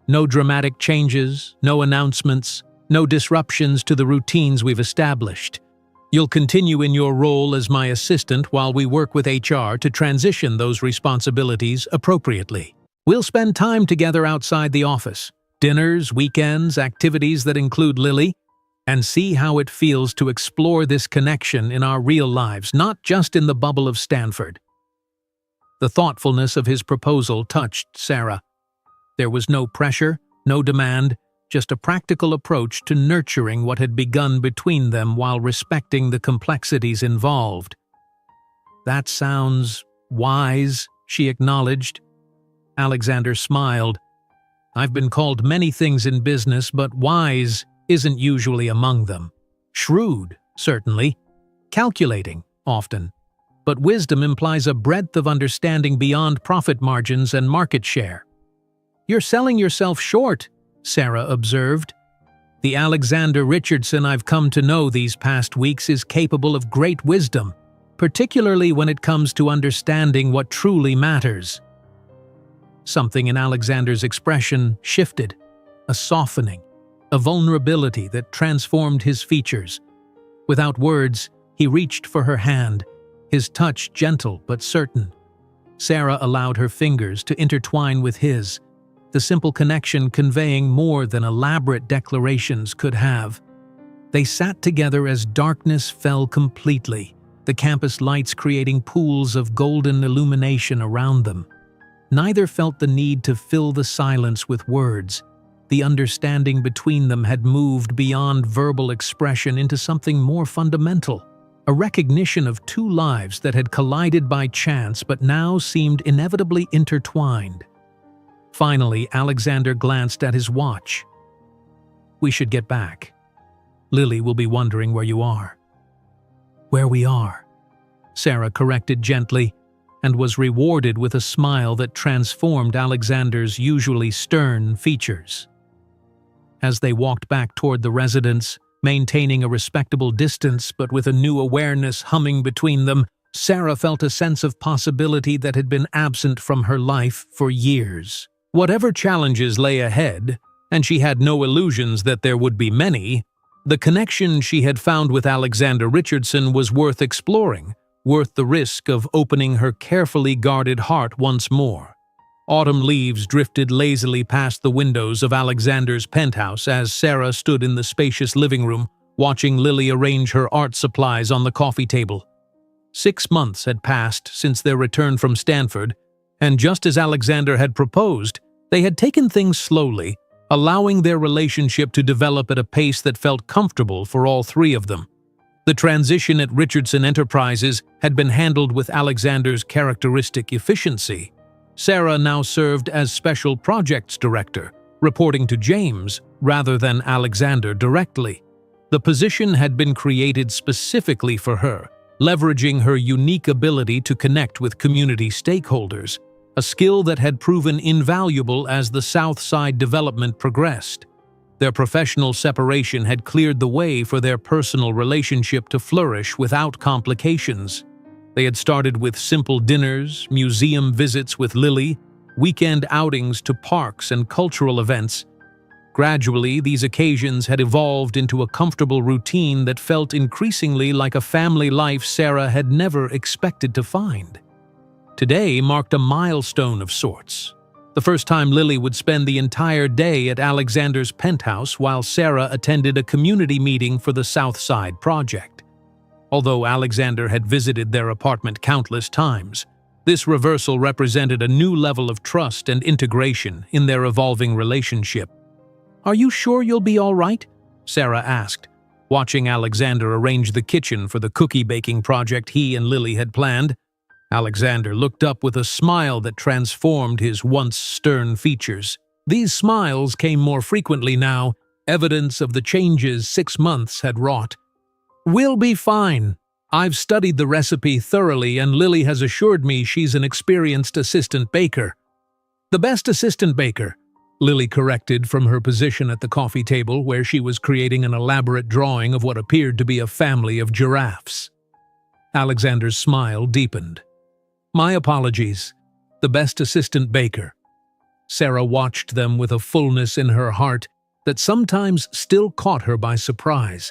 "No dramatic changes, no announcements, no disruptions to the routines we've established. You'll continue in your role as my assistant while we work with HR to transition those responsibilities appropriately. We'll spend time together outside the office, dinners, weekends, activities that include Lily, and see how it feels to explore this connection in our real lives, not just in the bubble of Stanford." The thoughtfulness of his proposal touched Sarah. There was no pressure, no demand, just a practical approach to nurturing what had begun between them while respecting the complexities involved. "That sounds wise," she acknowledged. Alexander smiled. "I've been called many things in business, but wise isn't usually among them. Shrewd, certainly. Calculating, often. But wisdom implies a breadth of understanding beyond profit margins and market share." "You're selling yourself short," Sarah observed. "The Alexander Richardson I've come to know these past weeks is capable of great wisdom, particularly when it comes to understanding what truly matters." Something in Alexander's expression shifted, a softening, a vulnerability that transformed his features. Without words, he reached for her hand, his touch gentle but certain. Sarah allowed her fingers to intertwine with his, the simple connection conveying more than elaborate declarations could have. They sat together as darkness fell completely, the campus lights creating pools of golden illumination around them. Neither felt the need to fill the silence with words. The understanding between them had moved beyond verbal expression into something more fundamental, a recognition of two lives that had collided by chance but now seemed inevitably intertwined. Finally, Alexander glanced at his watch. "We should get back. Lily will be wondering where you are." "Where we are," Sarah corrected gently. and was rewarded with a smile that transformed Alexander's usually stern features. As they walked back toward the residence, maintaining a respectable distance but with a new awareness humming between them, Sarah felt a sense of possibility that had been absent from her life for years. Whatever challenges lay ahead, and she had no illusions that there would be many, the connection she had found with Alexander Richardson was worth exploring, worth the risk of opening her carefully guarded heart once more. Autumn leaves drifted lazily past the windows of Alexander's penthouse as Sarah stood in the spacious living room, watching Lily arrange her art supplies on the coffee table. 6 months had passed since their return from Stanford, and just as Alexander had proposed, they had taken things slowly, allowing their relationship to develop at a pace that felt comfortable for all three of them. The transition at Richardson Enterprises had been handled with Alexander's characteristic efficiency. Sarah now served as Special Projects Director, reporting to James rather than Alexander directly. The position had been created specifically for her, leveraging her unique ability to connect with community stakeholders, a skill that had proven invaluable as the South Side development progressed. Their professional separation had cleared the way for their personal relationship to flourish without complications. They had started with simple dinners, museum visits with Lily, weekend outings to parks and cultural events. Gradually, these occasions had evolved into a comfortable routine that felt increasingly like a family life Sarah had never expected to find. Today marked a milestone of sorts. The first time Lily would spend the entire day at Alexander's penthouse while Sarah attended a community meeting for the South Side Project. Although Alexander had visited their apartment countless times, this reversal represented a new level of trust and integration in their evolving relationship. "Are you sure you'll be all right?" Sarah asked, watching Alexander arrange the kitchen for the cookie-baking project he and Lily had planned. Alexander looked up with a smile that transformed his once stern features. These smiles came more frequently now, evidence of the changes 6 months had wrought. "We'll be fine. I've studied the recipe thoroughly and Lily has assured me she's an experienced assistant baker." "The best assistant baker," Lily corrected from her position at the coffee table where she was creating an elaborate drawing of what appeared to be a family of giraffes. Alexander's smile deepened. "My apologies. The best assistant baker." Sarah watched them with a fullness in her heart that sometimes still caught her by surprise.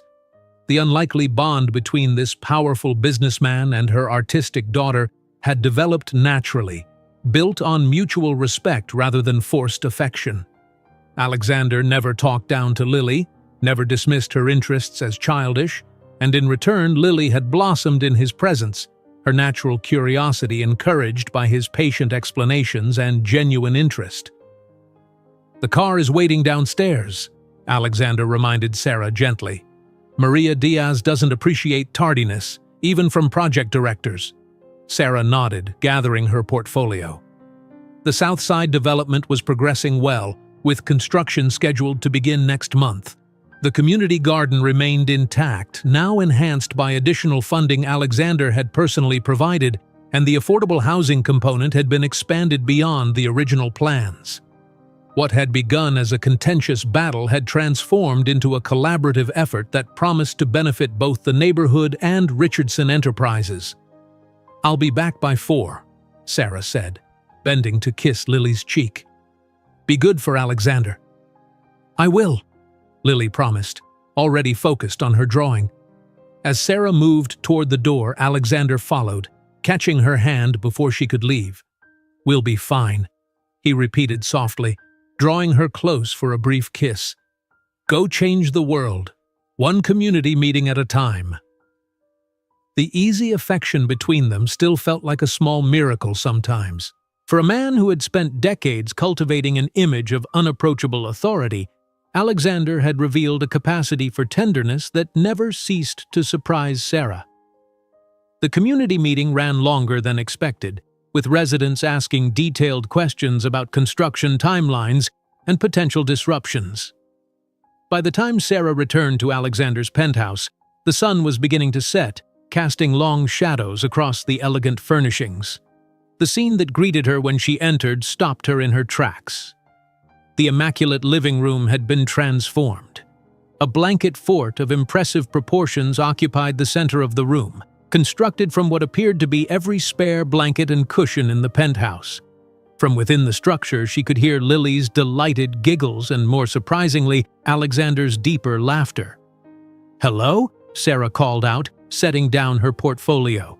The unlikely bond between this powerful businessman and her artistic daughter had developed naturally, built on mutual respect rather than forced affection. Alexander never talked down to Lily, never dismissed her interests as childish, and in return Lily had blossomed in his presence, her natural curiosity encouraged by his patient explanations and genuine interest. "The car is waiting downstairs," Alexander reminded Sarah gently. "Maria Diaz doesn't appreciate tardiness, even from project directors." Sarah nodded, gathering her portfolio. The South Side development was progressing well, with construction scheduled to begin next month. The community garden remained intact, now enhanced by additional funding Alexander had personally provided, and the affordable housing component had been expanded beyond the original plans. What had begun as a contentious battle had transformed into a collaborative effort that promised to benefit both the neighborhood and Richardson Enterprises. "I'll be back by 4, Sarah said, bending to kiss Lily's cheek. "Be good for Alexander." "I will," Lily promised, already focused on her drawing. As Sarah moved toward the door, Alexander followed, catching her hand before she could leave. "We'll be fine," he repeated softly, drawing her close for a brief kiss. "Go change the world, one community meeting at a time." The easy affection between them still felt like a small miracle sometimes. For a man who had spent decades cultivating an image of unapproachable authority, Alexander had revealed a capacity for tenderness that never ceased to surprise Sarah. The community meeting ran longer than expected, with residents asking detailed questions about construction timelines and potential disruptions. By the time Sarah returned to Alexander's penthouse, the sun was beginning to set, casting long shadows across the elegant furnishings. The scene that greeted her when she entered stopped her in her tracks. The immaculate living room had been transformed. A blanket fort of impressive proportions occupied the center of the room, constructed from what appeared to be every spare blanket and cushion in the penthouse. From within the structure, she could hear Lily's delighted giggles and, more surprisingly, Alexander's deeper laughter. "Hello?" Sarah called out, setting down her portfolio.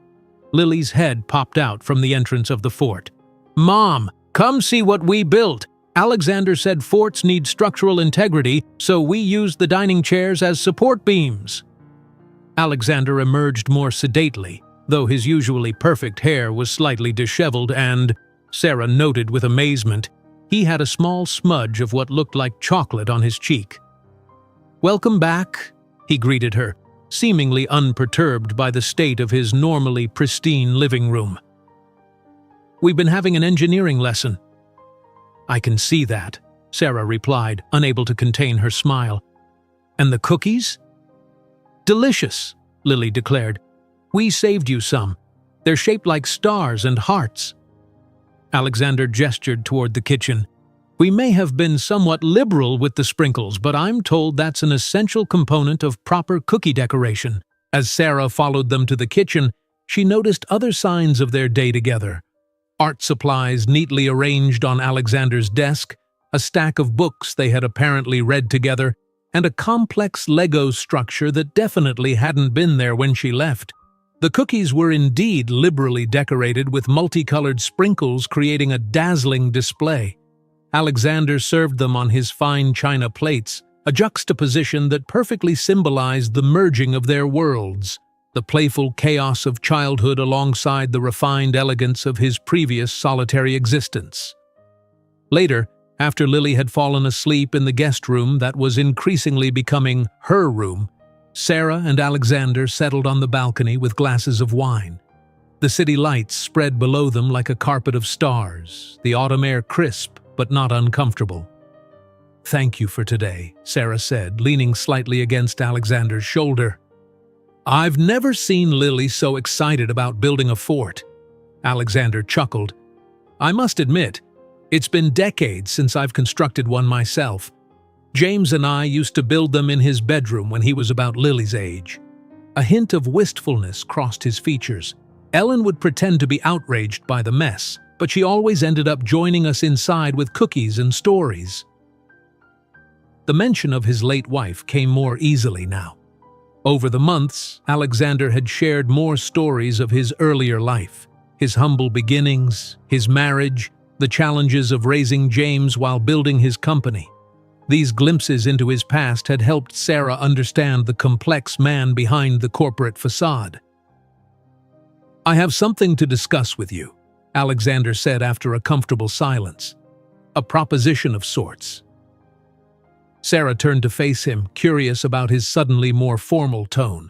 Lily's head popped out from the entrance of the fort. "Mom, come see what we built. Alexander said forts need structural integrity, so we used the dining chairs as support beams." Alexander emerged more sedately, though his usually perfect hair was slightly disheveled and, Sarah noted with amazement, he had a small smudge of what looked like chocolate on his cheek. "Welcome back," he greeted her, seemingly unperturbed by the state of his normally pristine living room. "We've been having an engineering lesson." "I can see that," Sarah replied, unable to contain her smile. "And the cookies?" "Delicious," Lily declared. "We saved you some. They're shaped like stars and hearts." Alexander gestured toward the kitchen. "We may have been somewhat liberal with the sprinkles, but I'm told that's an essential component of proper cookie decoration." As Sarah followed them to the kitchen, she noticed other signs of their day together. Art supplies neatly arranged on Alexander's desk, a stack of books they had apparently read together, and a complex Lego structure that definitely hadn't been there when she left. The cookies were indeed liberally decorated with multicolored sprinkles, creating a dazzling display. Alexander served them on his fine china plates, a juxtaposition that perfectly symbolized the merging of their worlds, the playful chaos of childhood alongside the refined elegance of his previous solitary existence. Later, after Lily had fallen asleep in the guest room that was increasingly becoming her room, Sarah and Alexander settled on the balcony with glasses of wine. The city lights spread below them like a carpet of stars, the autumn air crisp but not uncomfortable. "Thank you for today," Sarah said, leaning slightly against Alexander's shoulder. "I've never seen Lily so excited about building a fort." Alexander chuckled. "I must admit, it's been decades since I've constructed one myself. James and I used to build them in his bedroom when he was about Lily's age." A hint of wistfulness crossed his features. Ellen would pretend to be outraged by the mess, but she always ended up joining us inside with cookies and stories. The mention of his late wife came more easily now. Over the months, Alexander had shared more stories of his earlier life, his humble beginnings, his marriage, the challenges of raising James while building his company. These glimpses into his past had helped Sarah understand the complex man behind the corporate facade. "I have something to discuss with you," Alexander said after a comfortable silence. "A proposition of sorts." Sarah turned to face him, curious about his suddenly more formal tone.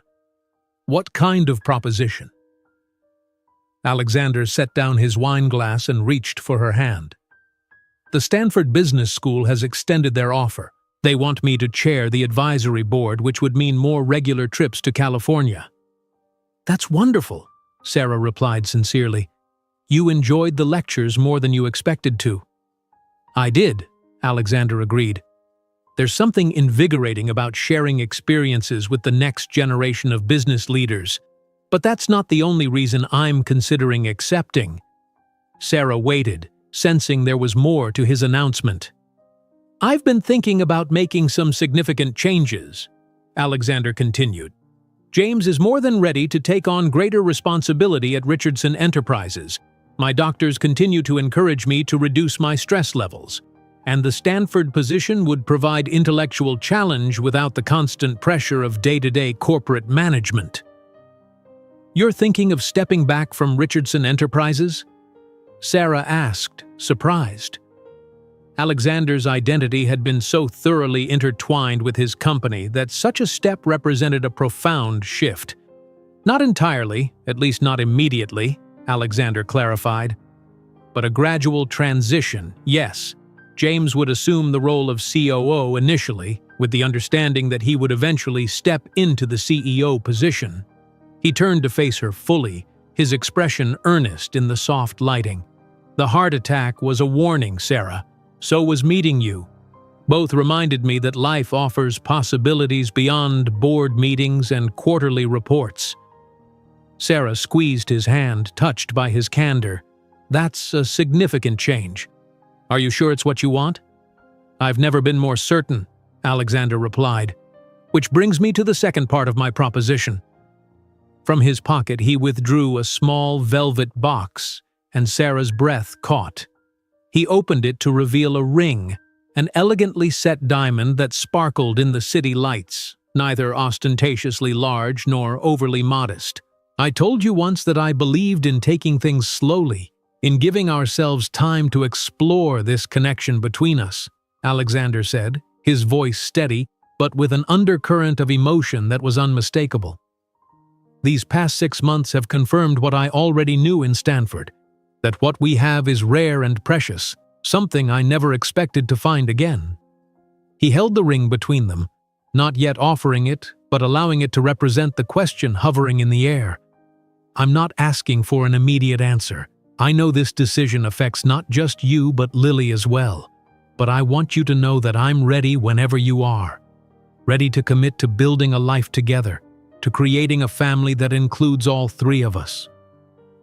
"What kind of proposition?" Alexander set down his wine glass and reached for her hand. "The Stanford Business School has extended their offer. They want me to chair the advisory board, which would mean more regular trips to California." "That's wonderful," Sarah replied sincerely. "You enjoyed the lectures more than you expected to." "I did," Alexander agreed. "There's something invigorating about sharing experiences with the next generation of business leaders. But that's not the only reason I'm considering accepting." Sarah waited, sensing there was more to his announcement. "I've been thinking about making some significant changes," Alexander continued. "James is more than ready to take on greater responsibility at Richardson Enterprises. My doctors continue to encourage me to reduce my stress levels, and the Stanford position would provide intellectual challenge without the constant pressure of day-to-day corporate management." "You're thinking of stepping back from Richardson Enterprises?" Sarah asked, surprised. Alexander's identity had been so thoroughly intertwined with his company that such a step represented a profound shift. "Not entirely, at least not immediately," Alexander clarified. "But a gradual transition, yes. James would assume the role of COO initially, with the understanding that he would eventually step into the CEO position." He turned to face her fully, his expression earnest in the soft lighting. "The heart attack was a warning, Sarah. So was meeting you. Both reminded me that life offers possibilities beyond board meetings and quarterly reports." Sarah squeezed his hand, touched by his candor. "That's a significant change. Are you sure it's what you want?" "I've never been more certain," Alexander replied. "Which brings me to the second part of my proposition." From his pocket he withdrew a small velvet box, and Sarah's breath caught. He opened it to reveal a ring, an elegantly set diamond that sparkled in the city lights, neither ostentatiously large nor overly modest. "I told you once that I believed in taking things slowly, in giving ourselves time to explore this connection between us," Alexander said, his voice steady, but with an undercurrent of emotion that was unmistakable. "These past 6 months have confirmed what I already knew in Stanford, that what we have is rare and precious, something I never expected to find again." He held the ring between them, not yet offering it, but allowing it to represent the question hovering in the air. "I'm not asking for an immediate answer. I know this decision affects not just you but Lily as well. But I want you to know that I'm ready whenever you are. Ready to commit to building a life together, to creating a family that includes all 3 of us."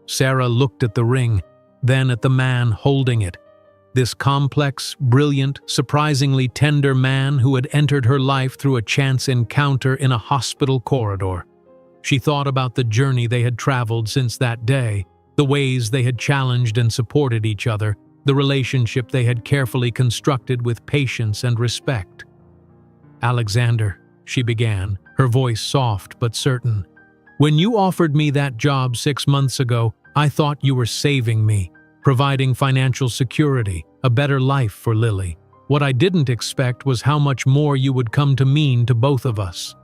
Sarah looked at the ring, then at the man holding it. This complex, brilliant, surprisingly tender man who had entered her life through a chance encounter in a hospital corridor. She thought about the journey they had traveled since that day, the ways they had challenged and supported each other, the relationship they had carefully constructed with patience and respect. "Alexander," she began, her voice soft but certain, "when you offered me that job 6 months ago, I thought you were saving me, providing financial security, a better life for Lily. What I didn't expect was how much more you would come to mean to both of us."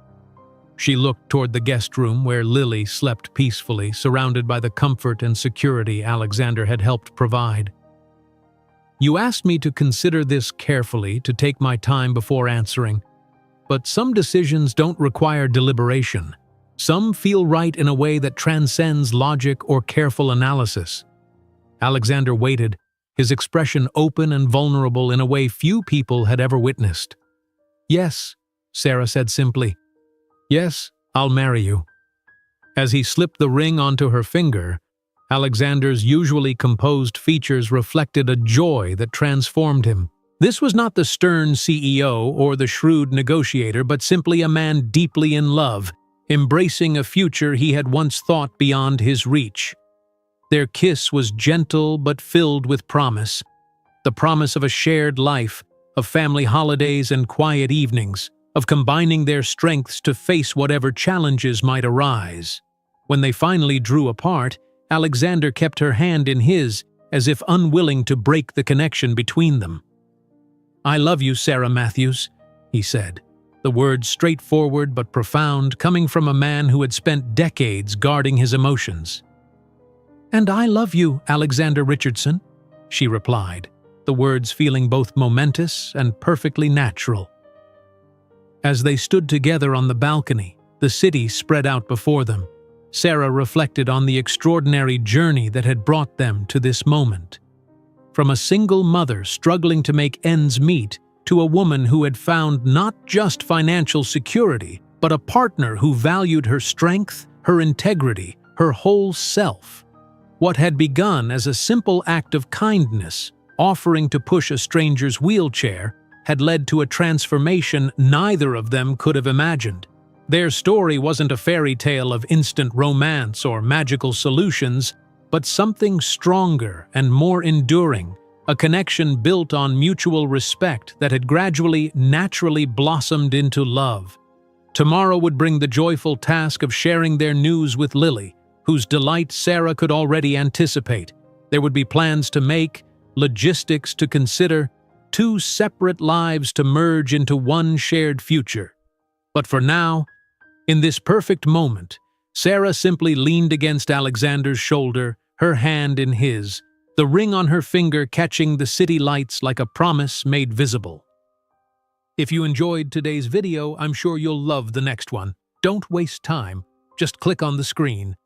She looked toward the guest room where Lily slept peacefully, surrounded by the comfort and security Alexander had helped provide. "You asked me to consider this carefully, to take my time before answering. But some decisions don't require deliberation. Some feel right in a way that transcends logic or careful analysis." Alexander waited, his expression open and vulnerable in a way few people had ever witnessed. "Yes," Sarah said simply. "Yes, I'll marry you." As he slipped the ring onto her finger, Alexander's usually composed features reflected a joy that transformed him. This was not the stern CEO or the shrewd negotiator, but simply a man deeply in love, embracing a future he had once thought beyond his reach. Their kiss was gentle but filled with promise, the promise of a shared life, of family holidays and quiet evenings, of combining their strengths to face whatever challenges might arise. When they finally drew apart, Alexander kept her hand in his, as if unwilling to break the connection between them. "I love you, Sarah Matthews," he said, the words straightforward but profound, coming from a man who had spent decades guarding his emotions. "And I love you, Alexander Richardson," she replied, the words feeling both momentous and perfectly natural. As they stood together on the balcony, the city spread out before them. Sarah reflected on the extraordinary journey that had brought them to this moment. From a single mother struggling to make ends meet to a woman who had found not just financial security, but a partner who valued her strength, her integrity, her whole self. What had begun as a simple act of kindness, offering to push a stranger's wheelchair, had led to a transformation neither of them could have imagined. Their story wasn't a fairy tale of instant romance or magical solutions, but something stronger and more enduring, a connection built on mutual respect that had gradually, naturally blossomed into love. Tomorrow would bring the joyful task of sharing their news with Lily, whose delight Sarah could already anticipate. There would be plans to make, logistics to consider, 2 separate lives to merge into one shared future. But for now, in this perfect moment, Sarah simply leaned against Alexander's shoulder, her hand in his, the ring on her finger catching the city lights like a promise made visible. If you enjoyed today's video, I'm sure you'll love the next one. Don't waste time. Just click on the screen.